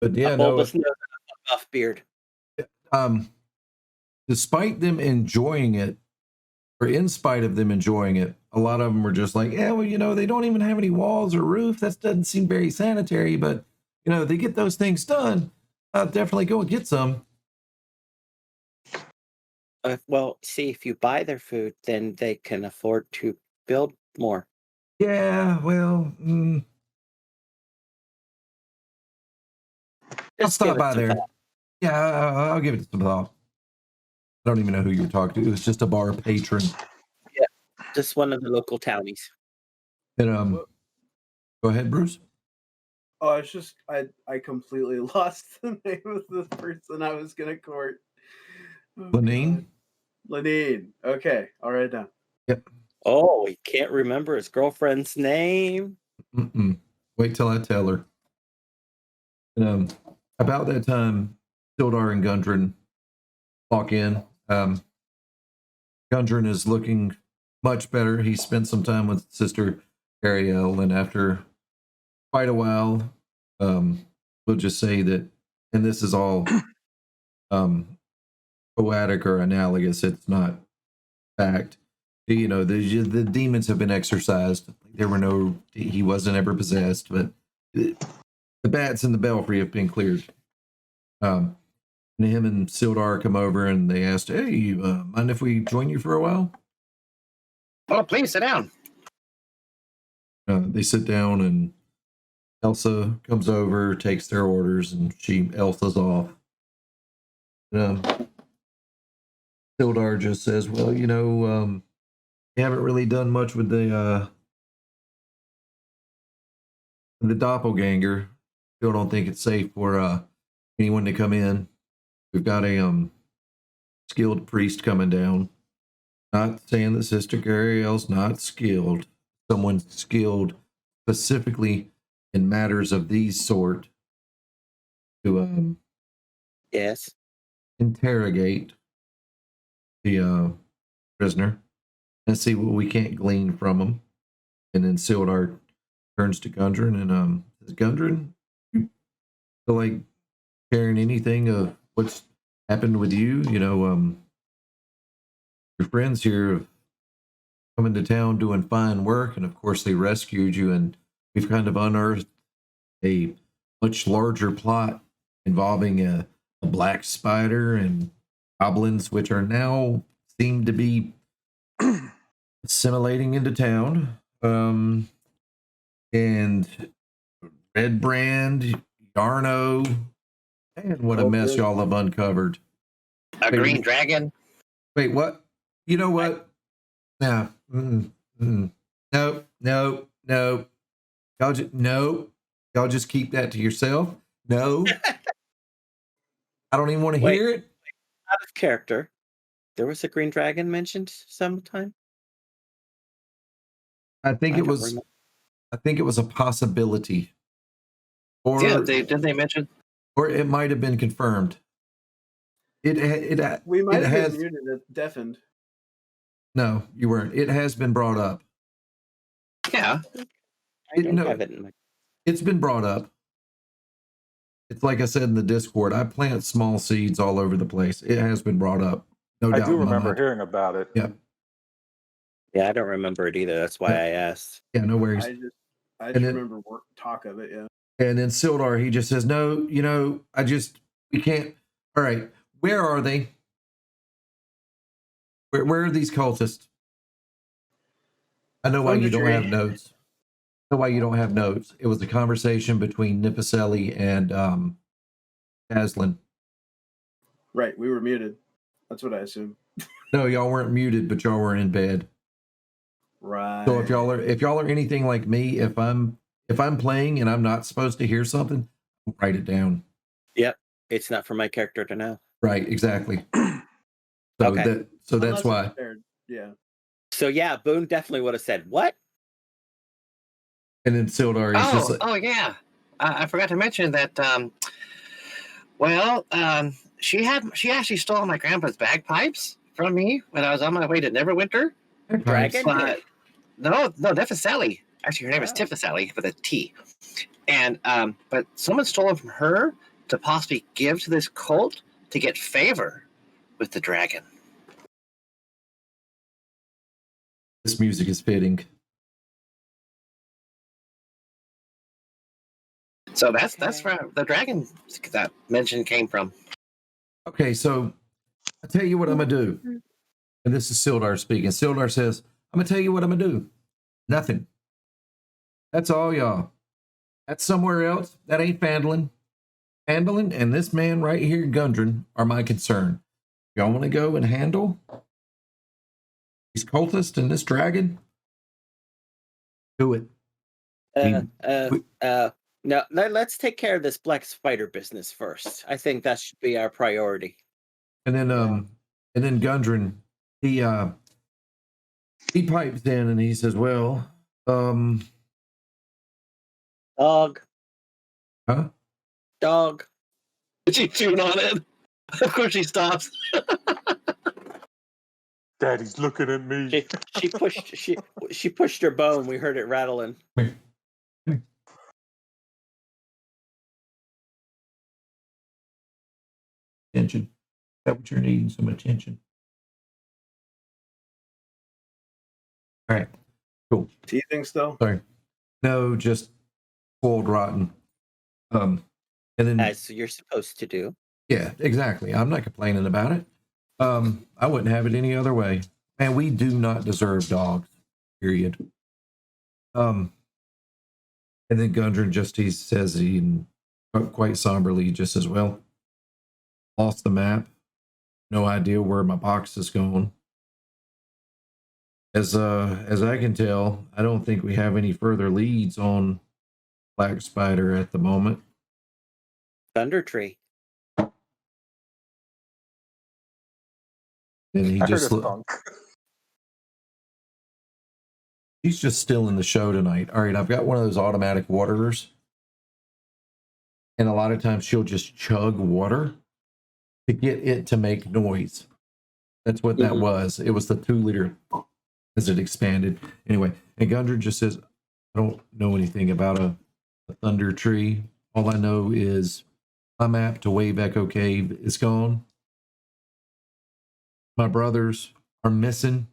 But yeah, A no. bulbous nose and a buff beard. Despite them enjoying it, or in spite of them enjoying it, a lot of them were just like, yeah, well, they don't even have any walls or roof. That doesn't seem very sanitary, but they get those things done. I'll definitely go and get some. Well, see, if you buy their food, then they can afford to build more. Yeah, well, I'll Just give stop it by some there. thought. Yeah, I'll give it some thought. I don't even know who you were talking to. It was just a bar patron. Just one of the local townies. And go ahead, Bruce. Oh, it's just I completely lost the name of the person I was gonna court. Lenine? Lenine. Okay, all right now. Yep. Oh, he can't remember his girlfriend's name. Wait till I tell her. And about that time, Sildar and Gundren walk in. Gundren is looking much better. He spent some time with Sister Ariel, and after quite a while, we'll just say that, and this is all poetic or analogous. It's not fact. You know, the demons have been exorcised. There were no, he wasn't ever possessed, but the bats in the belfry have been cleared. And him and Sildar come over and they asked, "Hey, mind if we join you for a while?" Oh, please sit down. They sit down and Elsa comes over, takes their orders, and Elsa's off. Sildar just says, "Well, you know, we haven't really done much with the doppelganger. Still don't think it's safe for anyone to come in. We've got a skilled priest coming down. Not saying that Sister Gariel's not skilled. Someone skilled specifically in matters of these sort to Yes. interrogate the prisoner and see what we can't glean from him." And then Sildar turns to Gundren and says, "Gundren, you feel like sharing anything of what's happened with you? You know, your friends here have come into town doing fine work, and of course they rescued you, and we've kind of unearthed a much larger plot involving a black spider and goblins, which are now seem to be assimilating into town. And Red Brand, Yarno, and what a mess Okay. y'all have uncovered." A Wait, green dragon. Wait, what? You know what? No. No. No. Y'all just keep that to yourself. No. I don't even want to Wait. hear it. Out of character. There was a green dragon mentioned sometime. I think I it don't was. remember. I think it was a possibility, or Yeah, didn't they mention? or it might have been confirmed. It We might it have has been muted and deafened. no, you weren't. It has been brought up. Yeah. I don't no. have it in my. It's been brought up. It's like I said in the Discord. I plant small seeds all over the place. It has been brought up. No I doubt do in my remember mind. hearing about it. Yeah. Yeah, I don't remember it either. That's why Yeah. I asked. Yeah, no worries. I just And then- remember talk of it. Yeah. And then Sildar, he just says, "No, you know, we can't. All right, where are they? Where are these cultists? I know why you don't have notes. I know why you don't have notes. It was a conversation between Nipaselli and Dazlin. Right. We were muted. That's what I assume. No, y'all weren't muted, but y'all were in bed. Right. So if y'all are anything like me, if I'm playing and I'm not supposed to hear something, I'll write it down. Yep. It's not for my character to know. Right, exactly. So Okay. that's Unless why. it's paired. Yeah. So yeah, Boone definitely would have said, "What?" And then Sildar, he's just like, Yeah. I forgot to mention that. She actually stole my grandpa's bagpipes from me when I was on my way to Neverwinter. Dragon? But no, Nephasali. Actually, her name is Oh. Tifasali with a T. And but someone stole them from her to possibly give to this cult to get favor with the dragon. This music is fitting. So that's where the dragon that mention came from. Okay, so I tell you what I'm gonna do. And this is Sildar speaking. Sildar says, "I'm gonna tell you what I'm gonna do. Nothing. That's all, y'all. That's somewhere else. That ain't Phandlin. Phandlin and this man right here, Gundren, are my concern. Y'all want to go and handle these cultists and this dragon? Do it." No, let's take care of this black spider business first. I think that should be our priority. And then Gundren, he pipes in and he says, "Well, Dog. huh? Dog. Did she tune on it? Of course she stops. Daddy's looking at me. She pushed her bone. We heard it rattling. attention? Is that what you're needing? Some attention. All right. Cool. Teething still? Sorry. No, just spoiled rotten. And then As you're supposed to do. yeah, exactly. I'm not complaining about it. I wouldn't have it any other way. And we do not deserve dogs. Period. And then Gundren he says quite somberly, just as well. Lost the map. No idea where my box is going. As I can tell, I don't think we have any further leads on Black Spider at the moment. Thunder Tree. And he I just heard a thunk. he's just still in the show tonight. All right, I've got one of those automatic waterers. And a lot of times she'll just chug water to get it to make noise. That's what that was. It was the 2-liter as it expanded. Anyway, and Gundren just says, I don't know anything about a thunder tree. All I know is my map to Wave Echo Cave is gone. My brothers are missing.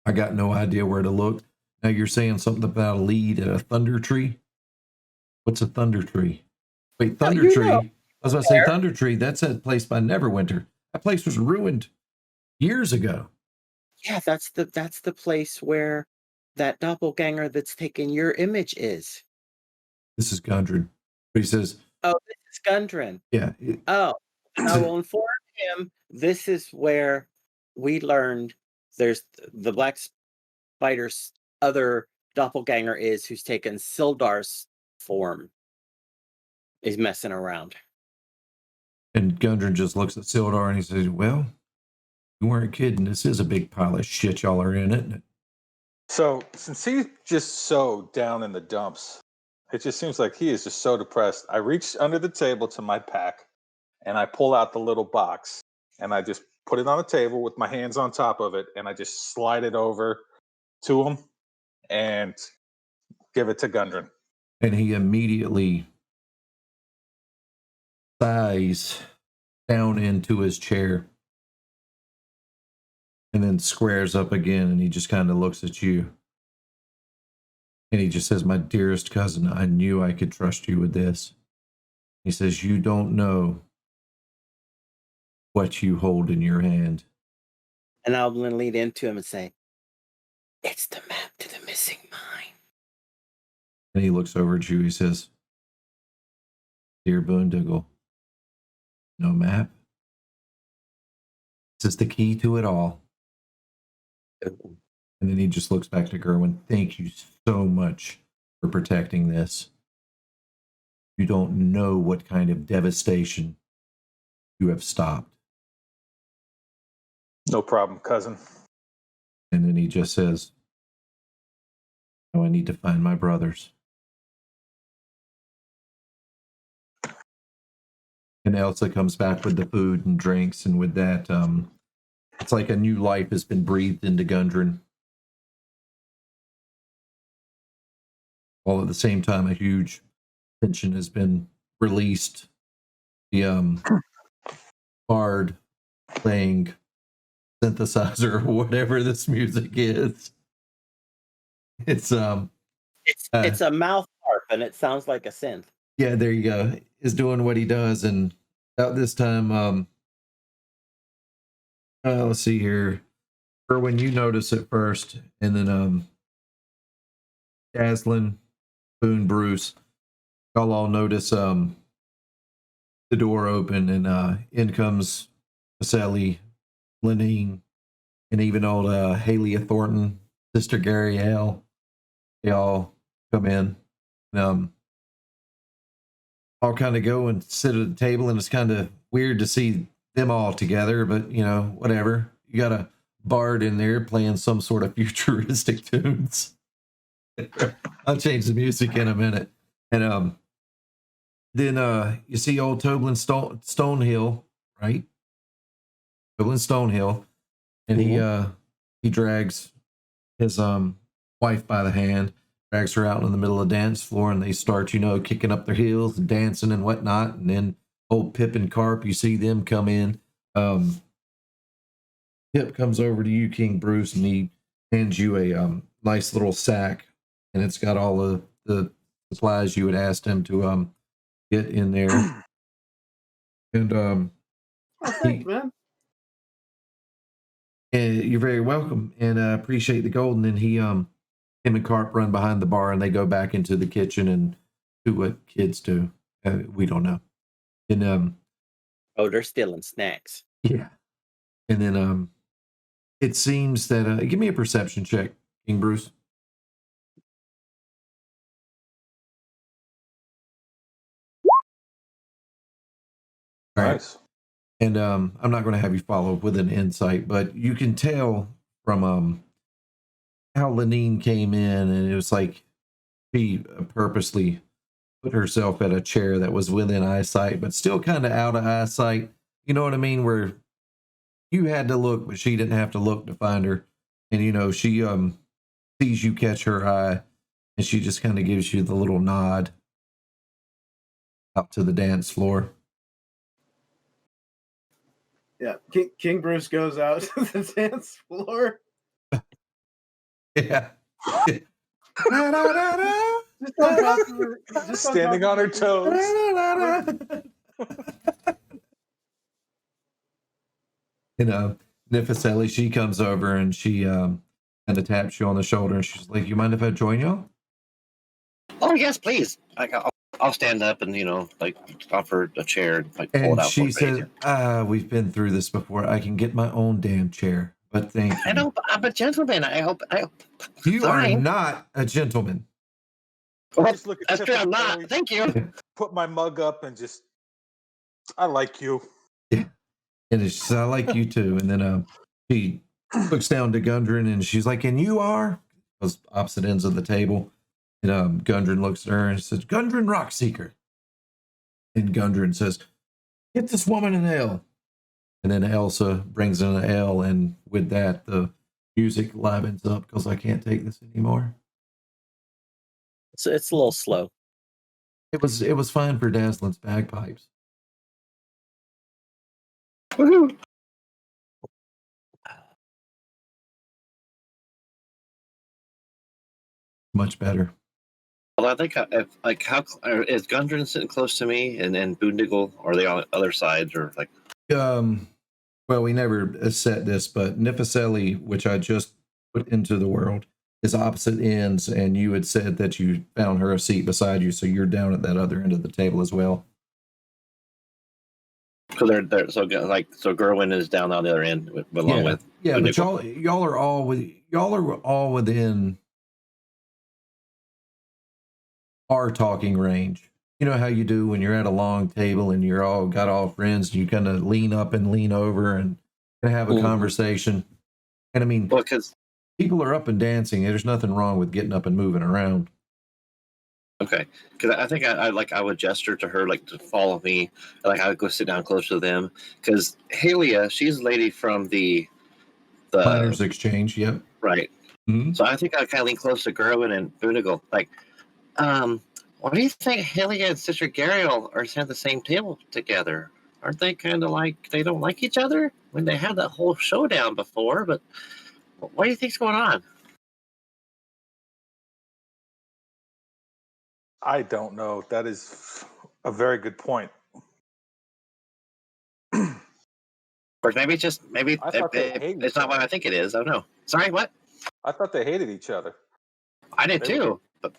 I got no idea where to look. Now you're saying something about a lead at a thunder tree? What's a thunder tree? Wait, Thunder Tree. know. I was about to say Thunder Tree. That's that place by Neverwinter. That place was ruined years ago. Yeah, that's the place where that doppelganger that's taken your image is. This is Gundren. But he says, Oh, this is Gundren. yeah. Oh, I will inform him. This is where we learned there's the Black Spider's other doppelganger is who's taken Sildar's form. Is messing around. And Gundren just looks at Sildar and he says, well, you weren't kidding. This is a big pile of shit y'all are in, isn't it? So, since he's just so down in the dumps, it just seems like he is just so depressed. I reach under the table to my pack and I pull out the little box and I just put it on the table with my hands on top of it and I just slide it over to him and give it to Gundren. And he immediately sighs down into his chair and then squares up again and he just kind of looks at you. And he just says, my dearest cousin, I knew I could trust you with this. He says, you don't know what you hold in your hand. And I'll lean into him and say, it's the map to the missing mine. And he looks over at you. He says, dear Boondoggle, no map. This is the key to it all. And then he just looks back to Gerwynn. Thank you so much for protecting this. You don't know what kind of devastation you have stopped. No problem, cousin. And then he just says, oh, I need to find my brothers. And Elsa comes back with the food and drinks, and with that, it's like a new life has been breathed into Gundren. While at the same time, a huge tension has been released. The bard playing synthesizer or whatever this music is. It's a mouth harp and it sounds like a synth. Yeah, there you go. Is doing what he does, and about this time, let's see here. Or when you notice it first, and then Dazlin, Boone, Bruce, y'all all notice the door open, and in comes Vasselli, Lenine, and even old Halia Thornton, Sister Gabrielle. They all come in. All kind of go and sit at the table, and it's kind of weird to see them all together, but you know, whatever. You got a bard in there playing some sort of futuristic tunes. I'll change the music in a minute. And then you see old Toblin Stonehill, right? Toblin Stonehill, and he drags his wife by the hand, drags her out in the middle of the dance floor, and they start, you know, kicking up their heels and dancing and whatnot. And then old Pip and Carp, you see them come in. Pip comes over to you, King Bruce, and he hands you a nice little sack, and it's got all of the supplies you had asked him to get in there. And Oh, thanks, man. you're very welcome, and appreciate the gold. And then him and Carp run behind the bar, and they go back into the kitchen and do what kids do. We don't know. And Oh, they're stealing snacks. yeah, and then it seems that give me a perception check, King Bruce. All right. Nice. And I'm not going to have you follow up with an insight, but you can tell from how Lenine came in, and it was like she purposely put herself at a chair that was within eyesight, but still kind of out of eyesight. You know what I mean? Where you had to look, but she didn't have to look to find her. And, you know, she sees you catch her eye, and she just kind of gives you the little nod out to the dance floor. Yeah, King Bruce goes out to the dance floor. Yeah. Just on top of her, just Standing on her toes. You know, Nifiselli, she comes over and she kind of taps you on the shoulder, and she's like, "You mind if I join y'all?" Oh yes, please. I'll stand up and like offer a chair and like pull And it out. she says, "We've been through this before. I can get my own damn chair, but thank you." I know, but I'm a gentleman. I hope. You are Fine. not a gentleman. Well, Just look at that's Chip true. and I'm not. Barry, Thank you. put my mug up and just, I like you. Yeah. And she says, "I like you too." And then she looks down to Gundren and she's like, "And you are?" Those opposite ends of the table. And Gundren looks at her and says, "Gundren Rockseeker." And Gundren says, "Get this woman an ale." And then Elsa brings in an ale, and with that, the music livens up because I can't take this anymore. So it's a little slow. It was fine for Dazlin's bagpipes. Woohoo. Much better. Well, I think how is Gundren sitting close to me, and Boondiggle, or are they on other sides, or like? Well, we never set this, but Nifiselli, which I just put into the world, is opposite ends, and you had said that you found her a seat beside you, so you're down at that other end of the table as well. So they're so Gerwynn is down on the other end along with Yeah, but Boondiggle. y'all are all within our talking range. You know how you do when you're at a long table and you're all got all friends, and you kind of lean up and lean over and have a conversation. And I mean, Well, because people are up and dancing. There's nothing wrong with getting up and moving around. okay, because I think I would gesture to her like to follow me, like I would go sit down close to them. Because Halia, she's a lady from the Miners Exchange, yep. right. Mm-hmm. So I think I kind of lean close to Gerwynn and Boondiggle, like, what do you think Halia and Sister Gariel are at the same table together? Aren't they kind of like they don't like each other when they had that whole showdown before? But what do you think's going on? I don't know. That is a very good point. Or maybe it's just maybe I thought they hated it's not each what other. I think it is. I don't know. Sorry, what? I thought they hated each other. I did They were- too. But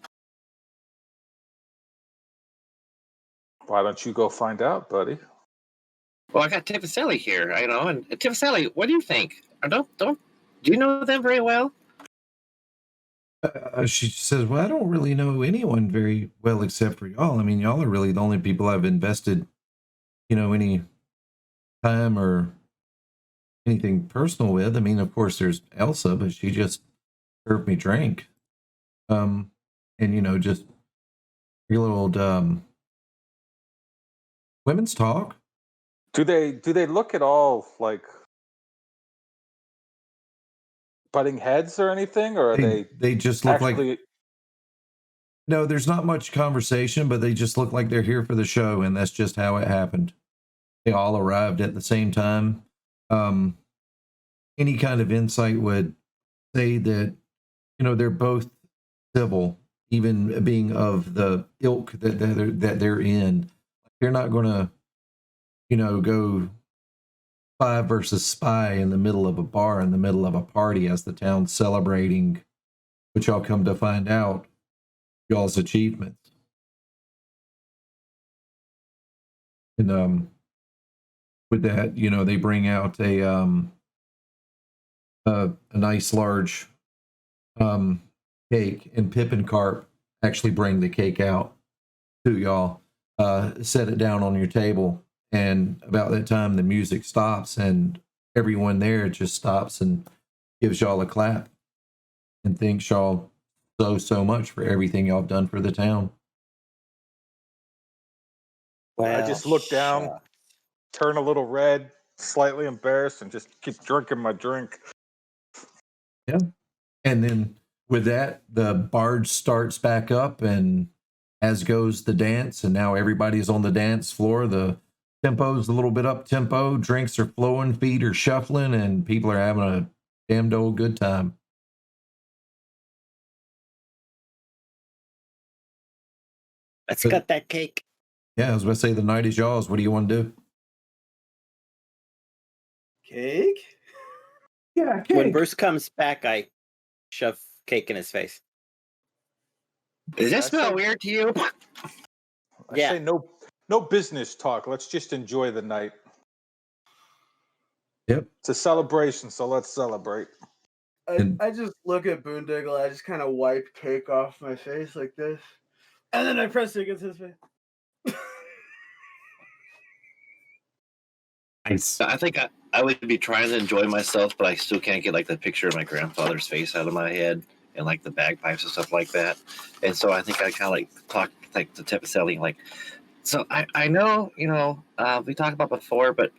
Why don't you go find out, buddy? well, I got Tifaselli here, and Tifaselli, what do you think? Do you know them very well? She says, "Well, I don't really know anyone very well except for y'all. I mean, y'all are really the only people I've invested, any time or anything personal with. I mean, of course, there's Elsa, but she just served me drink. And just real old women's talk. Do they look at all like butting heads or anything, or are They just look actually like no. There's not much conversation, but they just look like they're here for the show, and that's just how it happened. they all arrived at the same time. Any kind of insight would say that, they're both civil, even being of the ilk that they're in. They're not going to, go spy versus spy in the middle of a bar, in the middle of a party as the town's celebrating, which y'all come to find out, y'all's achievements. And with that, they bring out a nice large cake, and Pip and Carp actually bring the cake out to y'all, set it down on your table, and about that time the music stops and everyone there just stops and gives y'all a clap and thanks y'all so much for everything y'all have done for the town. Well, I just look down, shucks. turn a little red, slightly embarrassed, and just keep drinking my drink. Yeah. And then with that, the barge starts back up, and as goes the dance, and now everybody's on the dance floor. The tempo's a little bit up tempo, drinks are flowing, feet are shuffling, and people are having a damned old good time. Let's cut that cake. Yeah, I was going to say, the night is y'all's. What do you want to do? Cake? Yeah, cake. When Bruce comes back, I shove cake in his face. Does that smell weird to you? I Yeah. say no business talk. Let's just enjoy the night. Yep. It's a celebration, so let's celebrate. I just look at Boondoggle. I just kind of wipe cake off my face like this, and then I press it against his face. Nice. I think I would be trying to enjoy myself, but I still can't get like the picture of my grandfather's face out of my head and like the bagpipes and stuff like that. And so I think I kind of like talk like the tip of selling like. So I know we talked about before, but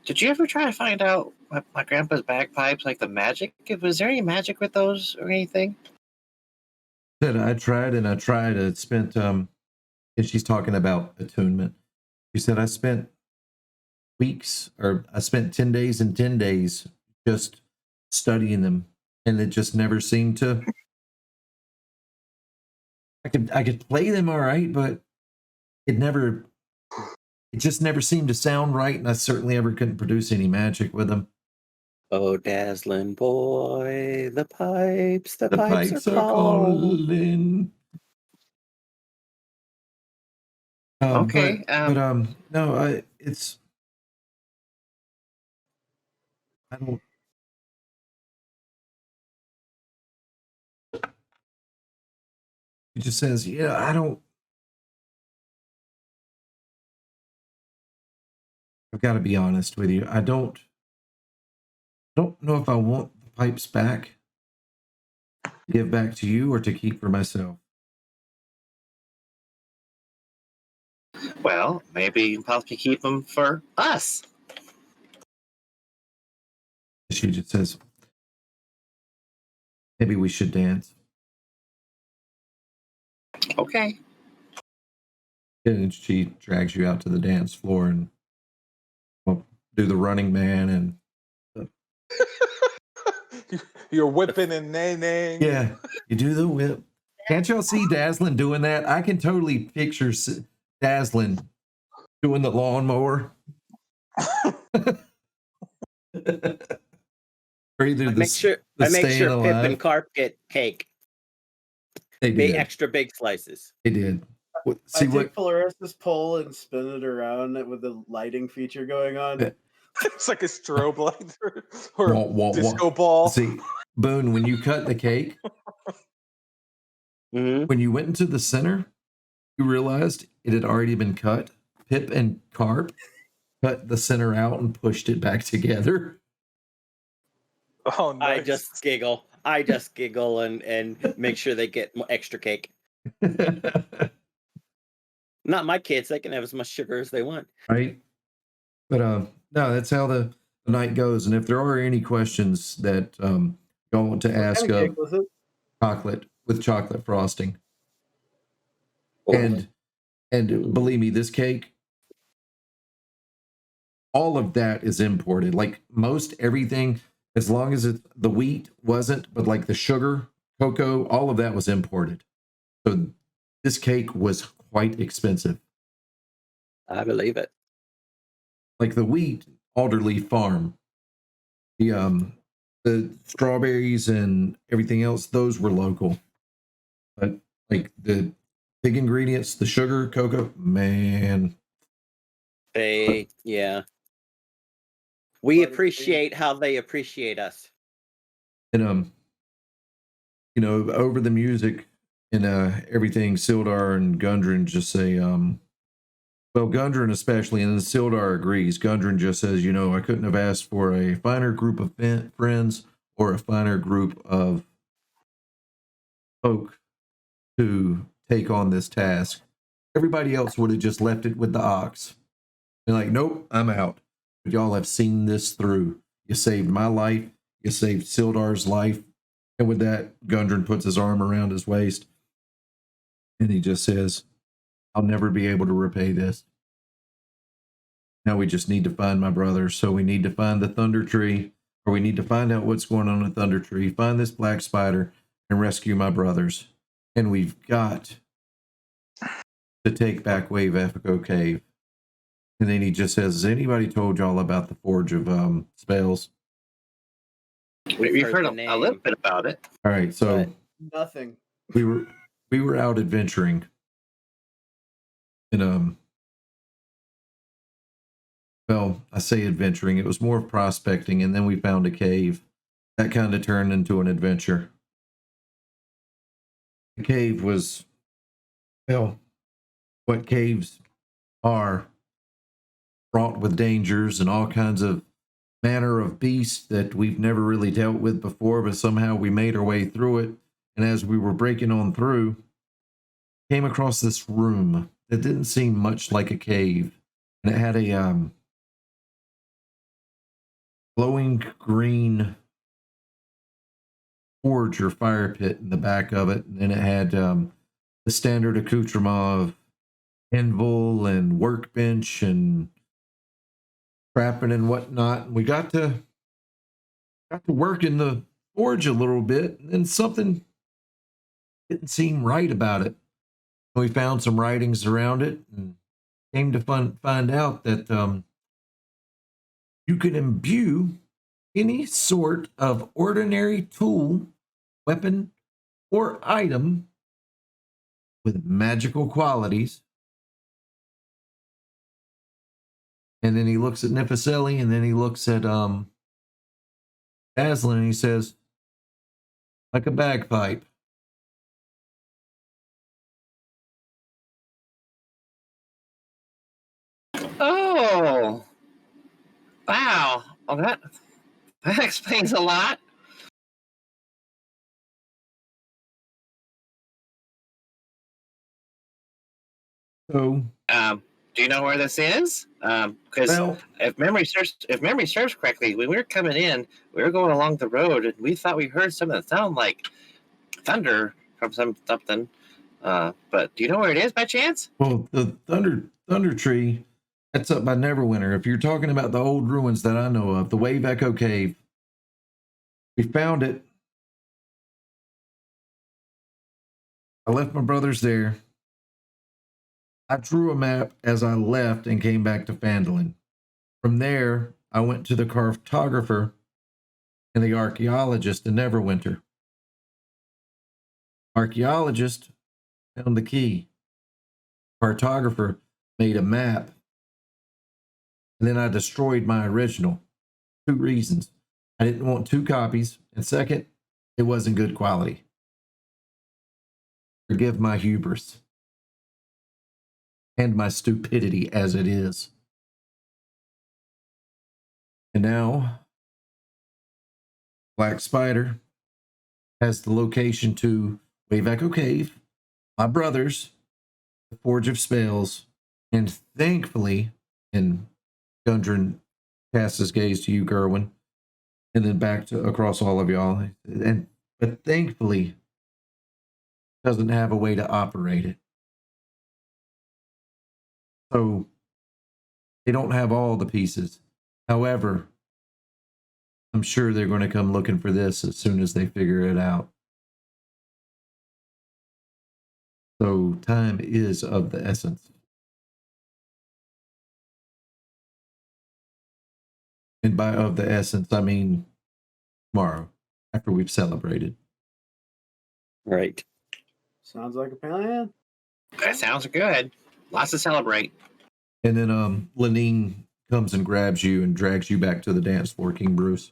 did you ever try to find out my grandpa's bagpipes, like the magic? Was there any magic with those or anything? Said I tried and I tried. I spent and she's talking about attunement. She said I spent 10 days and 10 days just studying them, and it just never seemed to. I could play them all right, but it just never seemed to sound right, and I certainly ever couldn't produce any magic with them. Oh, Dazlin boy, the pipes The pipes are calling. calling. Okay, but no, I don't. It just says, I don't. I've got to be honest with you. I don't know if I want the pipes back, to give back to you, or to keep for myself. Well, maybe you can possibly keep them for us. She just says, maybe we should dance. Okay. And she drags you out to the dance floor and do the running man and You're whipping and naining. yeah, you do the whip. Can't y'all see Dazlin doing that? I can totally picture Dazlin doing the lawnmower. Or either I make sure Pip and Carp get cake. They did. Extra big slices. They did. I take Polaris's pole and spin it around with the lighting feature going on. It's like a strobe light or disco ball. See, Boone, when you cut the cake, when you went into the center, you realized it had already been cut. Pip and Carp cut the center out and pushed it back together. Oh, nice. I just giggle and make sure they get extra cake. Not my kids. They can have as much sugar as they want. Right. But no, that's how the night goes. And if there are any questions that y'all want to ask of chocolate with chocolate frosting. Oh. And believe me, this cake, all of that is imported. Like most everything, as long as the wheat wasn't, but like the sugar, cocoa, all of that was imported. So this cake was quite expensive. I believe it. Like the wheat, Alderleaf Farm, the strawberries and everything else, those were local. But like the big ingredients, the sugar, cocoa, man. Yeah. We appreciate how they appreciate us. And over the music and everything, Sildar and Gundren just say, well, Gundren especially, and then Sildar agrees. Gundren just says, I couldn't have asked for a finer group of friends or a finer group of folk to take on this task. Everybody else would have just left it with the ox. They're like, nope, I'm out. But y'all have seen this through. You saved my life. You saved Sildar's life. And with that, Gundren puts his arm around his waist. And he just says, I'll never be able to repay this. Now we just need to find my brothers. So we need to find the Thunder Tree, or we need to find out what's going on at Thunder Tree, find this black spider, and rescue my brothers. And we've got to take back Wave Echo Cave. And then he just says, has anybody told y'all about the Forge of Spells? We've heard a little bit about it. All right, so nothing. we were out adventuring. And well, I say adventuring, it was more of prospecting, and then we found a cave. That kind of turned into an adventure. The cave was, well, what caves are, fraught with dangers and all kinds of manner of beasts that we've never really dealt with before, but somehow we made our way through it. And as we were breaking on through, came across this room that didn't seem much like a cave. And it had a glowing green forge or fire pit in the back of it. And then it had the standard accoutrement of anvil and workbench and trapping and whatnot. And we got to work in the forge a little bit, and then something didn't seem right about it. We found some writings around it and came to find out that you can imbue any sort of ordinary tool, weapon, or item with magical qualities. And then he looks at Nificelli, and then he looks at Dazlin, and he says, like a bagpipe. Oh, wow. Well, that explains a lot. So, do you know where this is? Because if memory serves correctly, when we were coming in, we were going along the road, and we thought we heard something that sounded like thunder from something. But do you know where it is by chance? Well, the Thunder Tree, that's up by Neverwinter. If you're talking about the old ruins that I know of, the Wave Echo Cave, we found it. I left my brothers there. I drew a map as I left and came back to Phandlin. From there, I went to the cartographer and the archaeologist in Neverwinter. Archaeologist found the key. Cartographer made a map. And then I destroyed my original. 2 reasons. I didn't want 2 copies. And second, it wasn't good quality. Forgive my hubris. And my stupidity as it is. And now, Black Spider has the location to Wave Echo Cave, my brothers, the Forge of Spells, and thankfully, and Gundren casts his gaze to you, Gerwynn, and then back to across all of y'all. But thankfully, doesn't have a way to operate it. So They don't have all the pieces. However, I'm sure they're going to come looking for this as soon as they figure it out. So time is of the essence. And by of the essence, I mean tomorrow, after we've celebrated. Right. Sounds like a plan. That sounds good. Lots to celebrate. And then Lenine comes and grabs you and drags you back to the dance floor, King Bruce.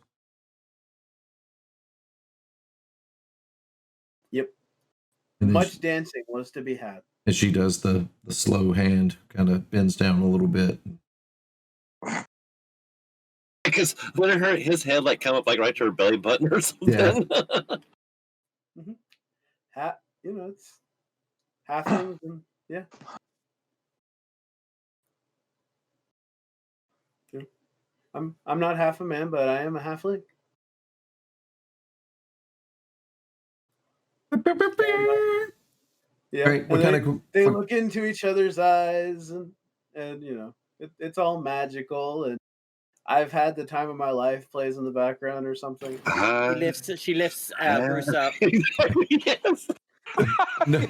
Yep. And then Much dancing was to be had. and she does the slow hand, kind of bends down a little bit. Because when his head like come up like right to her belly button or something. Yeah. It's halflings and yeah. I'm not half a man, but I am a halfling. Yeah, Right, what and kind of they look into each other's eyes, and it's all magical. And I've had the time of my life plays in the background or something. She lifts Bruce up. Yes. no,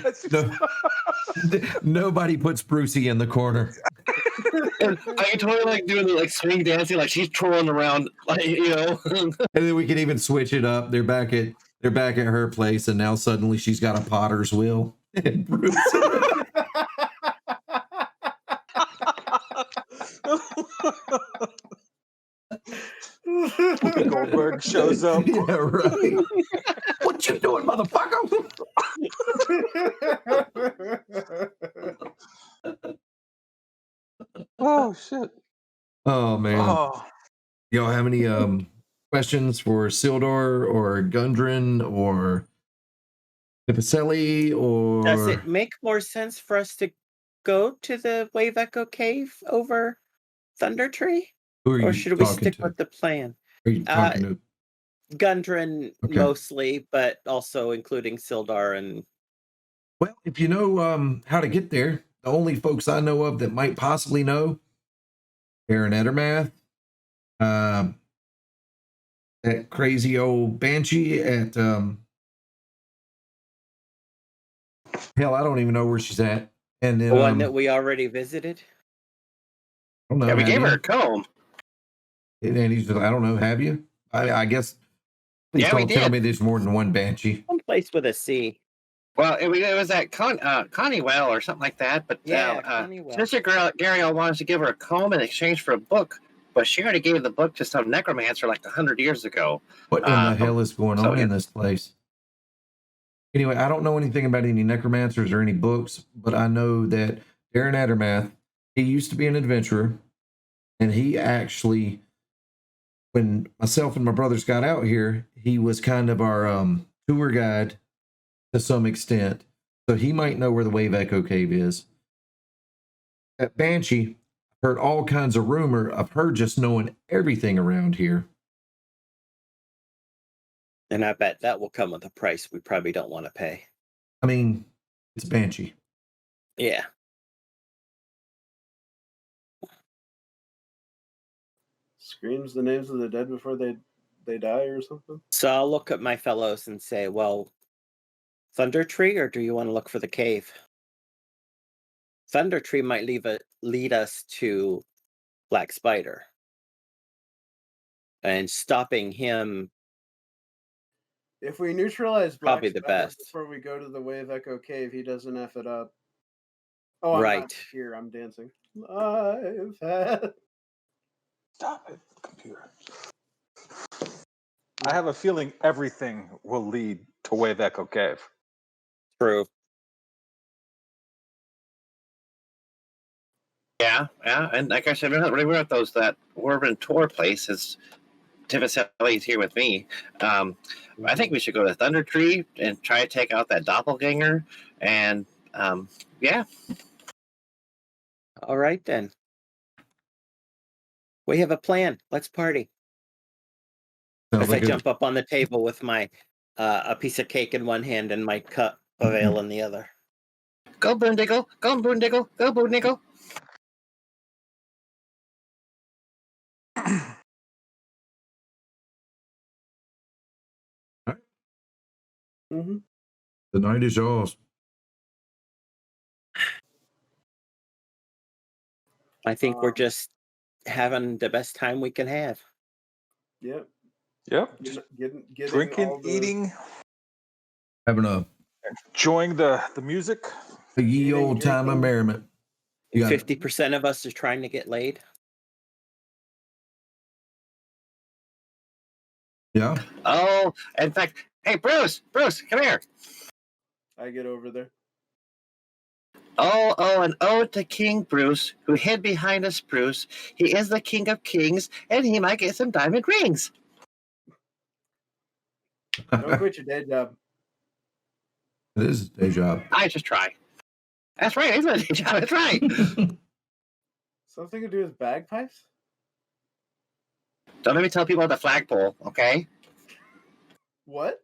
nobody puts Brucey in the corner. And I can totally like doing the like swing dancing, like she's twirling around, like And then we can even switch it up. They're back at her place, and now suddenly she's got a potter's wheel. And Bruce, Goldberg shows up. yeah, right. What you doing, motherfucker? Oh shit! Oh man. Oh, Y'all have any questions for Sildor or Gundren or Nipacelli or Does it make more sense for us to go to the Wave Echo Cave over Thunder Tree? who are you Or should we talking stick to? with the plan? Are you talking to? Gundren Okay. mostly, but also including Sildar and Well, if you know how to get there, the only folks I know of that might possibly know, Aaron Edermath, that crazy old Banshee at hell, I don't even know where she's at. And then the one that we already visited. I don't know. yeah, we have gave you? her a comb. And he's I don't know, have you? I guess please Yeah, we don't tell did. me there's more than one Banshee. One place with a C. Well, it was at Conniewell or something like that. But Yeah, Conniewell. Sister Gariel wanted to give her a comb in exchange for a book, but she already gave the book to some necromancer like 100 years ago. What in the hell is going on yeah. in this place? Anyway, I don't know anything about any necromancers or any books, but I know that Aaron Edermath, he used to be an adventurer, and he actually, when myself and my brothers got out here, he was kind of our tour guide to some extent. So he might know where the Wave Echo Cave is. At Banshee, heard all kinds of rumor of her just knowing everything around here. And I bet that will come with a price we probably don't want to pay. I mean, it's Banshee. Yeah. Screams the names of the dead before they die or something. So I'll look at my fellows and say, well, Thunder Tree, or do you want to look for the cave? Thunder Tree might lead us to Black Spider. And stopping him, If we neutralize Black probably the Spider best. before we go to the Wave Echo Cave, he doesn't F it up. Oh, I'm Right. not here. I'm dancing. I've had. stop it, computer. I have a feeling everything will lead to Wave Echo Cave. True. Yeah, and like I said, we're at that urban tour places. Tiffany's here with me. I think we should go to Thunder Tree and try to take out that doppelganger. And yeah. All right, then. We have a plan. Let's party. As I jump up on the table with my a piece of cake in one hand and my cup of ale in the other. Go Boondiggle, go Boondiggle, go Boondiggle. The night is yours. I think we're just having the best time we can have. Yep. Yep. Just Getting drinking, all the, eating, Having a enjoying the music. ye Eating, old time of drinking. merriment. You got 50% of us is trying to get laid. yeah. Oh, in fact, hey, Bruce, come here. I get over there. Oh, and to King Bruce, who hid behind a spruce. He is the king of kings, and he might get some diamond rings. Don't quit your day job. It is a day job. I just try. That's right. It's my day job. That's right. Something to do with bagpipes? Don't let me tell people about the flagpole, okay? What?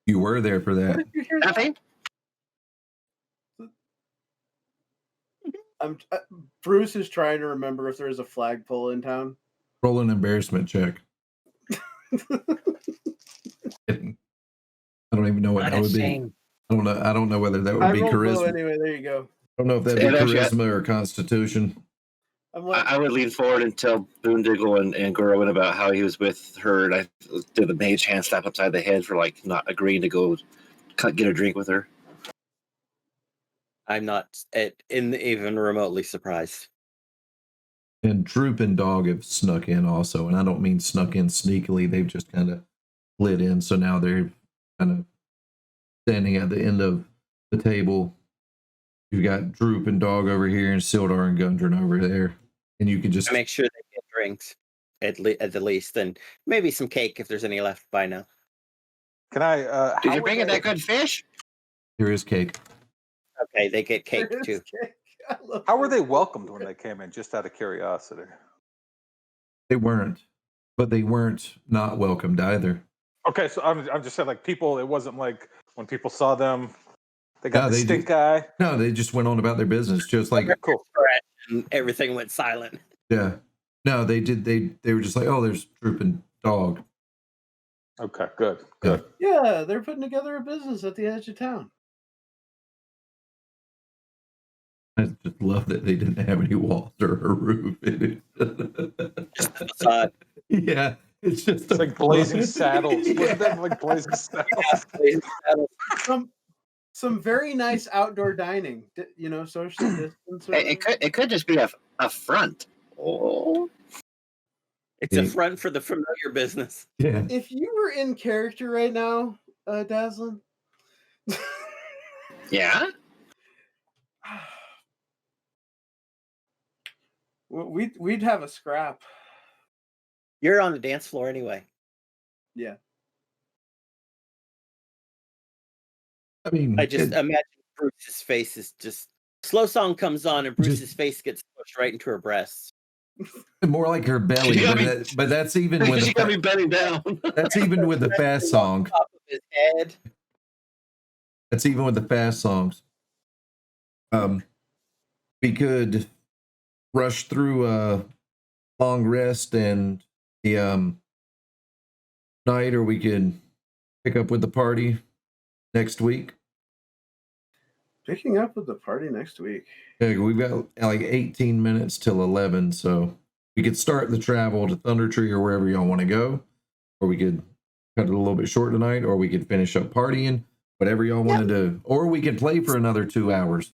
You were there for Where that. did you hear that? Nothing. Bruce is trying to remember if there's a flagpole in town. Roll an embarrassment check. Kidding. I don't even know what What that a would be. shame. I don't know whether that would I be rolled low charisma. anyway. There you go. I don't know if that'd be Yeah, that's charisma or constitution. I'm like, I would lean forward and tell Boondiggle and Gerwynn about how he was with her, and I did the mage hand slap upside the head for like not agreeing to go get a drink with her. I'm not even remotely surprised. And Droop and Dog have snuck in also, and I don't mean snuck in sneakily. They've just kind of slid in, so now they're kind of standing at the end of the table. You've got Droop and Dog over here, and Sildar and Gundren over there, and you can just Make sure they get drinks at the least, and maybe some cake if there's any left by now. Can I? Did you bring in that good fish? here is cake. Okay, they get cake too. How were they welcomed when they came in? Just out of curiosity. They weren't, but they weren't not welcomed either. Okay, so I'm just saying, like, people. It wasn't like when people saw them, they got No, the they stink did- eye. No, they just went on about their business, just like Cool. And everything went silent. yeah. No, they did. They were just like, oh, there's Droop and Dog. Okay, good. Yeah, they're putting together a business at the edge of town. I just love that they didn't have any walls or a roof. Just the facade. Yeah, it's just It's like Blazing Saddles. Wasn't that like Blazing Saddles? Some very nice outdoor dining. Social distance. It could just be a front. Oh. It's a front for the familiar business. Yeah. If you were in character right now, Dazlin. Yeah. We'd have a scrap. You're on the dance floor anyway. Yeah. I mean, I just imagine Bruce's face is just slow song comes on and Bruce's face gets pushed right into her breasts. more like her belly, but that's even with She got me bending down. that's even with the fast song. Top of his head. That's even with the fast songs. We could rush through a long rest and the night, or we could pick up with the party next week. Picking up with the party next week. Yeah, we've got like 18 minutes till 11, so we could start the travel to Thunder Tree or wherever y'all want to go, or we could cut it a little bit short tonight, or we could finish up partying, whatever y'all want to do, or we could play for another 2 hours.